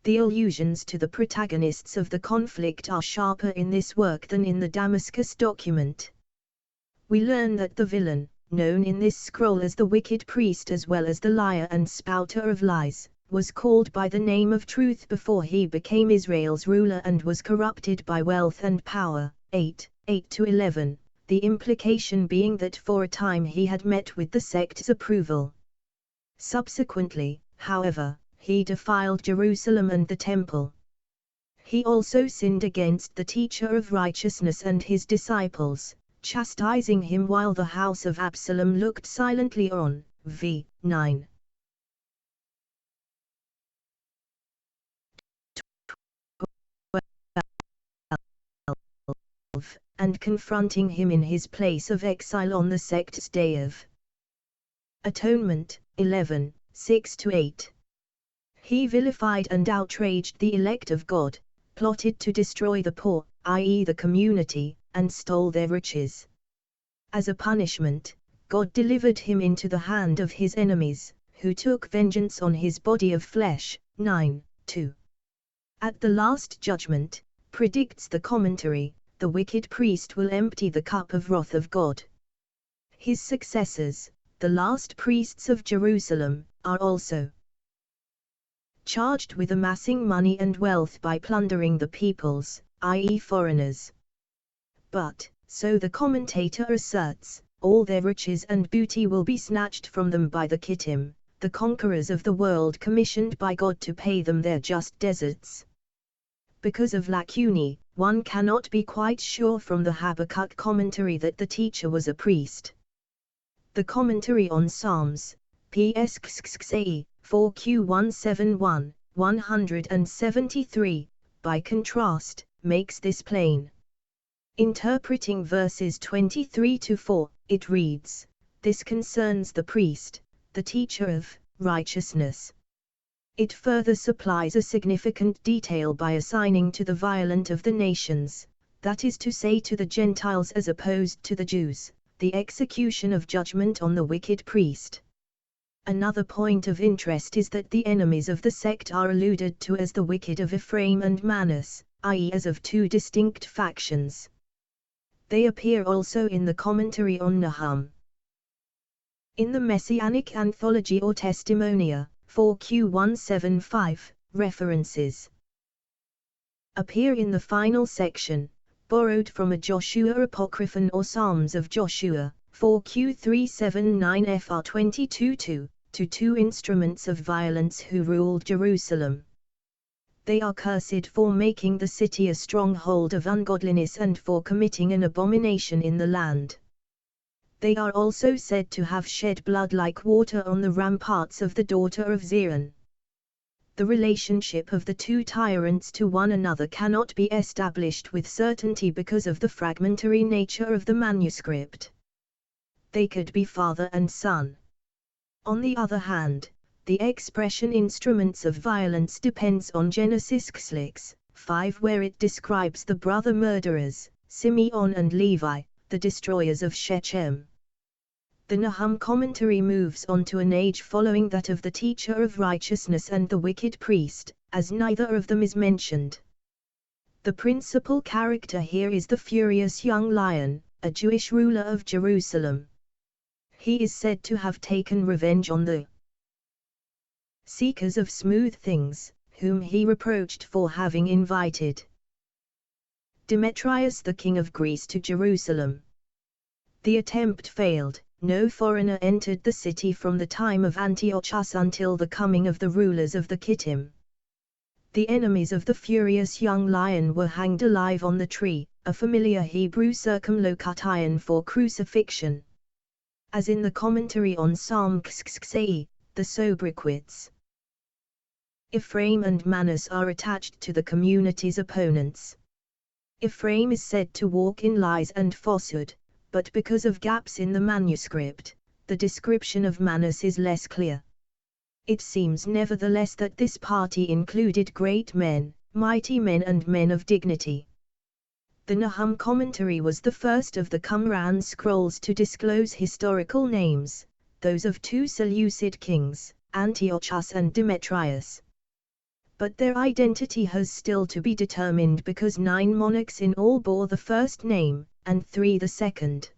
Speaker 1: The allusions to the protagonists of the conflict are sharper in this work than in the Damascus document. We learn that the villain, known in this scroll as the wicked priest as well as the liar and spouter of lies, was called by the name of truth before he became Israel's ruler and was corrupted by wealth and power. 8:8-11, the implication being that for a time he had met with the sect's approval. Subsequently, however, he defiled Jerusalem and the temple. He also sinned against the teacher of righteousness and his disciples, chastising him while the house of Absalom looked silently on. v. 9. And confronting him in his place of exile on the sect's day of atonement. 11, 6-8. He vilified and outraged the elect of God, plotted to destroy the poor, i.e. the community, and stole their riches. As a punishment, God delivered him into the hand of his enemies, who took vengeance on his body of flesh. 9:2. At the last judgment, predicts the commentary, the wicked priest will empty the cup of wrath of God. His successors, the last priests of Jerusalem, are also charged with amassing money and wealth by plundering the peoples, i.e. foreigners. But, so the commentator asserts, all their riches and booty will be snatched from them by the Kittim, the conquerors of the world commissioned by God to pay them their just deserts. Because of lacunae, one cannot be quite sure from the Habakkuk commentary that the teacher was a priest. The commentary on Psalms, PSXXAE, 4Q171, 173, by contrast, makes this plain. Interpreting verses 23-4, it reads, "This concerns the priest, the teacher of righteousness." It further supplies a significant detail by assigning to the violent of the nations, that is to say to the Gentiles as opposed to the Jews, the execution of judgment on the wicked priest. Another point of interest is that the enemies of the sect are alluded to as the wicked of Ephraim and Manasseh, i.e. as of two distinct factions. They appear also in the commentary on Nahum. In the Messianic Anthology or Testimonia, 4Q175, references appear in the final section, borrowed from a Joshua Apocryphon or Psalms of Joshua, 4Q379 FR 22-2, to two instruments of violence who ruled Jerusalem. They are cursed for making the city a stronghold of ungodliness and for committing an abomination in the land. They are also said to have shed blood like water on the ramparts of the daughter of Zion. The relationship of the two tyrants to one another cannot be established with certainty because of the fragmentary nature of the manuscript. They could be father and son. On the other hand, the expression instruments of violence depends on Genesis 6:5, where it describes the brother murderers, Simeon and Levi, the destroyers of Shechem. The Nahum commentary moves on to an age following that of the teacher of righteousness and the wicked priest, as neither of them is mentioned. The principal character here is the furious young lion, a Jewish ruler of Jerusalem. He is said to have taken revenge on the seekers of smooth things, whom he reproached for having invited Demetrius the king of Greece to Jerusalem. The attempt failed. No foreigner entered the city from the time of Antiochus until the coming of the rulers of the Kittim. The enemies of the furious young lion were hanged alive on the tree, a familiar Hebrew circumlocution for crucifixion. As in the commentary on Psalm XXXE, the sobriquets Ephraim and Manasseh are attached to the community's opponents. Ephraim is said to walk in lies and falsehood, but because of gaps in the manuscript, the description of Manasseh is less clear. It seems nevertheless that this party included great men, mighty men and men of dignity. The Nahum commentary was the first of the Qumran scrolls to disclose historical names, those of two Seleucid kings, Antiochus and Demetrius. But their identity has still to be determined because 9 monarchs in all bore the first name, and 3 the second.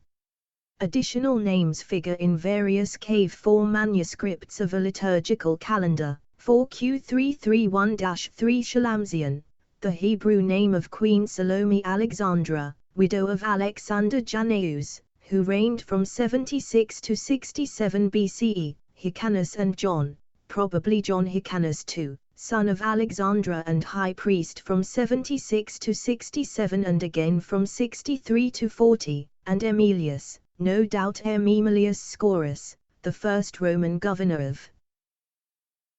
Speaker 1: Additional names figure in various cave 4 manuscripts of a liturgical calendar, 4Q331-3 Shalamzian, the Hebrew name of Queen Salome Alexandra, widow of Alexander Jannaeus, who reigned from 76 to 67 BCE, Hyrcanus and John, probably John Hyrcanus II, son of Alexandra and high priest from 76 to 67 and again from 63 to 40, and Emilius, no doubt Emilius Scaurus, the first Roman governor of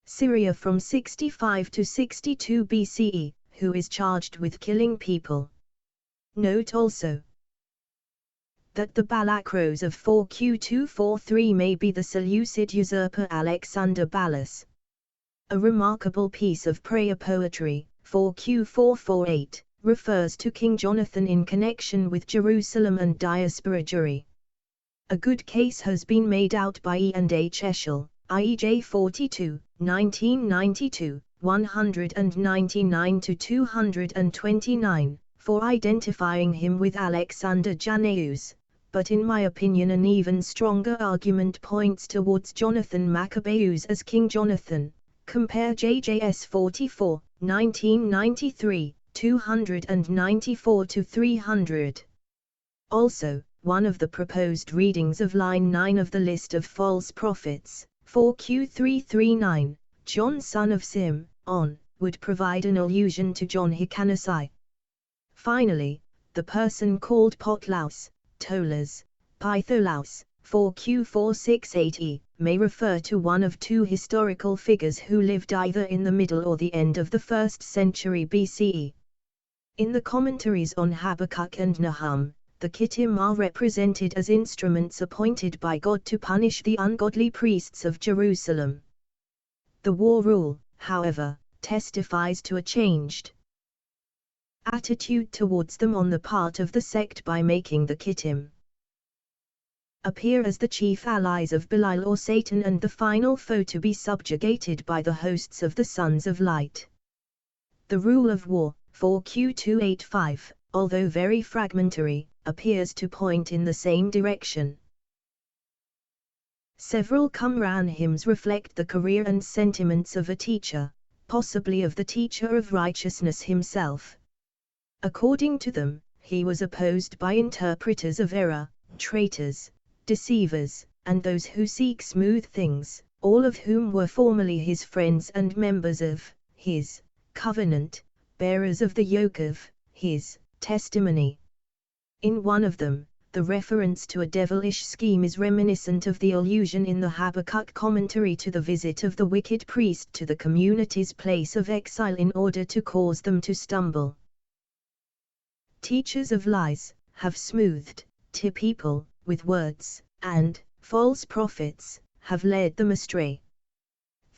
Speaker 1: Syria from 65 to 62 BCE, who is charged with killing people. Note also that the Balakros of 4Q243 may be the Seleucid usurper Alexander Ballas. A remarkable piece of prayer poetry, 4Q448, refers to King Jonathan in connection with Jerusalem and diaspora jury. A good case has been made out by E&H Eshel, IEJ 42, 1992, 199-229, for identifying him with Alexander Jannaeus, but in my opinion an even stronger argument points towards Jonathan Maccabeus as King Jonathan. Compare JJS 44, 1993, 294-300. Also, one of the proposed readings of line 9 of the list of false prophets, 4Q339, John son of Sim, on, would provide an allusion to John Hyrcanus I. Finally, the person called Potlaus, Tolas, Pytholaus, 4Q468e, may refer to one of 2 historical figures who lived either in the middle or the end of the 1st century BCE. In the commentaries on Habakkuk and Nahum, the Kittim are represented as instruments appointed by God to punish the ungodly priests of Jerusalem. The war rule, however, testifies to a changed attitude towards them on the part of the sect by making the Kittim appear as the chief allies of Belial or Satan and the final foe to be subjugated by the hosts of the Sons of Light. The rule of war, 4Q285, although very fragmentary, appears to point in the same direction. Several Qumran hymns reflect the career and sentiments of a teacher, possibly of the teacher of righteousness himself. According to them, he was opposed by interpreters of error, traitors, deceivers, and those who seek smooth things, all of whom were formerly his friends and members of his covenant, bearers of the yoke of his testimony. In one of them, the reference to a devilish scheme is reminiscent of the allusion in the Habakkuk commentary to the visit of the wicked priest to the community's place of exile in order to cause them to stumble. Teachers of lies have smoothed to people with words, and false prophets have led them astray.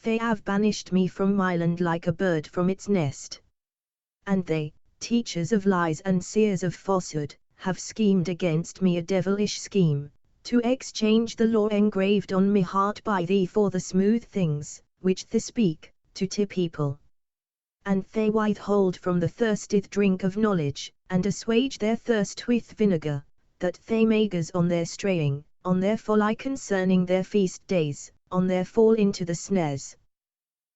Speaker 1: They have banished me from my land like a bird from its nest. And they, teachers of lies and seers of falsehood, have schemed against me a devilish scheme, to exchange the law engraved on my heart by thee for the smooth things, which they speak, to people. And they withhold from the thirsteth drink of knowledge, and assuage their thirst with vinegar, that they may gaze on their straying, on their folly concerning their feast days, on their fall into the snares.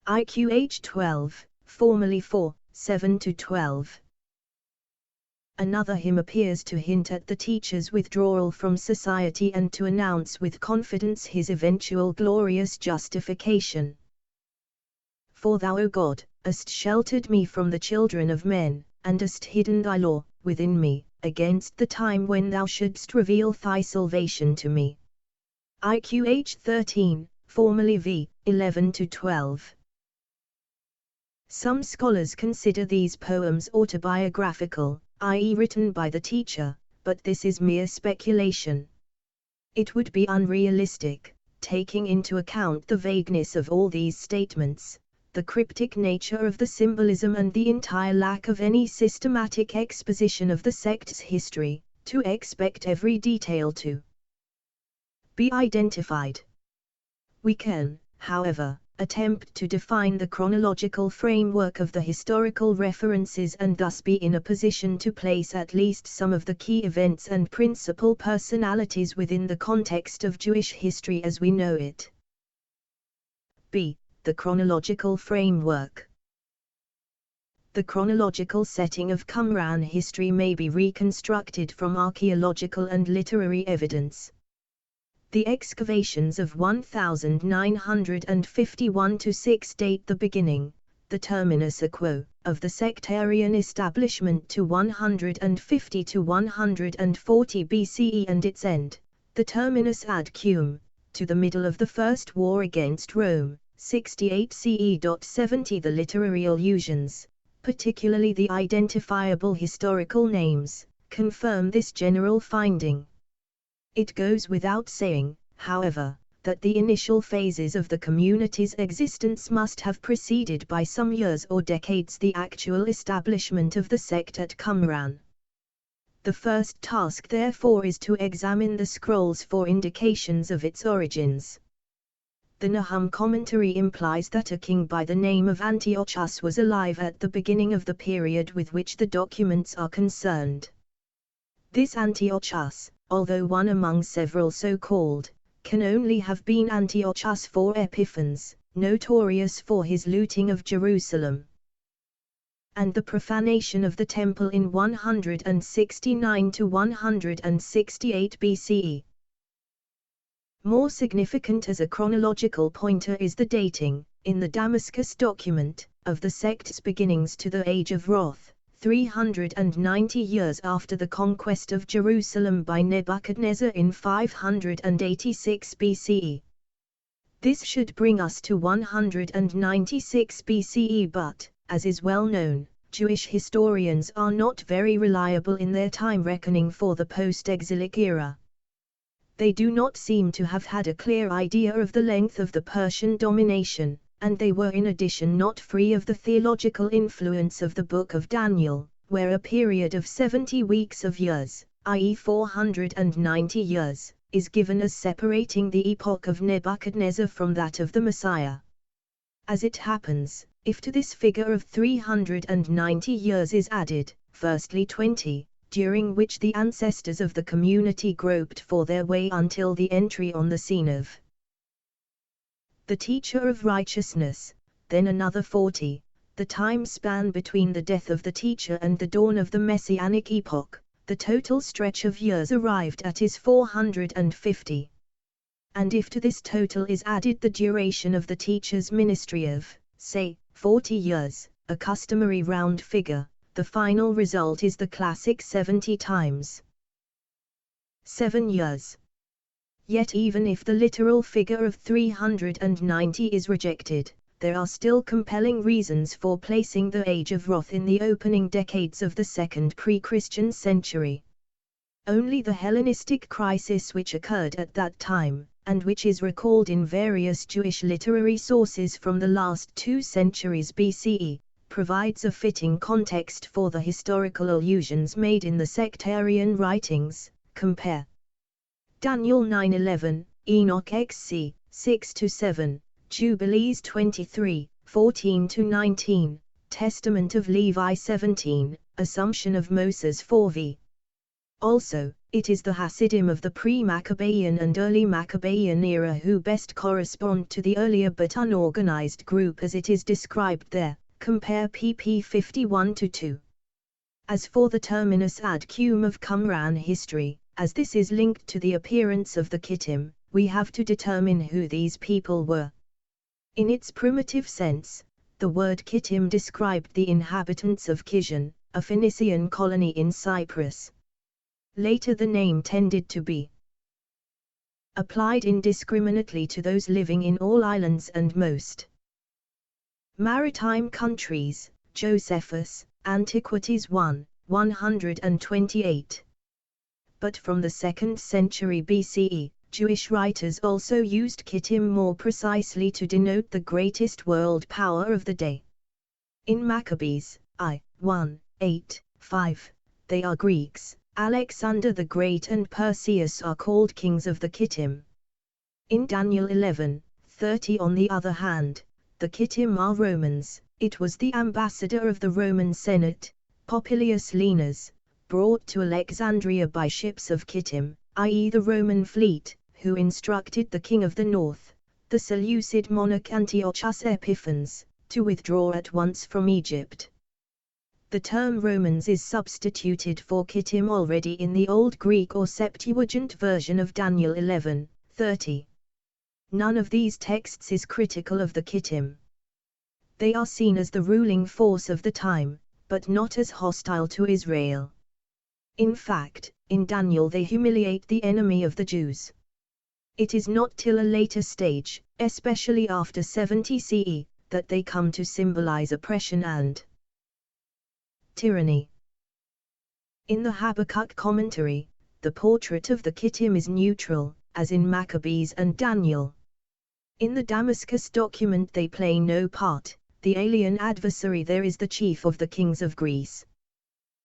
Speaker 1: IQH 12, formerly 4, 7-12. Another hymn appears to hint at the teacher's withdrawal from society and to announce with confidence his eventual glorious justification. For thou, O God, hast sheltered me from the children of men, and hast hidden thy law within me, against the time when thou shouldst reveal thy salvation to me. IQH 13, formerly v. 11-12. Some scholars consider these poems autobiographical, i.e. written by the teacher, but this is mere speculation. It would be unrealistic, taking into account the vagueness of all these statements, the cryptic nature of the symbolism and the entire lack of any systematic exposition of the sect's history, to expect every detail to be identified. We can, however, attempt to define the chronological framework of the historical references and thus be in a position to place at least some of the key events and principal personalities within the context of Jewish history as we know it. B. The chronological framework. The chronological setting of Qumran history may be reconstructed from archaeological and literary evidence. The excavations of 1951-6 date the beginning, the terminus quo, of the sectarian establishment to 150-140 BCE and its end, the terminus ad Qum, to the middle of the First War against Rome, 68 CE. 70. The literary allusions, particularly the identifiable historical names, confirm this general finding. It goes without saying, however, that the initial phases of the community's existence must have preceded by some years or decades the actual establishment of the sect at Qumran. The first task therefore is to examine the scrolls for indications of its origins. The Nahum commentary implies that a king by the name of Antiochus was alive at the beginning of the period with which the documents are concerned. This Antiochus, although one among several so-called, can only have been Antiochus IV Epiphanes, notorious for his looting of Jerusalem and the profanation of the temple in 169-168 BCE. More significant as a chronological pointer is the dating, in the Damascus document, of the sect's beginnings to the Age of Wrath, 390 years after the conquest of Jerusalem by Nebuchadnezzar in 586 BCE. This should bring us to 196 BCE, but, as is well known, Jewish historians are not very reliable in their time reckoning for the post-exilic era. They do not seem to have had a clear idea of the length of the Persian domination, and they were in addition not free of the theological influence of the Book of Daniel, where a period of 70 weeks of years, i.e. 490 years, is given as separating the epoch of Nebuchadnezzar from that of the Messiah. As it happens, if to this figure of 390 years is added, firstly 20, during which the ancestors of the community groped for their way until the entry on the scene of the teacher of righteousness, then another 40, the time span between the death of the teacher and the dawn of the Messianic epoch, the total stretch of years arrived at is 450. And if to this total is added the duration of the teacher's ministry of, say, 40 years, a customary round figure, the final result is the classic 70 times 7 years. Yet even if the literal figure of 390 is rejected, there are still compelling reasons for placing the Age of Wrath in the opening decades of the second pre-Christian century. Only the Hellenistic crisis which occurred at that time, and which is recalled in various Jewish literary sources from the last 2 centuries BCE, provides a fitting context for the historical allusions made in the sectarian writings. Compare Daniel 9:11, Enoch XC 6-7, Jubilees 23, 14-19, Testament of Levi 17, Assumption of Moses 4v. Also, it is the Hasidim of the pre-Maccabean and early Maccabean era who best correspond to the earlier but unorganized group as it is described there. Compare pp 51-2. As for the terminus ad cum of Qumran history, as this is linked to the appearance of the Kittim, we have to determine who these people were. In its primitive sense, the word Kittim described the inhabitants of Kish, a Phoenician colony in Cyprus. Later the name tended to be applied indiscriminately to those living in all islands and most maritime countries. Josephus, Antiquities 1, 128. But from the 2nd century BCE, Jewish writers also used Kittim more precisely to denote the greatest world power of the day. In Maccabees, I. 1, 8, 5, they are Greeks. Alexander the Great and Perseus are called kings of the Kittim. In Daniel 11, 30 on the other hand, the Kittim are Romans. It was the ambassador of the Roman Senate, Popilius Lenas, brought to Alexandria by ships of Kittim, i.e. the Roman fleet, who instructed the king of the north, the Seleucid monarch Antiochus Epiphanes, to withdraw at once from Egypt. The term Romans is substituted for Kittim already in the Old Greek or Septuagint version of Daniel 11, 30. None of these texts is critical of the Kittim. They are seen as the ruling force of the time, but not as hostile to Israel. In fact, in Daniel they humiliate the enemy of the Jews. It is not till a later stage, especially after 70 CE, that they come to symbolize oppression and tyranny. In the Habakkuk commentary, the portrait of the Kittim is neutral, as in Maccabees and Daniel. In the Damascus document they play no part. The alien adversary there is the chief of the kings of Greece.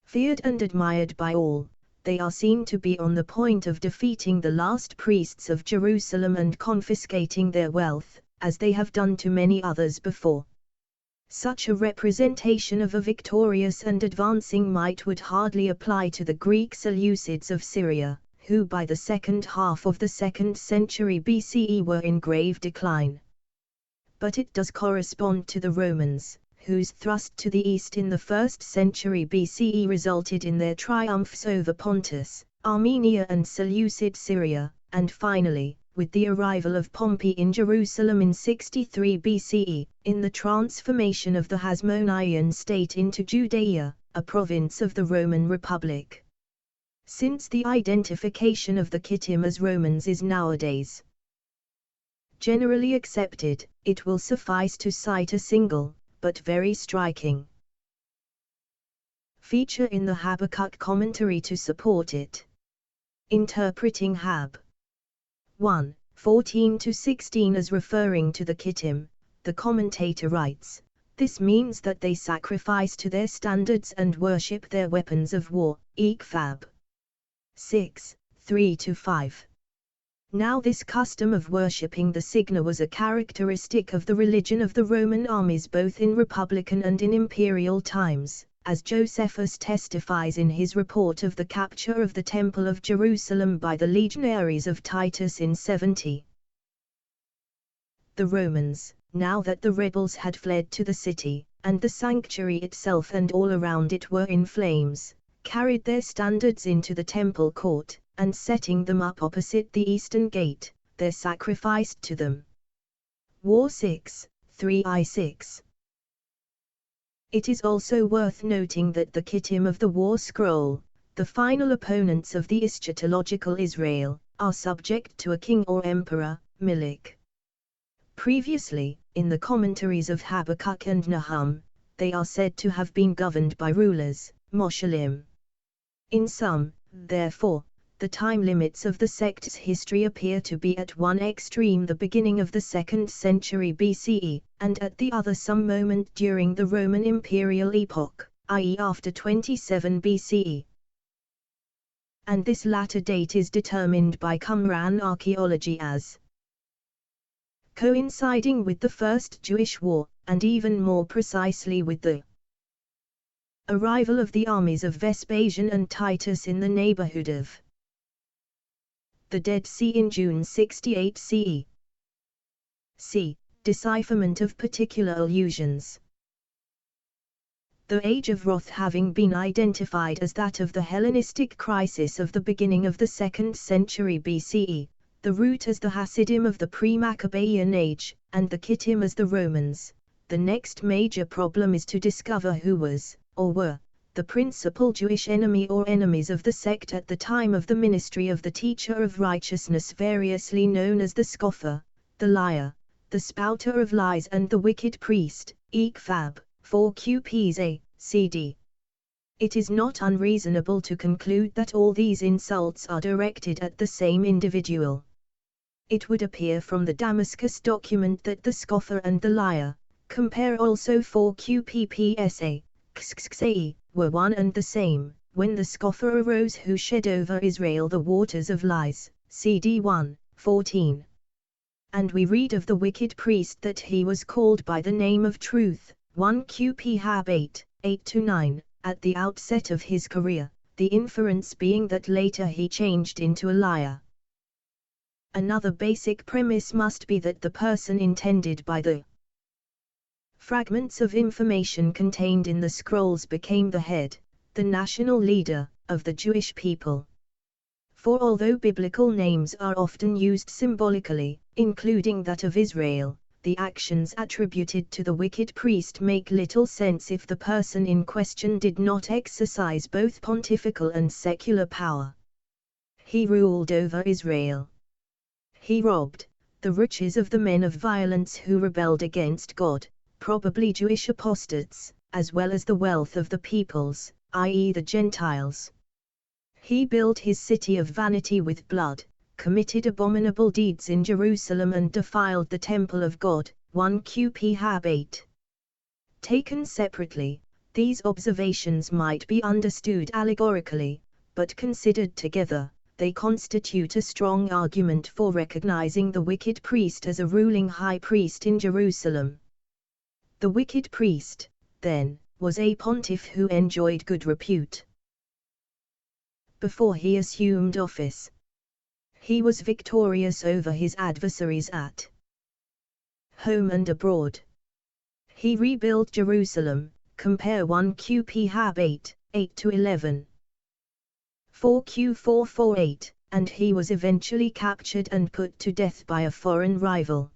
Speaker 1: Feared and admired by all, they are seen to be on the point of defeating the last priests of Jerusalem and confiscating their wealth, as they have done to many others before. Such a representation of a victorious and advancing might would hardly apply to the Greek Seleucids of Syria, who by the second half of the 2nd century BCE were in grave decline. But it does correspond to the Romans, whose thrust to the east in the 1st century BCE resulted in their triumphs over Pontus, Armenia and Seleucid Syria, and finally, with the arrival of Pompey in Jerusalem in 63 BCE, in the transformation of the Hasmonean state into Judea, a province of the Roman Republic. Since the identification of the Kittim as Romans is nowadays generally accepted, it will suffice to cite a single, but very striking feature in the Habakkuk commentary to support it. Interpreting Hab. 1, 14-16 as referring to the Kittim, the commentator writes, this means that they sacrifice to their standards and worship their weapons of war, Ekphab. 6, 3-5. Now this custom of worshipping the signa was a characteristic of the religion of the Roman armies both in republican and in imperial times, as Josephus testifies in his report of the capture of the Temple of Jerusalem by the legionaries of Titus in 70. The Romans, now that the rebels had fled to the city, and the sanctuary itself and all around it were in flames, carried their standards into the temple court, and setting them up opposite the eastern gate, there sacrificed to them. War 6, 3-6. It is also worth noting that the Kittim of the War Scroll, the final opponents of the eschatological Israel, are subject to a king or emperor, Milik. Previously, in the commentaries of Habakkuk and Nahum, they are said to have been governed by rulers, Moshalim. In some, therefore, the time limits of the sect's history appear to be at one extreme the beginning of the 2nd century BCE, and at the other some moment during the Roman imperial epoch, i.e. after 27 BCE. And this latter date is determined by Qumran archaeology as coinciding with the First Jewish War, and even more precisely with the arrival of the armies of Vespasian and Titus in the neighborhood of the Dead Sea in June 68 CE. C. Decipherment of particular allusions. the Age of Wrath having been identified as that of the Hellenistic crisis of the beginning of the 2nd century BCE, the root as the Hasidim of the pre-Maccabean age, and the Kittim as the Romans. The next major problem is to discover who was, or were, the principal Jewish enemy or enemies of the sect at the time of the ministry of the teacher of righteousness, variously known as the scoffer, the liar, the spouter of lies, and the wicked priest, Ekfab, 4 QPs A, CD. It is not unreasonable to conclude that all these insults are directed at the same individual. It would appear from the Damascus document that the scoffer and the liar, compare also 4 QPPSA, were one and the same, when the scoffer arose who shed over Israel the waters of lies, CD 1, 14. And we read of the wicked priest that he was called by the name of truth, 1 QP Hab 8, 8-9, at the outset of his career, the inference being that later he changed into a liar. Another basic premise must be that the person intended by the fragments of information contained in the scrolls became the head, the national leader, of the Jewish people. For although biblical names are often used symbolically, including that of Israel, the actions attributed to the wicked priest make little sense if the person in question did not exercise both pontifical and secular power. He ruled over Israel. He robbed the riches of the men of violence who rebelled against God, probably Jewish apostates, as well as the wealth of the peoples, i.e. the Gentiles. He built his city of vanity with blood, committed abominable deeds in Jerusalem, and defiled the temple of God, 1 QP Hab 8. Taken separately, these observations might be understood allegorically, but considered together, they constitute a strong argument for recognizing the wicked priest as a ruling high priest in Jerusalem. The wicked priest, then, was a pontiff who enjoyed good repute. Before he assumed office, he was victorious over his adversaries at home and abroad. He rebuilt Jerusalem, compare 1 QP Hab 8, 8-11. 4 Q448, and he was eventually captured and put to death by a foreign rival.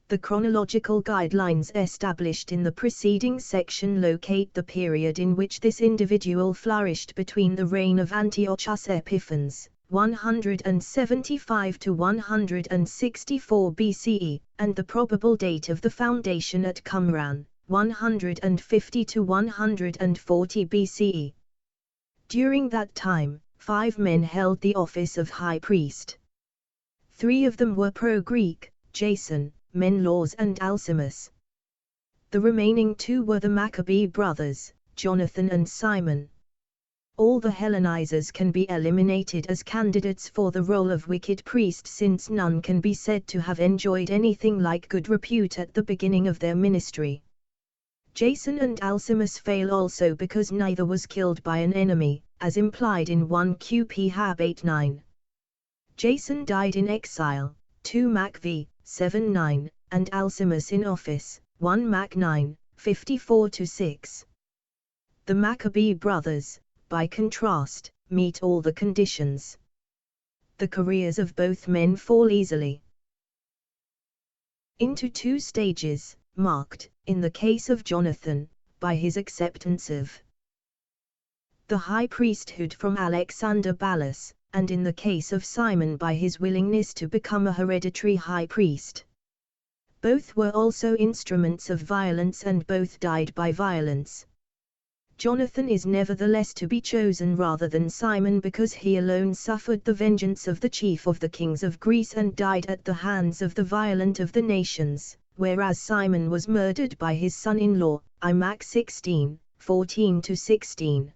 Speaker 1: The chronological guidelines established in the preceding section locate the period in which this individual flourished between the reign of Antiochus Epiphanes, 175 to 164 BCE, and the probable date of the foundation at Qumran, 150 to 140 BCE. During that time, 5 men held the office of high priest. 3 of them were pro-Greek, Jason, Menelaus and Alcimus. The remaining 2 were the Maccabee brothers, Jonathan and Simon. All the Hellenizers can be eliminated as candidates for the role of wicked priest, since none can be said to have enjoyed anything like good repute at the beginning of their ministry. Jason and Alcimus fail also because neither was killed by an enemy, as implied in 1 QP Hab 8-9. Jason died in exile, 2 Mac v. 7-9, and Alcimus in office, 1 Mac 9, 54-6. The Maccabee brothers, by contrast, meet all the conditions. The careers of both men fall easily into 2 stages, marked, in the case of Jonathan, by his acceptance of the high priesthood from Alexander Ballas, and in the case of Simon by his willingness to become a hereditary high priest. Both were also instruments of violence and both died by violence. Jonathan is nevertheless to be chosen rather than Simon because he alone suffered the vengeance of the chief of the kings of Greece and died at the hands of the violent of the nations, whereas Simon was murdered by his son-in-law, Mac 16, 14-16.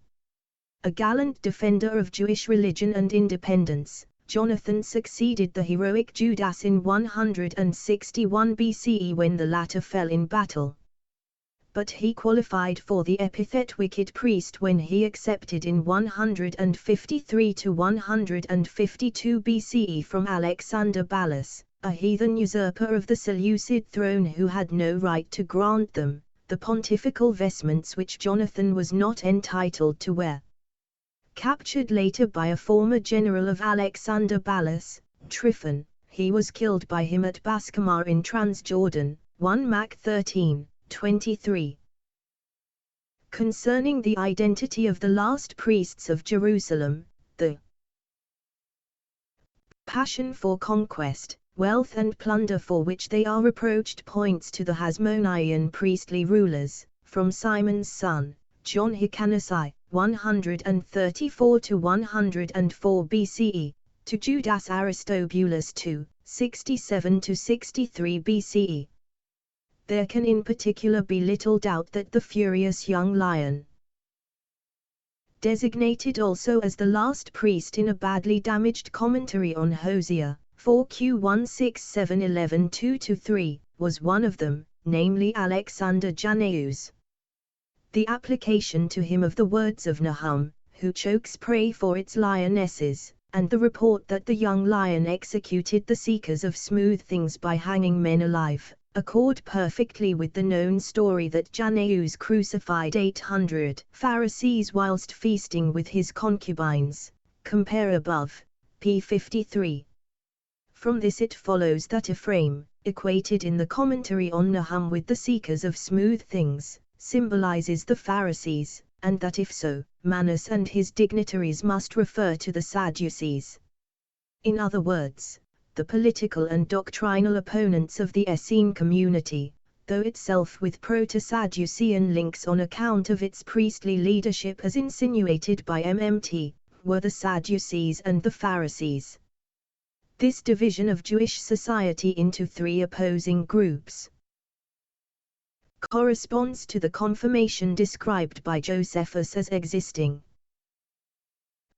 Speaker 1: A gallant defender of Jewish religion and independence, Jonathan succeeded the heroic Judas in 161 BCE when the latter fell in battle. But he qualified for the epithet wicked priest when he accepted in 153 to 152 BCE from Alexander Ballas, a heathen usurper of the Seleucid throne who had no right to grant them, the pontifical vestments which Jonathan was not entitled to wear. Captured later by a former general of Alexander Ballas, Tryphon, he was killed by him at Baskamar in Transjordan, 1 Mac 13:23. Concerning the identity of the last priests of Jerusalem, the passion for conquest, wealth and plunder for which they are reproached points to the Hasmonean priestly rulers, from Simon's son, John Hyrcanus 134 to 104 BCE, to Judas Aristobulus 67 to 63 BCE. There can in particular be little doubt that the furious young lion, designated also as the last priest in a badly damaged commentary on Hosea, 4Q16711 2-3, was one of them, namely Alexander Jannaeus. The application to him of the words of Nahum, who chokes prey for its lionesses, and the report that the young lion executed the seekers of smooth things by hanging men alive, accord perfectly with the known story that Jannaeus crucified 800 Pharisees whilst feasting with his concubines, compare above, p. 53. From this it follows that Ephraim, equated in the commentary on Nahum with the seekers of smooth things, symbolizes the Pharisees, and that if so, Manasseh and his dignitaries must refer to the Sadducees. In other words, the political and doctrinal opponents of the Essene community, though itself with proto-Sadducean links on account of its priestly leadership as insinuated by MMT, were the Sadducees and the Pharisees. This division of Jewish society into three opposing groups corresponds to the confirmation described by Josephus as existing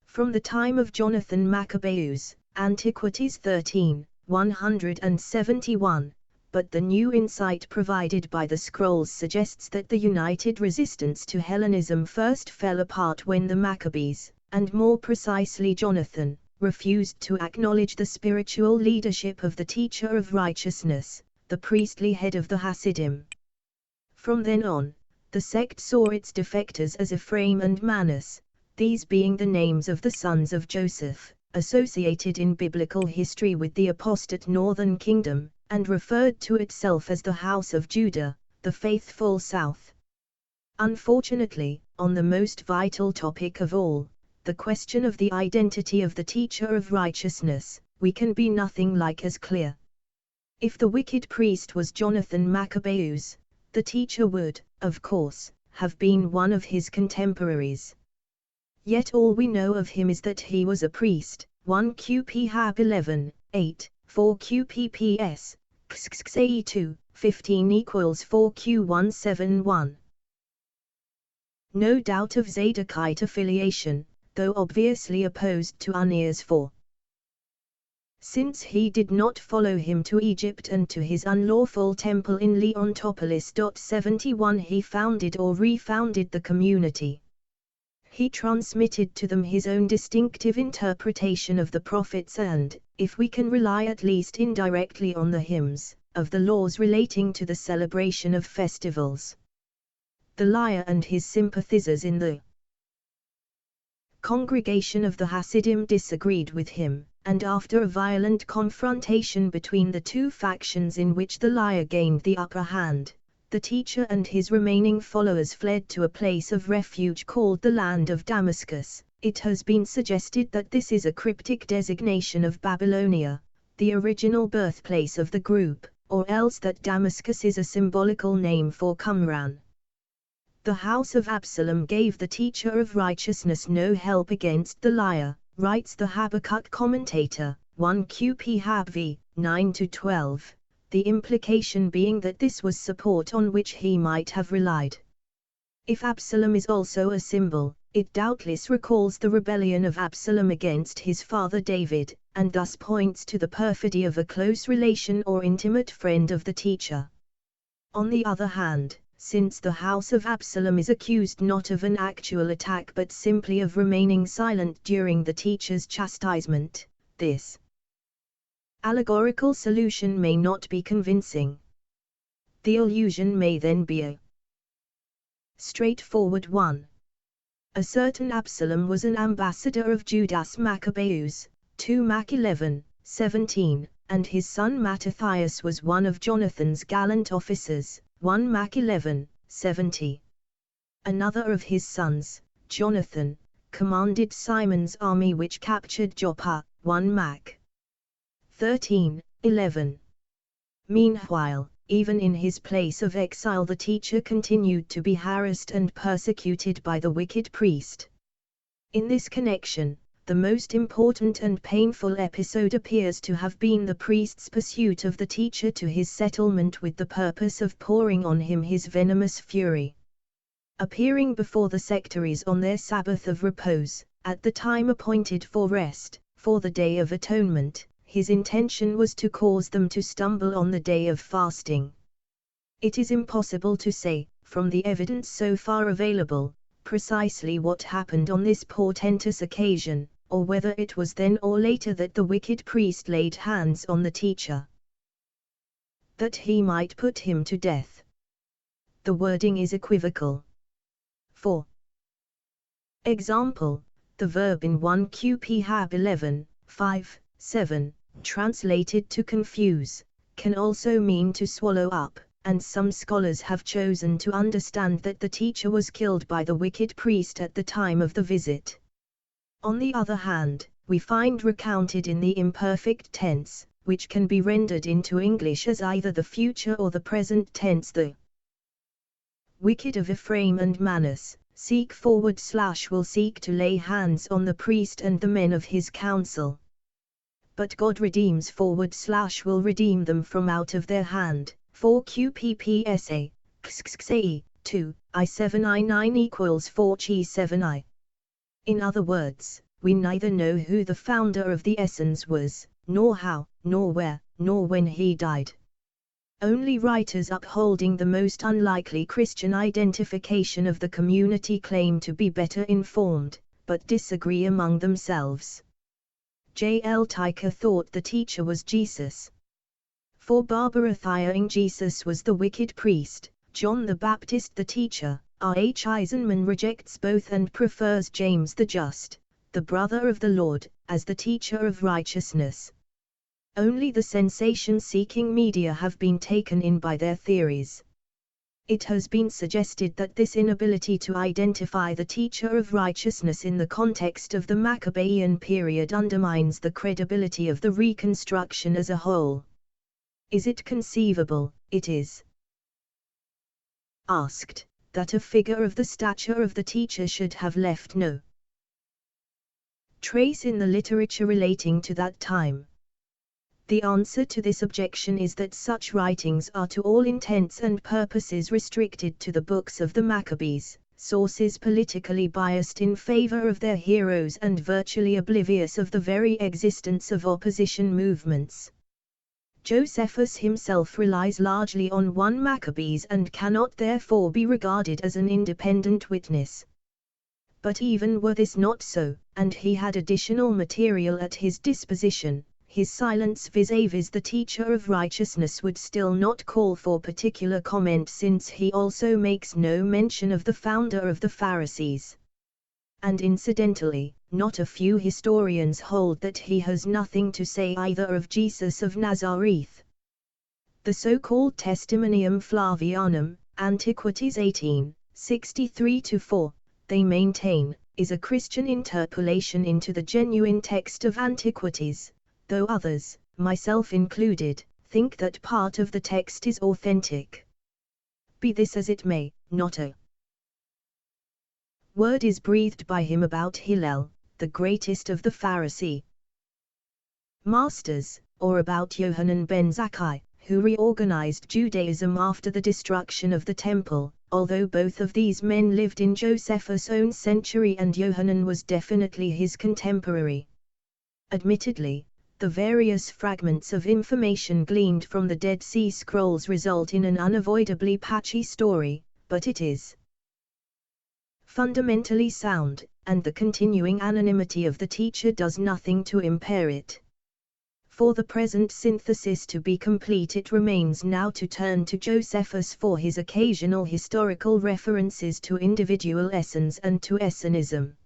Speaker 1: from the time of Jonathan Maccabeus, Antiquities 13, 171, but the new insight provided by the scrolls suggests that the united resistance to Hellenism first fell apart when the Maccabees, and more precisely Jonathan, refused to acknowledge the spiritual leadership of the teacher of righteousness, the priestly head of the Hasidim. From then on, the sect saw its defectors as Ephraim and Manasseh, these being the names of the sons of Joseph, associated in biblical history with the apostate northern kingdom, and referred to itself as the House of Judah, the faithful south. Unfortunately, on the most vital topic of all, the question of the identity of the teacher of righteousness, we can be nothing like as clear. If the wicked priest was Jonathan Maccabeus, the teacher would, of course, have been one of his contemporaries. Yet all we know of him is that he was a priest, 1 QP Hab 11, 8, 4 QPPS, XXAE 2, 15 equals 4 Q171. No doubt of Zadokite affiliation, though obviously opposed to Aeneas for since he did not follow him to Egypt and to his unlawful temple in Leontopolis. 71 he founded or refounded the community. He transmitted to them his own distinctive interpretation of the prophets and, if we can rely at least indirectly on the hymns, of the laws relating to the celebration of festivals. The liar and his sympathizers in the congregation of the Hasidim disagreed with him, and after a violent confrontation between the two factions in which the liar gained the upper hand, the teacher and his remaining followers fled to a place of refuge called the land of Damascus. It has been suggested that this is a cryptic designation of Babylonia, the original birthplace of the group, or else that Damascus is a symbolical name for Qumran. The house of Absalom gave the teacher of righteousness no help against the liar, writes the Habakkuk commentator, 1 QP Hab v. 9-12, the implication being that this was support on which he might have relied. If Absalom is also a symbol, it doubtless recalls the rebellion of Absalom against his father David, and thus points to the perfidy of a close relation or intimate friend of the teacher. On the other hand, since the house of Absalom is accused not of an actual attack but simply of remaining silent during the teacher's chastisement, this allegorical solution may not be convincing. The allusion may then be a Straightforward 1. A certain Absalom was an ambassador of Judas Maccabeus, 2 Mac 11, 17, and his son Mattathias was one of Jonathan's gallant officers, 1 Mac 11, 70. Another of his sons, Jonathan, commanded Simon's army which captured Joppa, 1 Mac 13, 11. Meanwhile, even in his place of exile the teacher continued to be harassed and persecuted by the wicked priest. In this connection, the most important and painful episode appears to have been the priest's pursuit of the teacher to his settlement with the purpose of pouring on him his venomous fury. Appearing before the sectaries on their Sabbath of repose, at the time appointed for rest, for the Day of Atonement, his intention was to cause them to stumble on the day of fasting. It is impossible to say, from the evidence so far available, precisely what happened on this portentous occasion, or whether it was then or later that the wicked priest laid hands on the teacher, that he might put him to death. The wording is equivocal. For example, the verb in 1 Qp Hab 11, 5, 7, translated to confuse, can also mean to swallow up, and some scholars have chosen to understand that the teacher was killed by the wicked priest at the time of the visit. On the other hand, we find recounted in the imperfect tense, which can be rendered into English as either the future or the present tense, the wicked of Ephraim and Manasseh will seek to lay hands on the priest and the men of his council. But God redeems will redeem them from out of their hand. 4 QPPSA, XXAE, 2, I7I9 equals 4 G7I. In other words, we neither know who the founder of the Essenes was, nor how, nor where, nor when he died. Only writers upholding the most unlikely Christian identification of the community claim to be better informed, but disagree among themselves. J. L. Tyker thought the teacher was Jesus. For Barbara Thiering, Jesus was the wicked priest, John the Baptist the teacher. R. H. Eisenman rejects both and prefers James the Just, the brother of the Lord, as the teacher of righteousness. Only the sensation-seeking media have been taken in by their theories. It has been suggested that this inability to identify the teacher of righteousness in the context of the Maccabean period undermines the credibility of the reconstruction as a whole. Is it conceivable, it is asked, that a figure of the stature of the teacher should have left no trace in the literature relating to that time? The answer to this objection is that such writings are to all intents and purposes restricted to the books of the Maccabees, sources politically biased in favor of their heroes and virtually oblivious of the very existence of opposition movements. Josephus himself relies largely on 1 Maccabees and cannot therefore be regarded as an independent witness. But even were this not so, and he had additional material at his disposition, his silence vis-a-vis the teacher of righteousness would still not call for particular comment, since he also makes no mention of the founder of the Pharisees. And incidentally, not a few historians hold that he has nothing to say either of Jesus of Nazareth. The so-called Testimonium Flavianum, Antiquities 18, 63-4, they maintain, is a Christian interpolation into the genuine text of Antiquities, though others, myself included, think that part of the text is authentic. Be this as it may, not a word is breathed by him about Hillel, the greatest of the Pharisee masters, or about Yohanan ben Zakkai, who reorganized Judaism after the destruction of the temple, although both of these men lived in Josephus' own century and Yohanan was definitely his contemporary. Admittedly, the various fragments of information gleaned from the Dead Sea Scrolls result in an unavoidably patchy story, but it is fundamentally sound, and the continuing anonymity of the teacher does nothing to impair it. For the present synthesis to be complete, it remains now to turn to Josephus for his occasional historical references to individual essence and to essenism.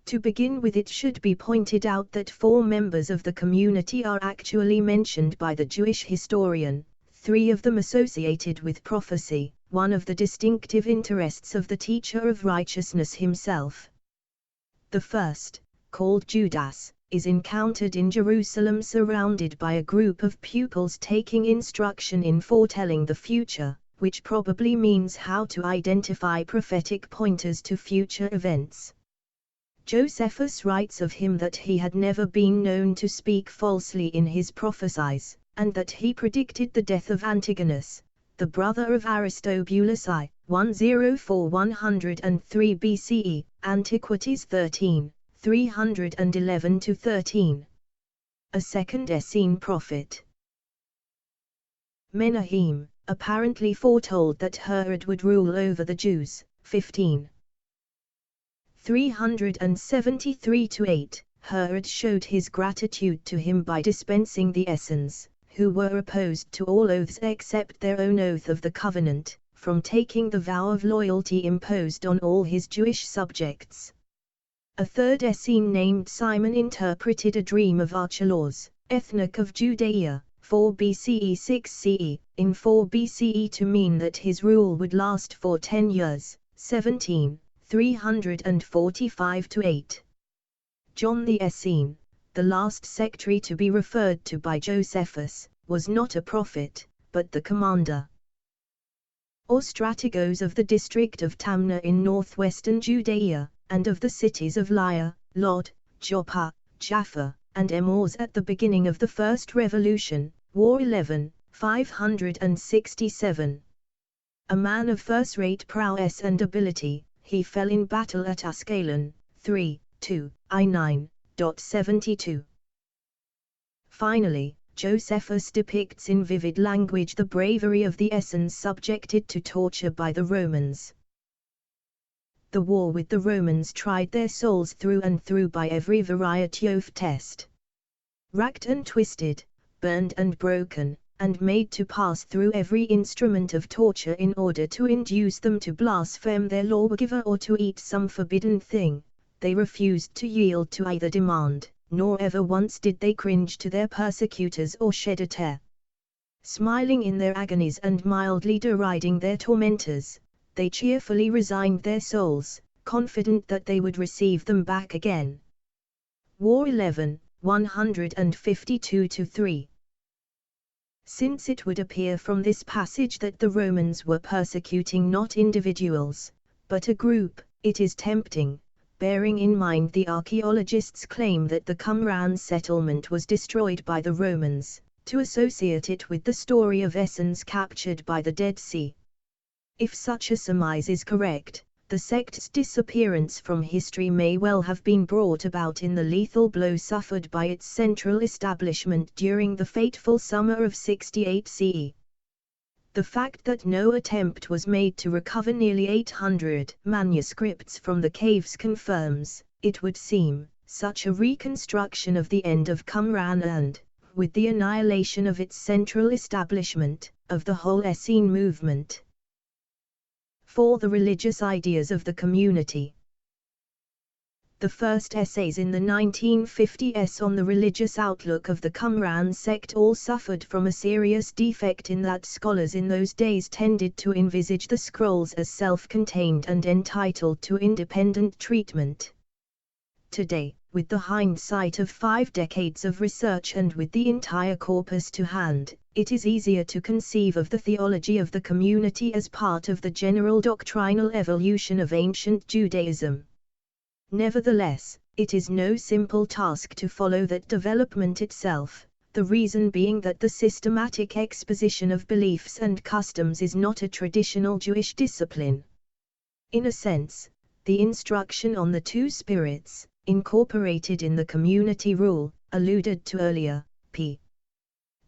Speaker 1: To begin with, it should be pointed out that 4 members of the community are actually mentioned by the Jewish historian, 3 of them associated with prophecy, one of the distinctive interests of the teacher of righteousness himself. The first, called Judas, is encountered in Jerusalem surrounded by a group of pupils taking instruction in foretelling the future, which probably means how to identify prophetic pointers to future events. Josephus writes of him that he had never been known to speak falsely in his prophecies, and that he predicted the death of Antigonus, the brother of Aristobulus I, 104–103 BCE, Antiquities 13, 311–13. A second Essene prophet, Menahem, apparently foretold that Herod would rule over the Jews, 15. 373–8. Herod showed his gratitude to him by dispensing the Essenes, who were opposed to all oaths except their own oath of the covenant, from taking the vow of loyalty imposed on all his Jewish subjects. A third Essene named Simon interpreted a dream of Archelaus, ethnic of Judea, 4 BCE 6 CE, in 4 BCE to mean that his rule would last for 10 years, 17, 345–8. John the Essene, the last sectary to be referred to by Josephus, was not a prophet, but the commander or strategos of the district of Tamna in northwestern Judea, and of the cities of Lyre, Lod, Joppa, Jaffa, and Emmaus at the beginning of the First Revolution, War 11, 567. A man of first-rate prowess and ability, he fell in battle at Ascalon, 3–2, I9.72. Finally, Josephus depicts in vivid language the bravery of the Essenes subjected to torture by the Romans. The war with the Romans tried their souls through and through by every variety of test. Racked and twisted, burned and broken, and made to pass through every instrument of torture in order to induce them to blaspheme their lawgiver or to eat some forbidden thing, they refused to yield to either demand, nor ever once did they cringe to their persecutors or shed a tear. Smiling in their agonies and mildly deriding their tormentors, they cheerfully resigned their souls, confident that they would receive them back again. War 11, 152–3. Since it would appear from this passage that the Romans were persecuting not individuals, but a group, it is tempting, bearing in mind the archaeologists' claim that the Qumran settlement was destroyed by the Romans, to associate it with the story of Essenes captured by the Dead Sea. If such a surmise is correct, the sect's disappearance from history may well have been brought about in the lethal blow suffered by its central establishment during the fateful summer of 68 CE. The fact that no attempt was made to recover nearly 800 manuscripts from the caves confirms, it would seem, such a reconstruction of the end of Qumran and, with the annihilation of its central establishment, of the whole Essene movement. For the religious ideas of the community. The first essays in the 1950s on the religious outlook of the Qumran sect all suffered from a serious defect in that scholars in those days tended to envisage the scrolls as self-contained and entitled to independent treatment. Today, with the hindsight of 5 decades of research and with the entire corpus to hand, it is easier to conceive of the theology of the community as part of the general doctrinal evolution of ancient Judaism. Nevertheless, it is no simple task to follow that development itself, the reason being that the systematic exposition of beliefs and customs is not a traditional Jewish discipline. In a sense, the instruction on the 2 spirits, incorporated in the community rule, alluded to earlier, p.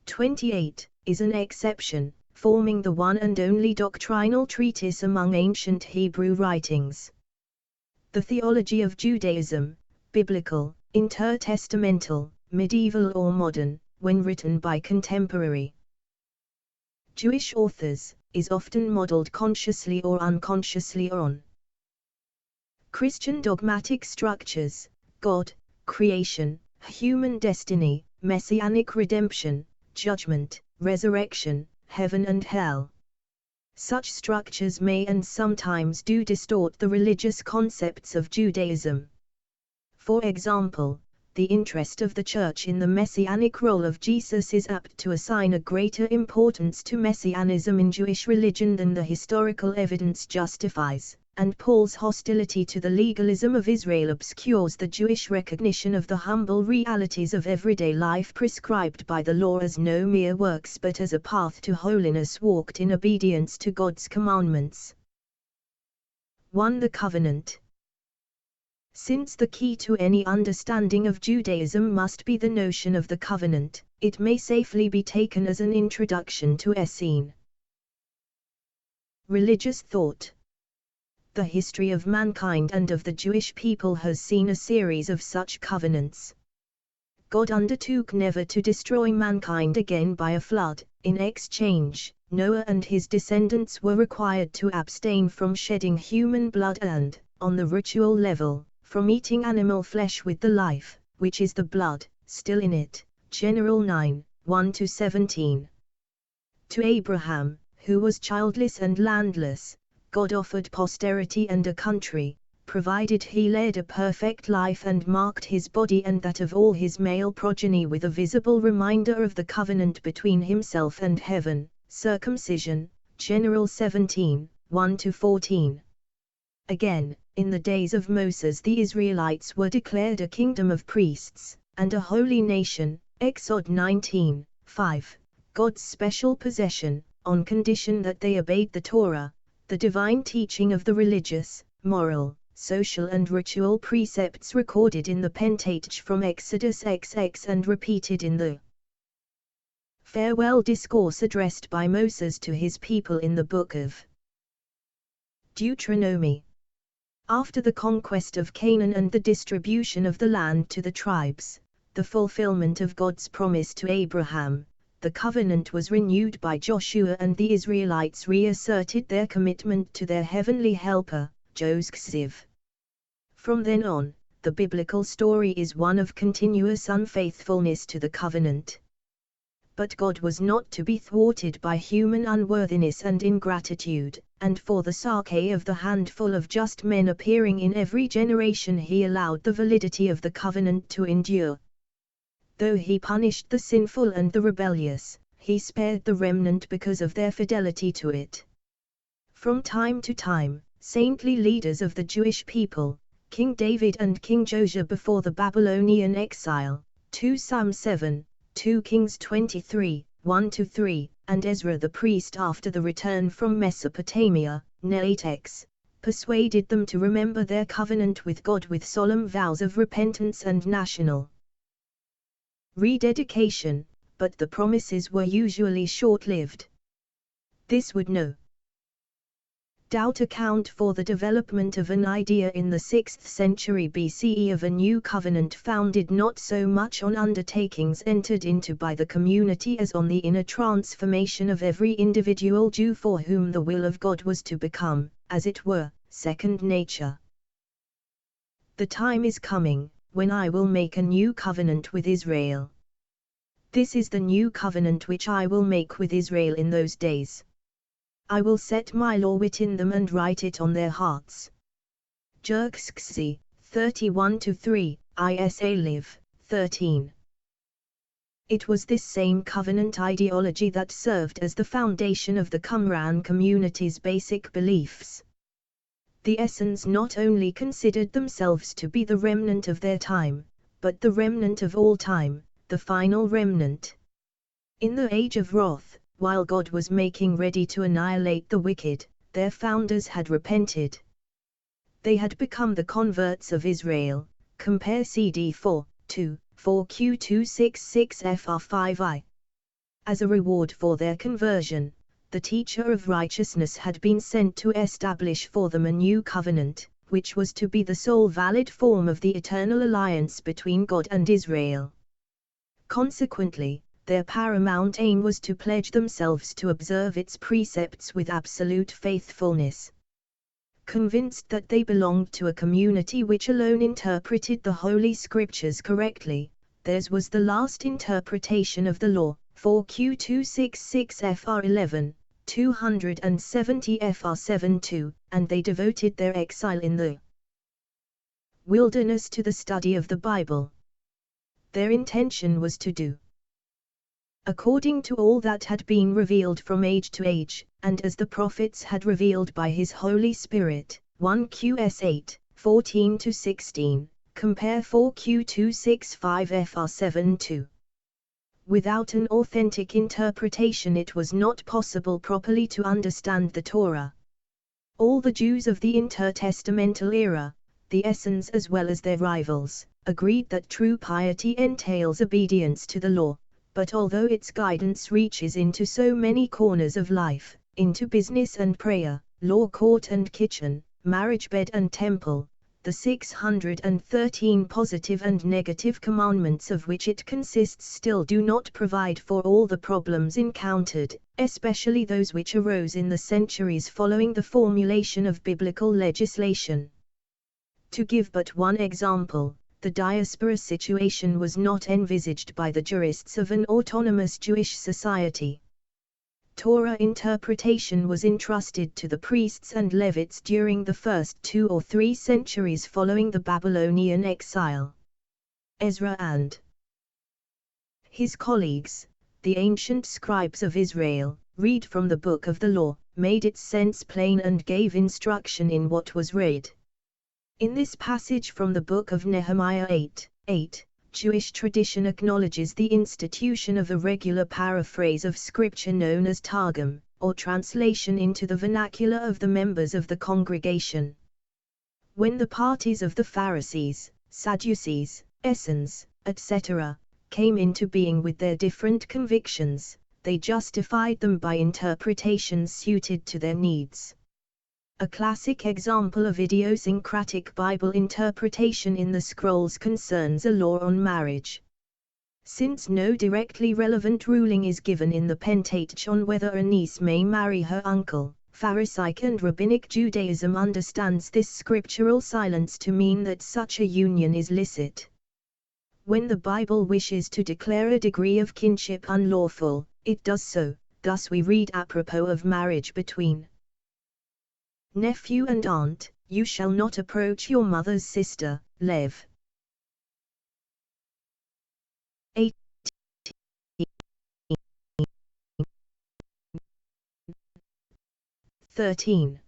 Speaker 1: 28, is an exception, forming the one and only doctrinal treatise among ancient Hebrew writings. The theology of Judaism, biblical, intertestamental, medieval or modern, when written by contemporary Jewish authors, is often modeled consciously or unconsciously on Christian dogmatic structures: God, creation, human destiny, messianic redemption, judgment, resurrection, heaven and hell. Such structures may and sometimes do distort the religious concepts of Judaism. For example, the interest of the Church in the messianic role of Jesus is apt to assign a greater importance to messianism in Jewish religion than the historical evidence justifies, and Paul's hostility to the legalism of Israel obscures the Jewish recognition of the humble realities of everyday life prescribed by the law as no mere works but as a path to holiness walked in obedience to God's commandments. 1. The Covenant. Since the key to any understanding of Judaism must be the notion of the covenant, it may safely be taken as an introduction to Essene. Religious thought. The history of mankind and of the Jewish people has seen a series of such covenants. God undertook never to destroy mankind again by a flood. In exchange, Noah and his descendants were required to abstain from shedding human blood and, on the ritual level, from eating animal flesh with the life, which is the blood, still in it. General 9, 1-17. To Abraham, who was childless and landless, God offered posterity and a country, provided he led a perfect life and marked his body and that of all his male progeny with a visible reminder of the covenant between himself and heaven. Circumcision, General 17, 1-14. Again, in the days of Moses the Israelites were declared a kingdom of priests, and a holy nation. Exod 19, 5. God's special possession, on condition that they obeyed the Torah, the divine teaching of the religious, moral, social and ritual precepts recorded in the Pentateuch from Exodus XX and repeated in the farewell discourse addressed by Moses to his people in the book of Deuteronomy. After the conquest of Canaan and the distribution of the land to the tribes, the fulfillment of God's promise to Abraham, the covenant was renewed by Joshua and the Israelites reasserted their commitment to their heavenly helper, Joseph. From then on, the biblical story is one of continuous unfaithfulness to the covenant. But God was not to be thwarted by human unworthiness and ingratitude, and for the sake of the handful of just men appearing in every generation he allowed the validity of the covenant to endure. Though he punished the sinful and the rebellious, he spared the remnant because of their fidelity to it. From time to time, saintly leaders of the Jewish people, King David and King Josiah before the Babylonian exile, 2 Psalm 7, 2 Kings 23, 1-3, and Ezra the priest after the return from Mesopotamia, Neatex, persuaded them to remember their covenant with God with solemn vows of repentance and national rededication, but the promises were usually short-lived. This would no doubt account for the development of an idea in the 6th century BCE of a new covenant founded not so much on undertakings entered into by the community as on the inner transformation of every individual Jew for whom the will of God was to become, as it were, second nature. The time is coming, when I will make a new covenant with Israel. This is the new covenant which I will make with Israel in those days. I will set my law within them and write it on their hearts. Jerkski, 31-3, Isa Liv, 13. It was this same covenant ideology that served as the foundation of the Qumran community's basic beliefs. The Essenes not only considered themselves to be the remnant of their time, but the remnant of all time, the final remnant. In the age of wrath, while God was making ready to annihilate the wicked, their founders had repented. They had become the converts of Israel. Compare CD 4, 2, 4Q266 FR5I. As a reward for their conversion, the teacher of righteousness had been sent to establish for them a new covenant, which was to be the sole valid form of the eternal alliance between God and Israel. Consequently, their paramount aim was to pledge themselves to observe its precepts with absolute faithfulness. Convinced that they belonged to a community which alone interpreted the Holy Scriptures correctly, theirs was the last interpretation of the law, 4Q 266 FR 11, 270 FR 72, and they devoted their exile in the wilderness to the study of the Bible. Their intention was to do according to all that had been revealed from age to age, and as the prophets had revealed by his Holy Spirit. 1 QS 8, 14-16, compare 4Q 265 FR 72. Without an authentic interpretation it was not possible properly to understand the Torah. All the Jews of the intertestamental era, the Essenes as well as their rivals, agreed that true piety entails obedience to the law. But although its guidance reaches into so many corners of life, into business and prayer, law court and kitchen, marriage bed and temple, the 613 positive and negative commandments of which it consists still do not provide for all the problems encountered, especially those which arose in the centuries following the formulation of biblical legislation. To give but one example, the diaspora situation was not envisaged by the jurists of an autonomous Jewish society. Torah interpretation was entrusted to the priests and Levites during the first 2 or 3 centuries following the Babylonian exile. Ezra and his colleagues, the ancient scribes of Israel, read from the book of the law, made its sense plain and gave instruction in what was read. In this passage from the book of Nehemiah 8:8, Jewish tradition acknowledges the institution of a regular paraphrase of scripture known as Targum, or translation into the vernacular of the members of the congregation. When the parties of the Pharisees, Sadducees, Essenes, etc., came into being with their different convictions, they justified them by interpretations suited to their needs. A classic example of idiosyncratic Bible interpretation in the scrolls concerns a law on marriage. Since no directly relevant ruling is given in the Pentateuch on whether a niece may marry her uncle, Pharisaic and Rabbinic Judaism understands this scriptural silence to mean that such a union is licit. When the Bible wishes to declare a degree of kinship unlawful, it does so. Thus we read apropos of marriage between nephew and aunt, "You shall not approach your mother's sister." Lev. 8. 13.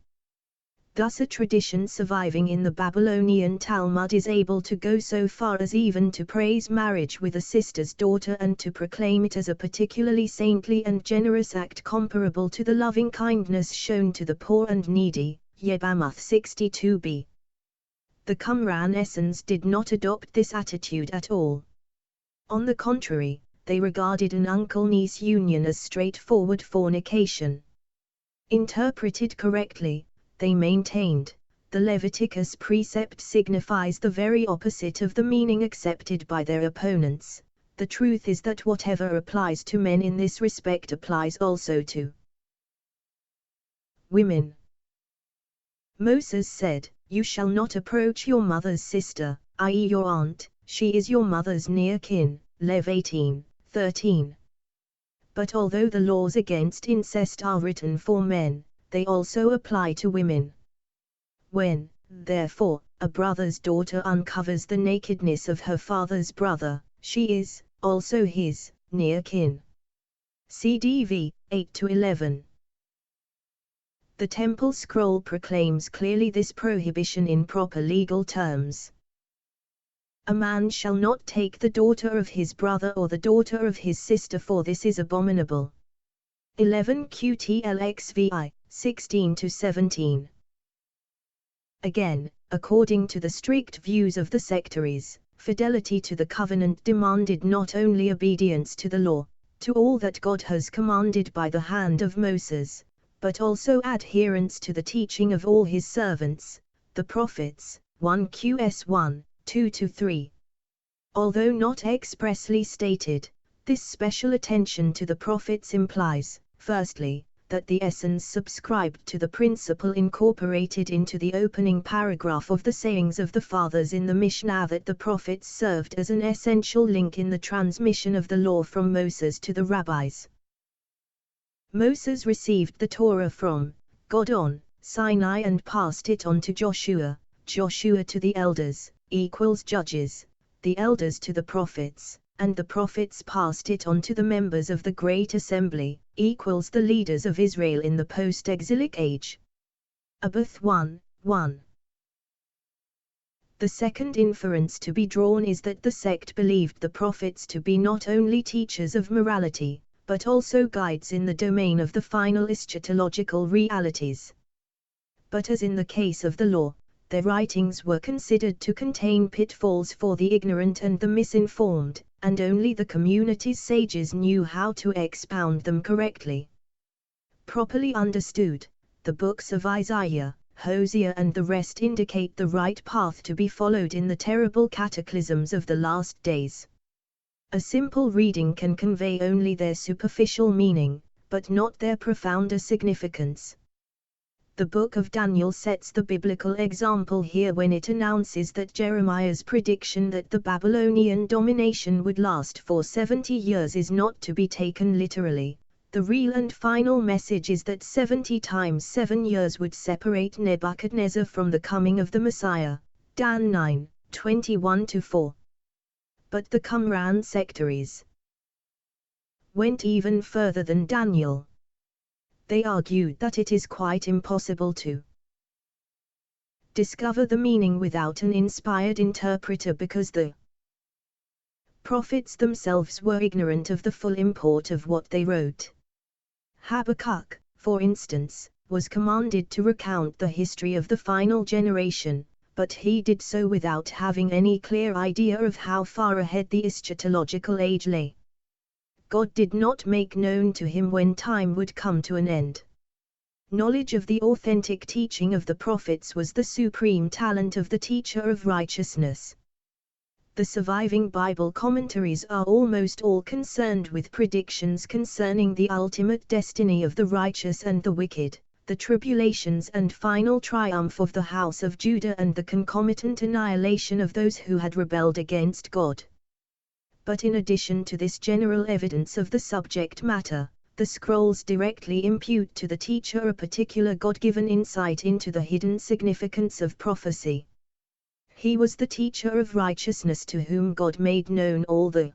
Speaker 1: Thus a tradition surviving in the Babylonian Talmud is able to go so far as even to praise marriage with a sister's daughter and to proclaim it as a particularly saintly and generous act comparable to the loving kindness shown to the poor and needy. Yebammuth 62b. The Qumran Essenes did not adopt this attitude at all. On the contrary, they regarded an uncle-niece union as straightforward fornication. Interpreted correctly, they maintained, the Leviticus precept signifies the very opposite of the meaning accepted by their opponents. The truth is that whatever applies to men in this respect applies also to women. Moses said, "You shall not approach your mother's sister, i.e. your aunt, she is your mother's near kin." Lev 18:13. But although the laws against incest are written for men, they also apply to women. When, therefore, a brother's daughter uncovers the nakedness of her father's brother, she is also his near kin. CDV 8-11. The Temple Scroll proclaims clearly this prohibition in proper legal terms. A man shall not take the daughter of his brother or the daughter of his sister, for this is abominable. 11 QTLXVI 16-17. Again, according to the strict views of the sectaries, fidelity to the covenant demanded not only obedience to the law, to all that God has commanded by the hand of Moses, but also adherence to the teaching of all his servants, the prophets. 1 QS 1, 2-3. Although not expressly stated, This special attention to the prophets implies, firstly, that the essence subscribed to the principle incorporated into the opening paragraph of the sayings of the Fathers in the Mishnah that the prophets served as an essential link in the transmission of the law from Moses to the rabbis. Moses received the Torah from God on Sinai and passed it on to Joshua, Joshua to the elders, equals judges, the elders to the prophets, and the prophets passed it on to the members of the Great Assembly, equals the leaders of Israel in the post-exilic age. Abath 1:1. The second inference to be drawn is that the sect believed the prophets to be not only teachers of morality, but also guides in the domain of the final eschatological realities. But as in the case of the law, their writings were considered to contain pitfalls for the ignorant and the misinformed, and only the community's sages knew how to expound them correctly. Properly understood, the books of Isaiah, Hosea and the rest indicate the right path to be followed in the terrible cataclysms of the last days. A simple reading can convey only their superficial meaning, but not their profounder significance. The book of Daniel sets the biblical example here when it announces that Jeremiah's prediction that the Babylonian domination would last for 70 years is not to be taken literally. The real and final message is that 70 times 7 years would separate Nebuchadnezzar from the coming of the Messiah. Dan 9:21-4. But the Qumran sectaries went even further than Daniel. They argued that it is quite impossible to discover the meaning without an inspired interpreter because the prophets themselves were ignorant of the full import of what they wrote. Habakkuk, for instance, was commanded to recount the history of the final generation, but he did so without having any clear idea of how far ahead the eschatological age lay. God did not make known to him when time would come to an end. Knowledge of the authentic teaching of the prophets was the supreme talent of the teacher of righteousness. The surviving Bible commentaries are almost all concerned with predictions concerning the ultimate destiny of the righteous and the wicked, the tribulations and final triumph of the house of Judah and the concomitant annihilation of those who had rebelled against God. But in addition to this general evidence of the subject matter, the scrolls directly impute to the teacher a particular God-given insight into the hidden significance of prophecy. He was the teacher of righteousness to whom God made known all the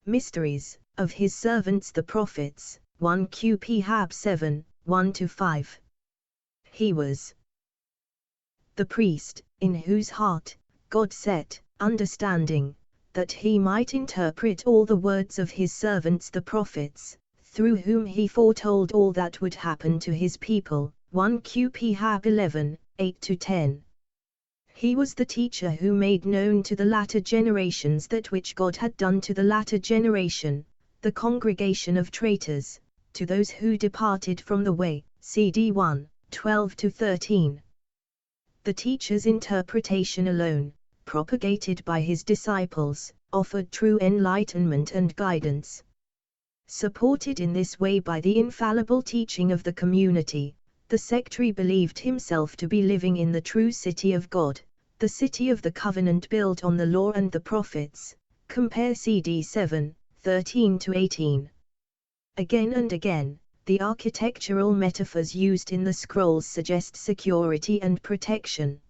Speaker 1: mysteries of his servants the prophets. 1 Qp Hab 7:1-5. He was the priest, in whose heart God set understanding, that he might interpret all the words of his servants the prophets, through whom he foretold all that would happen to his people. 1 Qp Hab 11:8-10. He was the teacher who made known to the latter generations that which God had done to the latter generation, the congregation of traitors, to those who departed from the way. CD 1:12-13. The teacher's interpretation alone, propagated by his disciples, offered true enlightenment and guidance. Supported in this way by the infallible teaching of the community, the sectary believed himself to be living in the true city of God, the city of the covenant built on the law and the prophets. Compare CD 7:13-18. Again and again, the architectural metaphors used in the scrolls suggest security and protection.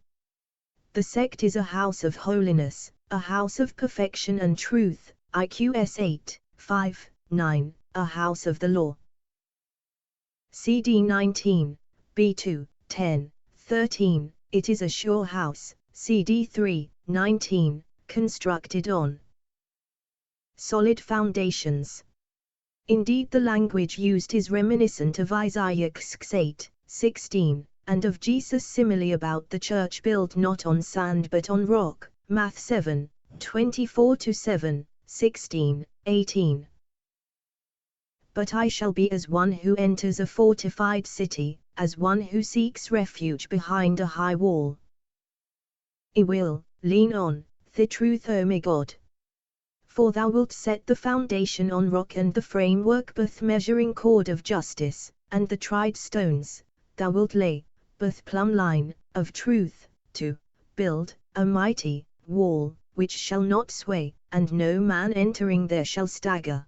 Speaker 1: The sect is a house of holiness, a house of perfection and truth. IQS 8:5-9, a house of the law. CD 19, B2, 10-13, it is a sure house. CD 3:19, constructed on solid foundations. Indeed, the language used is reminiscent of Isaiah 8:16, and of Jesus' simile about the church built not on sand but on rock. Math 7:24-7, 16-18. But I shall be as one who enters a fortified city, as one who seeks refuge behind a high wall. I will lean on the truth, O my God. For thou wilt set the foundation on rock, and the framework both measuring cord of justice, and the tried stones, thou wilt lay, both plumb line, of truth, to build a mighty wall, which shall not sway, and no man entering there shall stagger.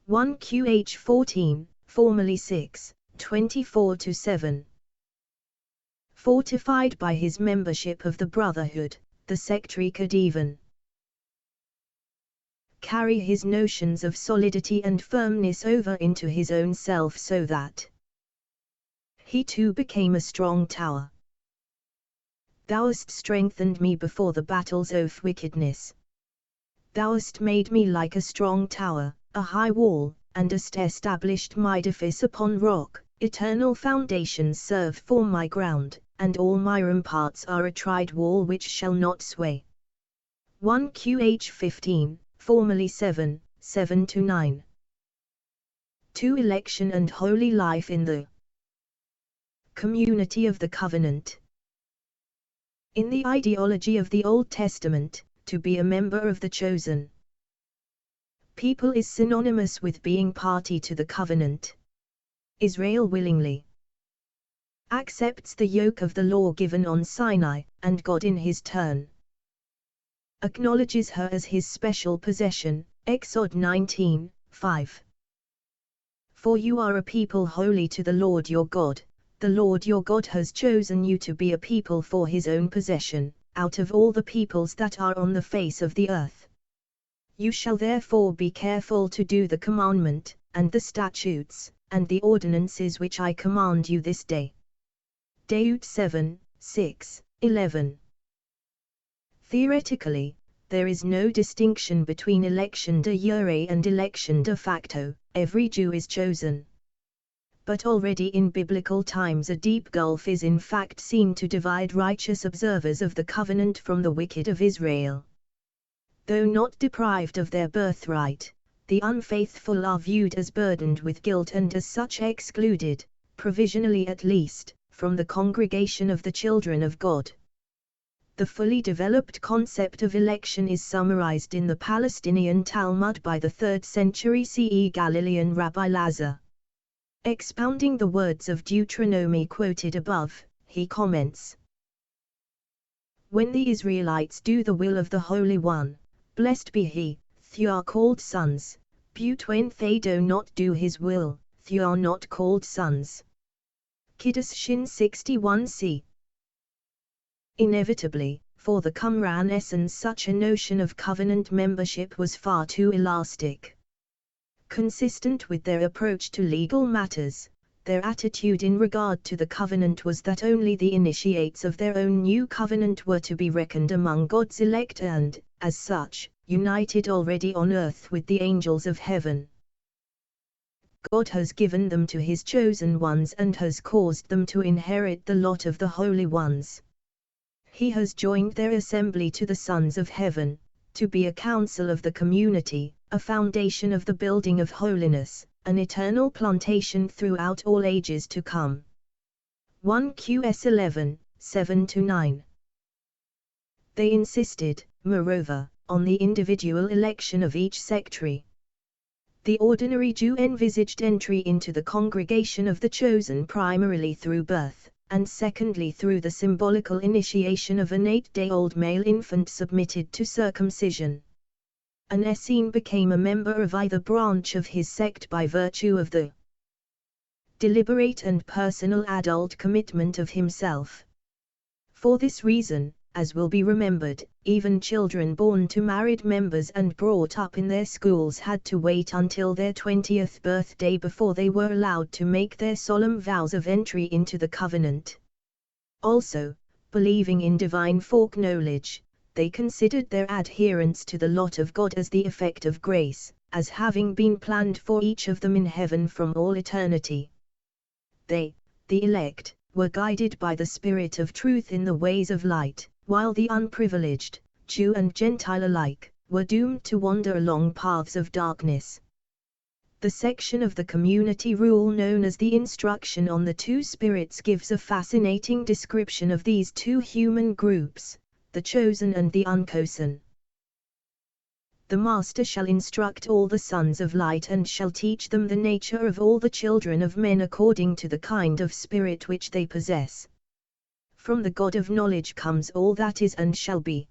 Speaker 1: 1 Qh 14, formerly 6, 24-7. Fortified by his membership of the Brotherhood, the sectary could even carry his notions of solidity and firmness over into his own self, so that he too became a strong tower. Thou hast strengthened me before the battles of wickedness. Thou hast made me like a strong tower, a high wall, and hast established my edifice upon rock. Eternal foundations serve for my ground, and all my ramparts are a tried wall which shall not sway. 1 Qh 15, formerly 7, 7-9. 2. Election and holy life in the community of the covenant. In the ideology of the Old Testament, to be a member of the chosen people is synonymous with being party to the covenant. Israel willingly accepts the yoke of the law given on Sinai, and God in his turn acknowledges her as his special possession. Exod 19, 5. For you are a people holy to the Lord your God. The Lord your God has chosen you to be a people for his own possession, out of all the peoples that are on the face of the earth. You shall therefore be careful to do the commandment, and the statutes, and the ordinances which I command you this day. Deut 7, 6, 11. Theoretically, there is no distinction between election de jure and election de facto. Every Jew is chosen. But already in biblical times a deep gulf is in fact seen to divide righteous observers of the covenant from the wicked of Israel. Though not deprived of their birthright, the unfaithful are viewed as burdened with guilt and as such excluded, provisionally at least, from the congregation of the children of God. The fully developed concept of election is summarized in the Palestinian Talmud by the 3rd century CE Galilean Rabbi Lazar. Expounding the words of Deuteronomy quoted above, he comments: When the Israelites do the will of the Holy One, blessed be he, they are called sons, but when they do not do his will, they are not called sons. Kiddush Shin 61c. Inevitably, for the Qumran essence such a notion of covenant membership was far too elastic. Consistent with their approach to legal matters, their attitude in regard to the covenant was that only the initiates of their own new covenant were to be reckoned among God's elect and, as such, united already on earth with the angels of heaven. God has given them to his chosen ones and has caused them to inherit the lot of the holy ones. He has joined their assembly to the sons of heaven, to be a council of the community, a foundation of the building of holiness, an eternal plantation throughout all ages to come. 1 Qs 11, 7-9. They insisted, moreover, on the individual election of each sectary. The ordinary Jew envisaged entry into the congregation of the chosen primarily through birth, and secondly through the symbolical initiation of an 8-day-old male infant submitted to circumcision. An Essene became a member of either branch of his sect by virtue of the deliberate and personal adult commitment of himself. For this reason, as will be remembered, even children born to married members and brought up in their schools had to wait until their 20th birthday before they were allowed to make their solemn vows of entry into the covenant. Also, believing in divine foreknowledge, they considered their adherence to the lot of God as the effect of grace, as having been planned for each of them in heaven from all eternity. They, the elect, were guided by the Spirit of truth in the ways of light, while the unprivileged, Jew and Gentile alike, were doomed to wander along paths of darkness. The section of the community rule known as the Instruction on the Two Spirits gives a fascinating description of these two human groups, the chosen and the unchosen. The Master shall instruct all the sons of light and shall teach them the nature of all the children of men according to the kind of spirit which they possess. From the God of knowledge comes all that is and shall be.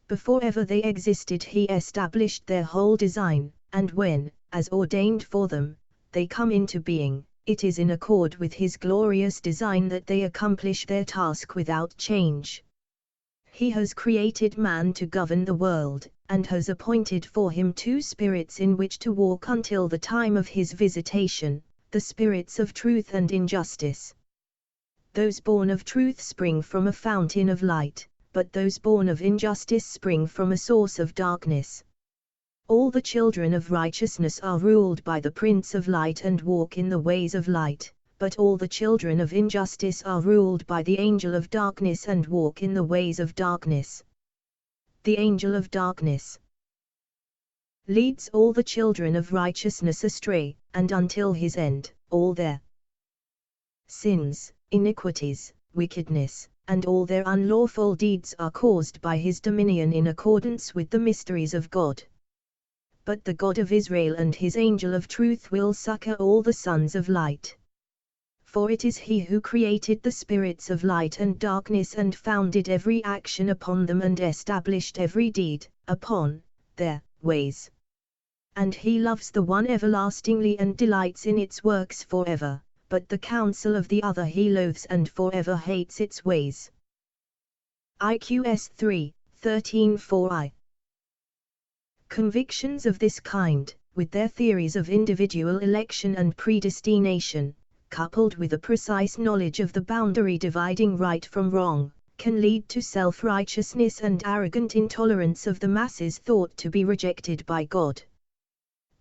Speaker 1: Before ever they existed he established their whole design, and when, as ordained for them, they come into being, it is in accord with his glorious design that they accomplish their task without change. He has created man to govern the world, and has appointed for him 2 spirits in which to walk until the time of his visitation, the spirits of truth and injustice. Those born of truth spring from a fountain of light, but those born of injustice spring from a source of darkness. All the children of righteousness are ruled by the Prince of Light and walk in the ways of light, but all the children of injustice are ruled by the angel of darkness and walk in the ways of darkness. The angel of darkness leads all the children of righteousness astray, and until his end, all their sins, iniquities, wickedness, and all their unlawful deeds are caused by his dominion in accordance with the mysteries of God. But the God of Israel and his angel of truth will succor all the sons of light. For it is he who created the spirits of light and darkness and founded every action upon them and established every deed, upon their ways. And he loves the one everlastingly and delights in its works forever, but the counsel of the other he loathes and forever hates its ways. IQS 3:13-4I. Convictions of this kind, with their theories of individual election and predestination, coupled with a precise knowledge of the boundary dividing right from wrong, can lead to self-righteousness and arrogant intolerance of the masses thought to be rejected by God.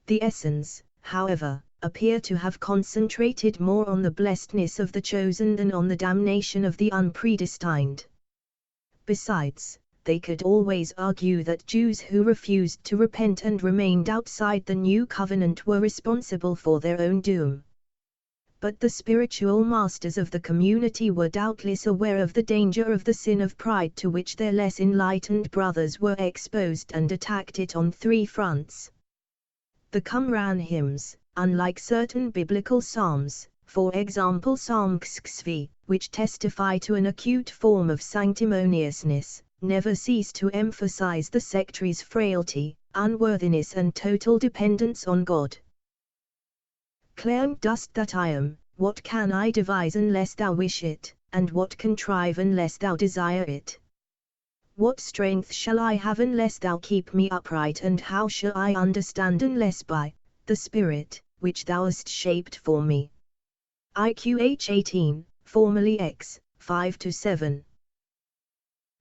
Speaker 1: The Essenes, however, appear to have concentrated more on the blessedness of the chosen than on the damnation of the unpredestined. Besides, they could always argue that Jews who refused to repent and remained outside the new covenant were responsible for their own doom. But the spiritual masters of the community were doubtless aware of the danger of the sin of pride to which their less enlightened brothers were exposed and attacked it on 3 fronts. The Qumran hymns, unlike certain biblical psalms, for example Psalm XXV, which testify to an acute form of sanctimoniousness, never cease to emphasize the sectary's frailty, unworthiness and total dependence on God. Claim dost that I am, what can I devise unless thou wish it, and what contrive unless thou desire it? What strength shall I have unless thou keep me upright, and how shall I understand unless by the Spirit, which thou hast shaped for me? IQH 18, formerly X, 5-7.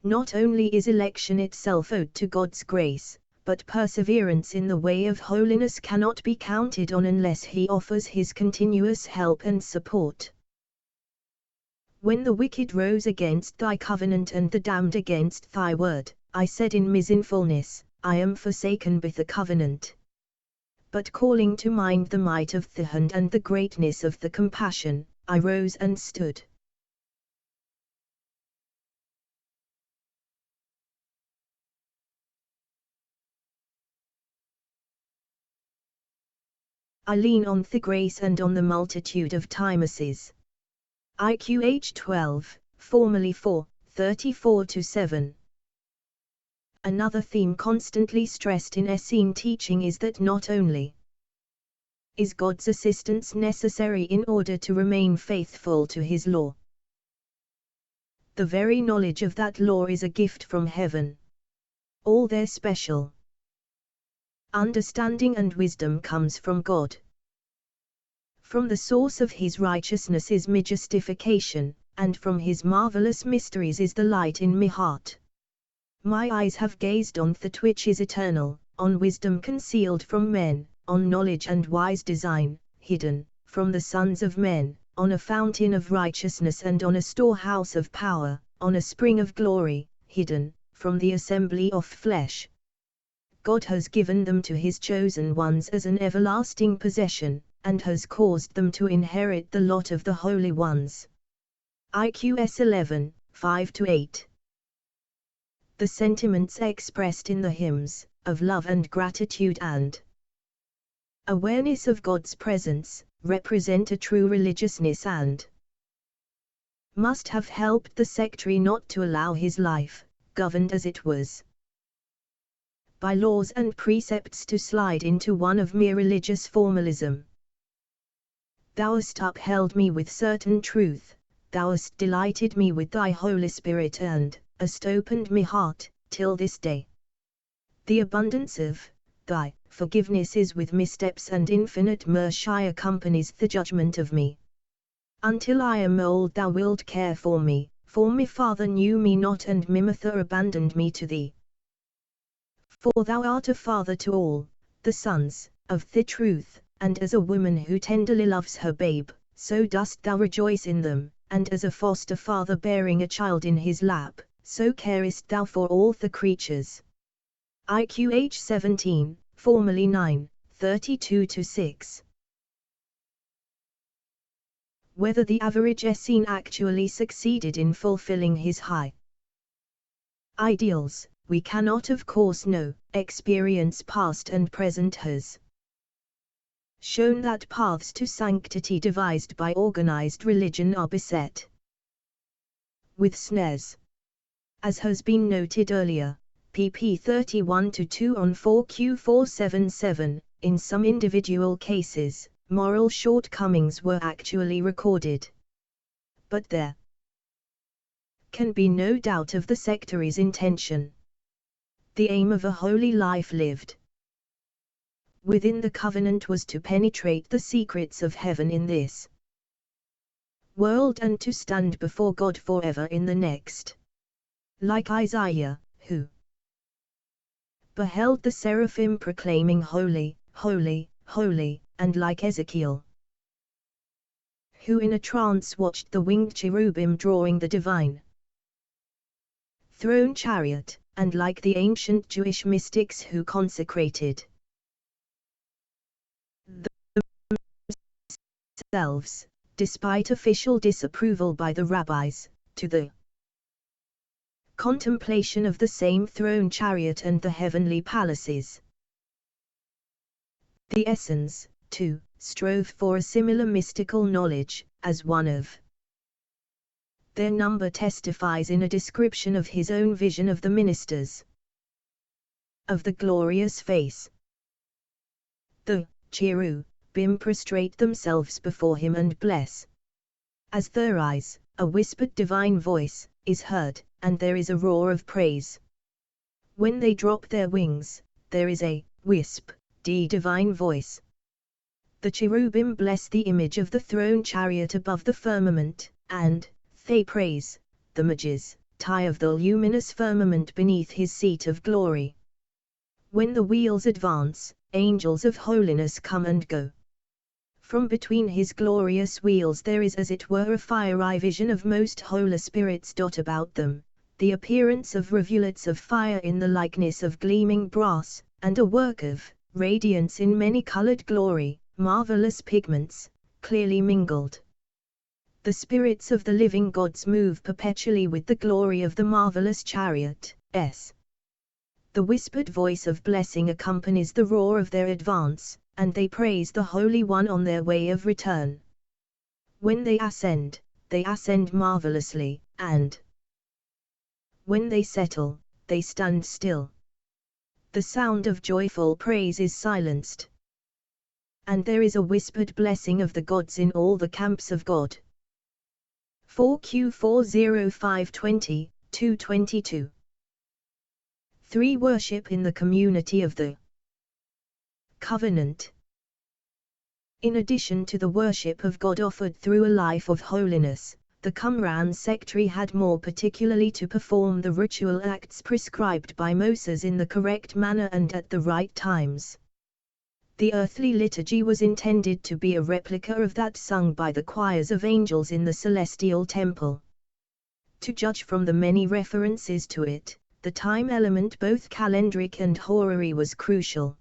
Speaker 1: Not only is election itself owed to God's grace, but perseverance in the way of holiness cannot be counted on unless he offers his continuous help and support. When the wicked rose against thy covenant and the damned against thy word, I said in my sinfulness, I am forsaken by the covenant. But calling to mind the might of the hand and the greatness of the compassion, I rose and stood. I lean on the grace and on the multitude of Timuses. IQH 12, formerly 4, 34-7. Another theme constantly stressed in Essene teaching is that not only is God's assistance necessary in order to remain faithful to his law, the very knowledge of that law is a gift from heaven. All their special understanding and wisdom comes from God. From the source of his righteousness is my justification, and from his marvelous mysteries is the light in my heart. My eyes have gazed on that which is eternal, on wisdom concealed from men, on knowledge and wise design, hidden from the sons of men, on a fountain of righteousness and on a storehouse of power, on a spring of glory, hidden from the assembly of flesh. God has given them to his chosen ones as an everlasting possession, and has caused them to inherit the lot of the holy ones. IQS 11, 5-8. The sentiments expressed in the hymns, of love and gratitude and awareness of God's presence, represent a true religiousness and must have helped the sectary not to allow his life, governed as it was by laws and precepts, to slide into one of mere religious formalism. Thou hast upheld me with certain truth, thou hast delighted me with thy Holy Spirit and hast opened my heart, till this day. The abundance of thy forgiveness is with missteps, and infinite mercy accompanies the judgment of me. Until I am old thou wilt care for me, for my father knew me not, and my mother abandoned me to thee. For thou art a father to all the sons of the truth, and as a woman who tenderly loves her babe, so dost thou rejoice in them, and as a foster father bearing a child in his lap, so carest thou for all the creatures. IQH 17, formerly 9, 32-6. Whether the average Essene actually succeeded in fulfilling his high ideals, we cannot of course know. Experience past and present has shown that paths to sanctity devised by organized religion are beset with snares. As has been noted earlier, pp 31-2 on 4Q477, in some individual cases, moral shortcomings were actually recorded. But there can be no doubt of the sectary's intention. The aim of a holy life lived within the covenant was to penetrate the secrets of heaven in this world and to stand before God forever in the next. Like Isaiah, who beheld the seraphim proclaiming holy, holy, holy, and like Ezekiel, who in a trance watched the winged cherubim drawing the divine throne chariot, and like the ancient Jewish mystics who consecrated themselves, despite official disapproval by the rabbis, to the contemplation of the same throne chariot and the heavenly palaces. The Essenes, too, strove for a similar mystical knowledge, as one of their number testifies in a description of his own vision of the ministers of the glorious face. The cherubim prostrate themselves before him and bless. As their eyes, a whispered divine voice is heard, and there is a roar of praise. When they drop their wings, there is a wisp, divine voice. The cherubim bless the image of the throne chariot above the firmament, and they praise the majesty of the luminous firmament beneath his seat of glory. When the wheels advance, angels of holiness come and go. From between his glorious wheels there is as it were a fiery vision of most holy spirits dot about them, the appearance of rivulets of fire in the likeness of gleaming brass, and a work of radiance in many-colored glory, marvelous pigments, clearly mingled. The spirits of the living gods move perpetually with the glory of the marvelous chariot. The whispered voice of blessing accompanies the roar of their advance, and they praise the Holy One on their way of return. When they ascend marvelously, and when they settle, they stand still. The sound of joyful praise is silenced, and there is a whispered blessing of the gods in all the camps of God. 4Q40520, 222. 3. Worship in the community of the covenant. In addition to the worship of God offered through a life of holiness, the Qumran sectary had more particularly to perform the ritual acts prescribed by Moses in the correct manner and at the right times. The earthly liturgy was intended to be a replica of that sung by the choirs of angels in the celestial temple. To judge from the many references to it, the time element both calendric and horary was crucial.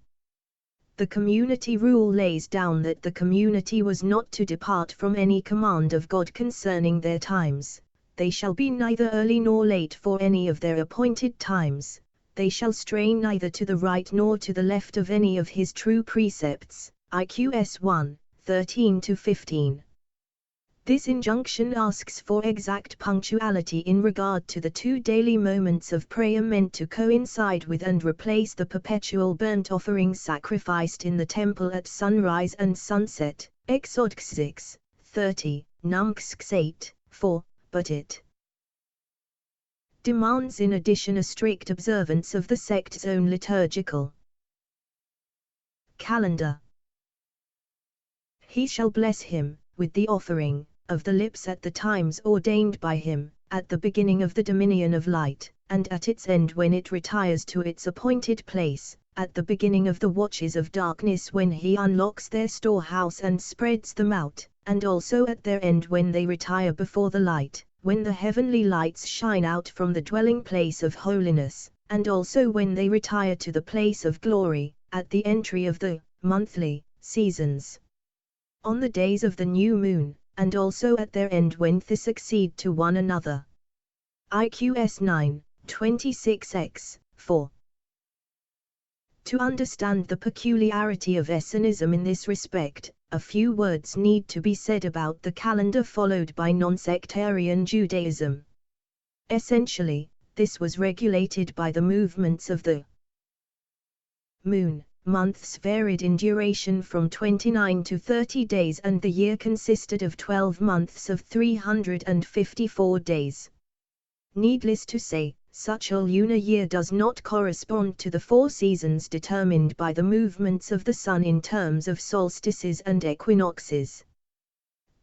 Speaker 1: The community rule lays down that the community was not to depart from any command of God concerning their times, they shall be neither early nor late for any of their appointed times, they shall stray neither to the right nor to the left of any of his true precepts. IQS 1, 13-15. This injunction asks for exact punctuality in regard to the 2 daily moments of prayer meant to coincide with and replace the perpetual burnt offerings sacrificed in the temple at sunrise and sunset. Exod 6, 30, Numx 8, 4, but it demands in addition a strict observance of the sect's own liturgical calendar. He shall bless him with the offering of the lips at the times ordained by him, at the beginning of the dominion of light, and at its end when it retires to its appointed place, at the beginning of the watches of darkness when he unlocks their storehouse and spreads them out, and also at their end when they retire before the light, when the heavenly lights shine out from the dwelling place of holiness, and also when they retire to the place of glory, at the entry of the monthly seasons, on the days of the new moon, and also at their end when they succeed to one another. IQS 9, 26x, 4. To understand the peculiarity of Essenism in this respect, a few words need to be said about the calendar followed by non-sectarian Judaism. Essentially, this was regulated by the movements of the moon. Months varied in duration from 29 to 30 days and the year consisted of 12 months of 354 days. Needless to say, such a lunar year does not correspond to the 4 seasons determined by the movements of the sun in terms of solstices and equinoxes.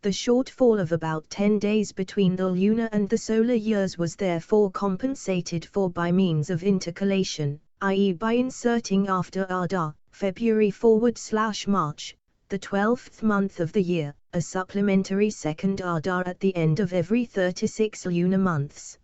Speaker 1: The shortfall of about 10 days between the lunar and the solar years was therefore compensated for by means of intercalation, i.e. by inserting after Adar, February /March, the 12th month of the year, a supplementary second Adar at the end of every 36 lunar months.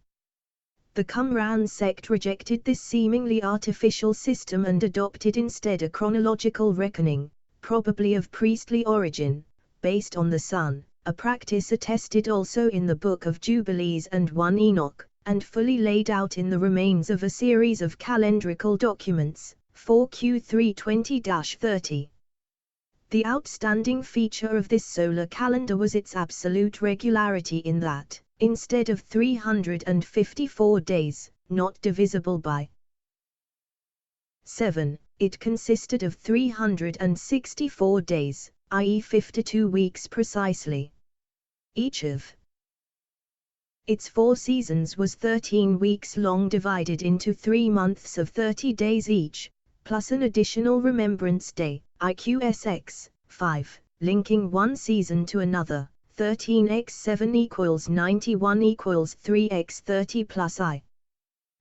Speaker 1: The Qumran sect rejected this seemingly artificial system and adopted instead a chronological reckoning, probably of priestly origin, based on the sun, a practice attested also in the Book of Jubilees and 1 Enoch, and fully laid out in the remains of a series of calendrical documents, 4Q320-30. The outstanding feature of this solar calendar was its absolute regularity in that, instead of 354 days, not divisible by 7, it consisted of 364 days, i.e. 52 weeks precisely. Each of its 4 seasons was 13 weeks long divided into 3 months of 30 days each, plus an additional Remembrance Day, IQSX, 5, linking one season to another, 13x7 equals 91 equals 3x30 plus I.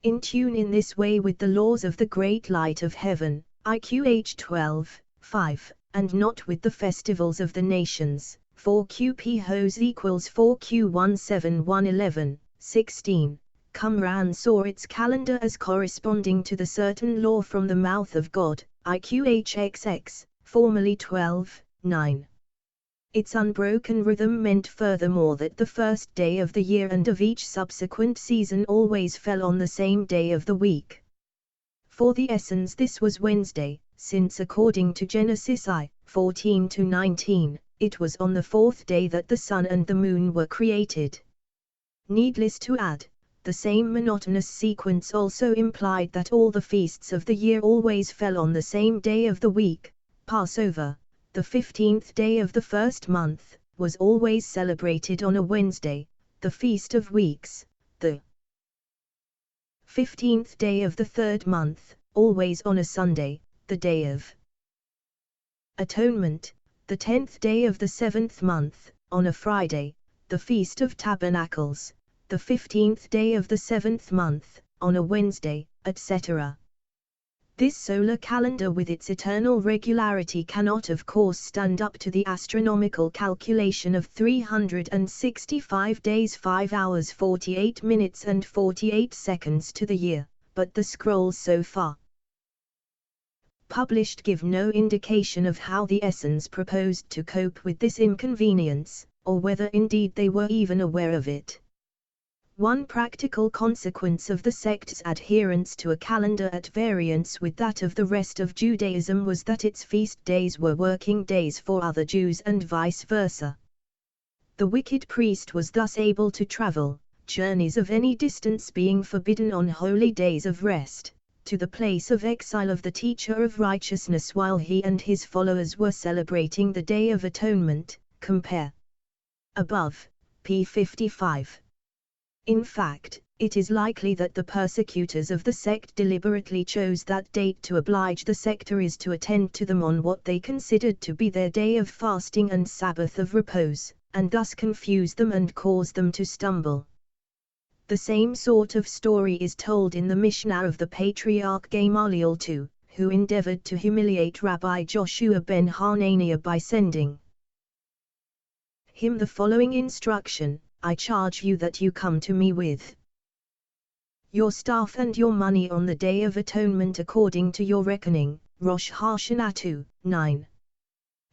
Speaker 1: In tune in this way with the laws of the great light of heaven, IQH 12, 5, and not with the festivals of the nations. 4QP Hos equals 4Q17111, 16. Qumran saw its calendar as corresponding to the certain law from the mouth of God, IQHXX, formerly 12, 9. Its unbroken rhythm meant furthermore that the first day of the year and of each subsequent season always fell on the same day of the week. For the Essenes this was Wednesday, since according to Genesis I, 14-19, it was on the 4th day that the sun and the moon were created. Needless to add, the same monotonous sequence also implied that all the feasts of the year always fell on the same day of the week. Passover, the 15th day of the first month, was always celebrated on a Wednesday, the Feast of Weeks, the 15th day of the third month, always on a Sunday, the Day of Atonement, the 10th day of the 7th month, on a Friday, the Feast of Tabernacles, the 15th day of the 7th month, on a Wednesday, etc. This solar calendar with its eternal regularity cannot of course stand up to the astronomical calculation of 365 days 5 hours 48 minutes and 48 seconds to the year, but the scrolls so far published give no indication of how the Essenes proposed to cope with this inconvenience, or whether indeed they were even aware of it. One practical consequence of the sect's adherence to a calendar at variance with that of the rest of Judaism was that its feast days were working days for other Jews and vice versa. The wicked priest was thus able to travel, journeys of any distance being forbidden on holy days of rest, to the place of exile of the teacher of righteousness while he and his followers were celebrating the Day of Atonement, compare above, p. 55. In fact, it is likely that the persecutors of the sect deliberately chose that date to oblige the sectaries to attend to them on what they considered to be their day of fasting and Sabbath of repose, and thus confuse them and cause them to stumble. The same sort of story is told in the Mishnah of the patriarch Gamaliel too, who endeavored to humiliate Rabbi Joshua ben Hananiah by sending him the following instruction: I charge you that you come to me with your staff and your money on the Day of Atonement according to your reckoning, Rosh Hashanah 2:9.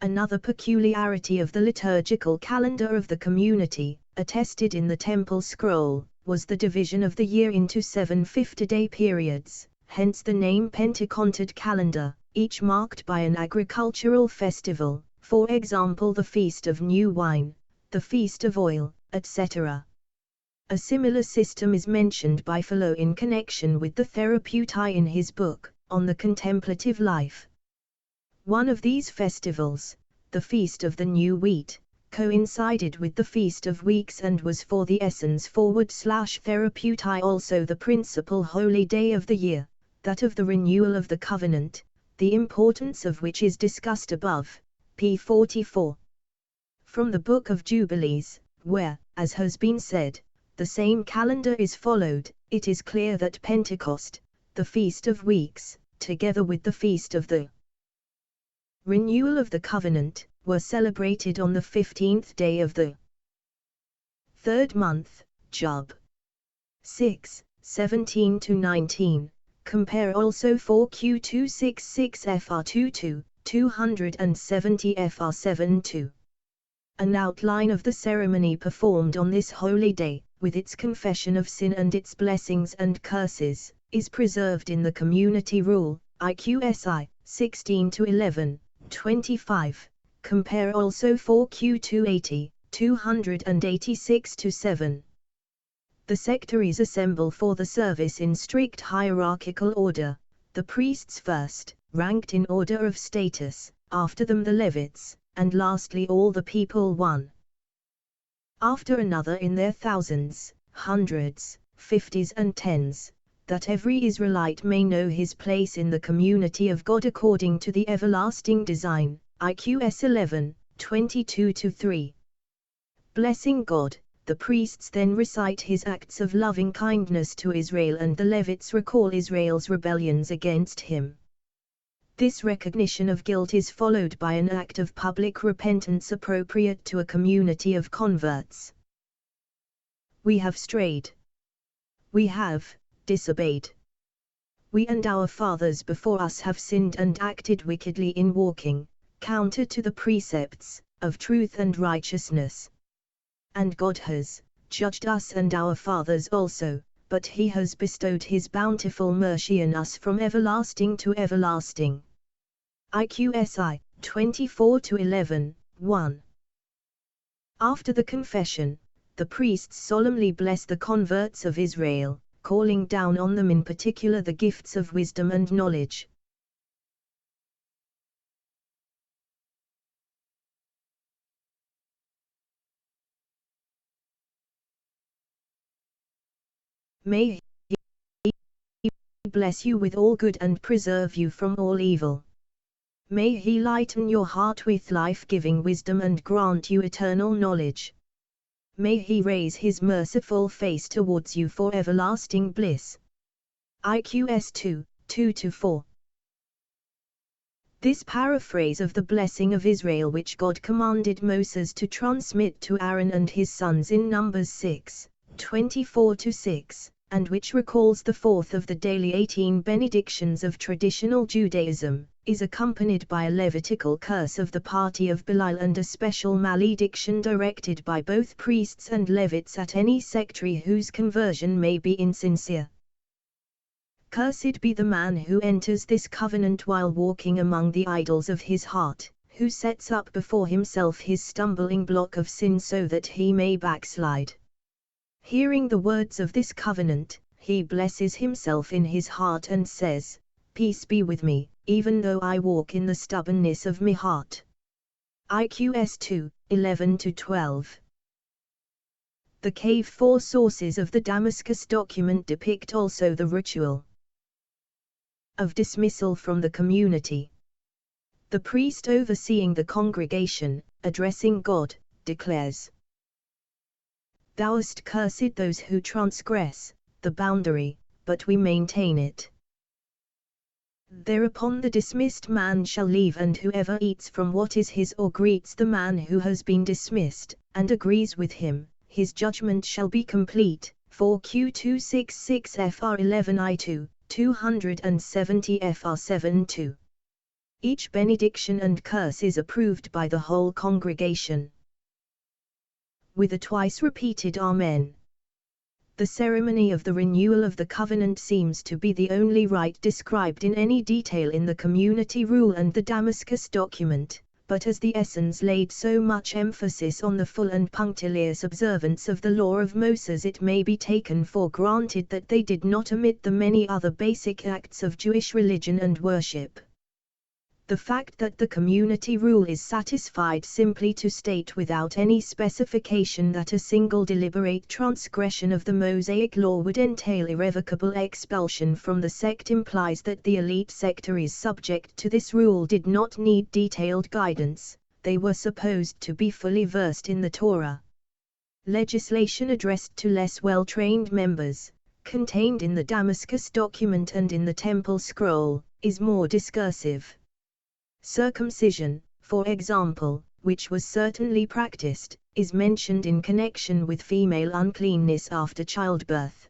Speaker 1: Another peculiarity of the liturgical calendar of the community, attested in the Temple Scroll, was the division of the year into 7 50-day periods, hence the name Pentecontid calendar, each marked by an agricultural festival, for example the Feast of New Wine, the Feast of Oil, etc. A similar system is mentioned by Philo in connection with the Therapeutai in his book, On the Contemplative Life. One of these festivals, the Feast of the New Wheat, coincided with the Feast of Weeks and was for the Essence/Therapeutai also the principal holy day of the year, that of the renewal of the covenant, the importance of which is discussed above, p. 44. From the Book of Jubilees, where, as has been said, the same calendar is followed, it is clear that Pentecost, the Feast of Weeks, together with the Feast of the Renewal of the Covenant, were celebrated on the 15th day of the third month, Job 6, 17-19, compare also 4Q266 FR22, 270 FR72. An outline of the ceremony performed on this holy day, with its confession of sin and its blessings and curses, is preserved in the Community Rule, IQSI, 16-11, 25. Compare also 4Q280, 286-7. The sectaries assemble for the service in strict hierarchical order, the priests first, ranked in order of status, after them the Levites, and lastly all the people one after another in their thousands, hundreds, fifties and tens, that every Israelite may know his place in the community of God according to the everlasting design. IQS 11, 22-3. Blessing God, the priests then recite his acts of loving kindness to Israel and the Levites recall Israel's rebellions against him. This recognition of guilt is followed by an act of public repentance appropriate to a community of converts. We have strayed. We have disobeyed. We and our fathers before us have sinned and acted wickedly in walking counter to the precepts of truth and righteousness. And God has judged us and our fathers also, but he has bestowed his bountiful mercy on us from everlasting to everlasting. IQSI, 24-11, 1. After the confession, the priests solemnly bless the converts of Israel, calling down on them in particular the gifts of wisdom and knowledge. May he bless you with all good and preserve you from all evil. May he lighten your heart with life-giving wisdom and grant you eternal knowledge. May he raise his merciful face towards you for everlasting bliss. IQS 2, 2-4. This paraphrase of the blessing of Israel which God commanded Moses to transmit to Aaron and his sons in Numbers 6, 24-6, and which recalls the fourth of the daily 18 benedictions of traditional Judaism, is accompanied by a Levitical curse of the party of Belial and a special malediction directed by both priests and Levites at any sectary whose conversion may be insincere. Cursed be the man who enters this covenant while walking among the idols of his heart, who sets up before himself his stumbling block of sin so that he may backslide. Hearing the words of this covenant, he blesses himself in his heart and says, "Peace be with me, even though I walk in the stubbornness of my heart." IQS 2, 11-12. The cave 4 sources of the Damascus document depict also the ritual of dismissal from the community. The priest overseeing the congregation, addressing God, declares, "Thou hast cursed those who transgress the boundary, but we maintain it. Thereupon the dismissed man shall leave, and whoever eats from what is his or greets the man who has been dismissed, and agrees with him, his judgment shall be complete." 4Q266 FR 11I2, 270 FR 72. Each benediction and curse is approved by the whole congregation, with a twice repeated Amen. The ceremony of the renewal of the covenant seems to be the only rite described in any detail in the community rule and the Damascus document, but as the Essenes laid so much emphasis on the full and punctilious observance of the law of Moses, it may be taken for granted that they did not omit the many other basic acts of Jewish religion and worship. The fact that the community rule is satisfied simply to state without any specification that a single deliberate transgression of the Mosaic law would entail irrevocable expulsion from the sect implies that the elite sectaries subject to this rule did not need detailed guidance. They were supposed to be fully versed in the Torah. Legislation addressed to less well-trained members, contained in the Damascus document and in the Temple Scroll, is more discursive. Circumcision, for example, which was certainly practiced, is mentioned in connection with female uncleanness after childbirth.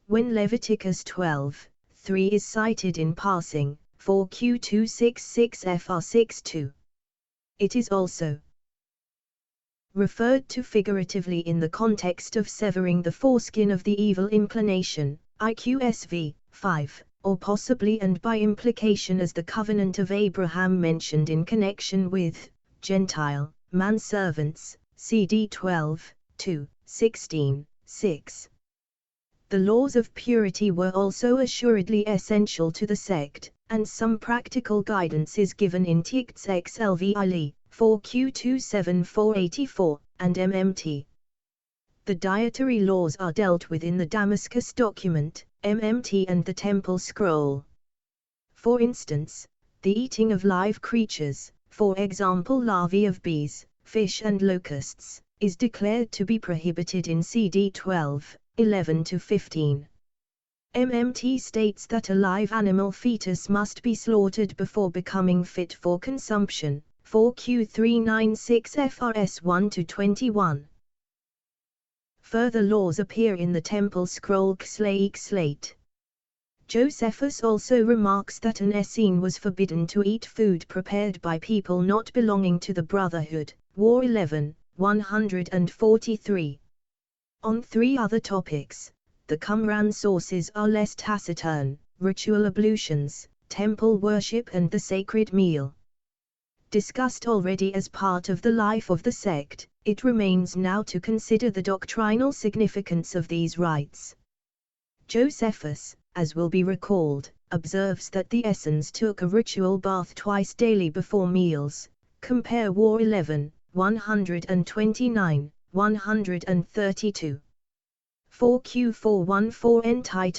Speaker 1: When Leviticus 12:3 is cited in passing, 4Q266 FR 62, it is also referred to figuratively in the context of severing the foreskin of the evil inclination, IQSV 5. Or possibly and by implication as the covenant of Abraham mentioned in connection with Gentile manservants, CD 12:2, 16, 6. The laws of purity were also assuredly essential to the sect, and some practical guidance is given in Tiqts XLVILE, 4Q27484, and MMT. The dietary laws are dealt with in the Damascus document, MMT and the Temple Scroll. For instance, the eating of live creatures, for example larvae of bees, fish and locusts, is declared to be prohibited in CD 12:11-15. MMT states that a live animal fetus must be slaughtered before becoming fit for consumption, 4Q396 FRS 1-21. Further laws appear in the Temple Scroll Xlait. Josephus also remarks that an Essene was forbidden to eat food prepared by people not belonging to the Brotherhood, War 11, 143. On 3 other topics, the Qumran sources are less taciturn: ritual ablutions, temple worship and the sacred meal. Discussed already as part of the life of the sect, it remains now to consider the doctrinal significance of these rites. Josephus, as will be recalled, observes that the Essenes took a ritual bath twice daily before meals, compare War 11, 129, 132. 4Q414 entitled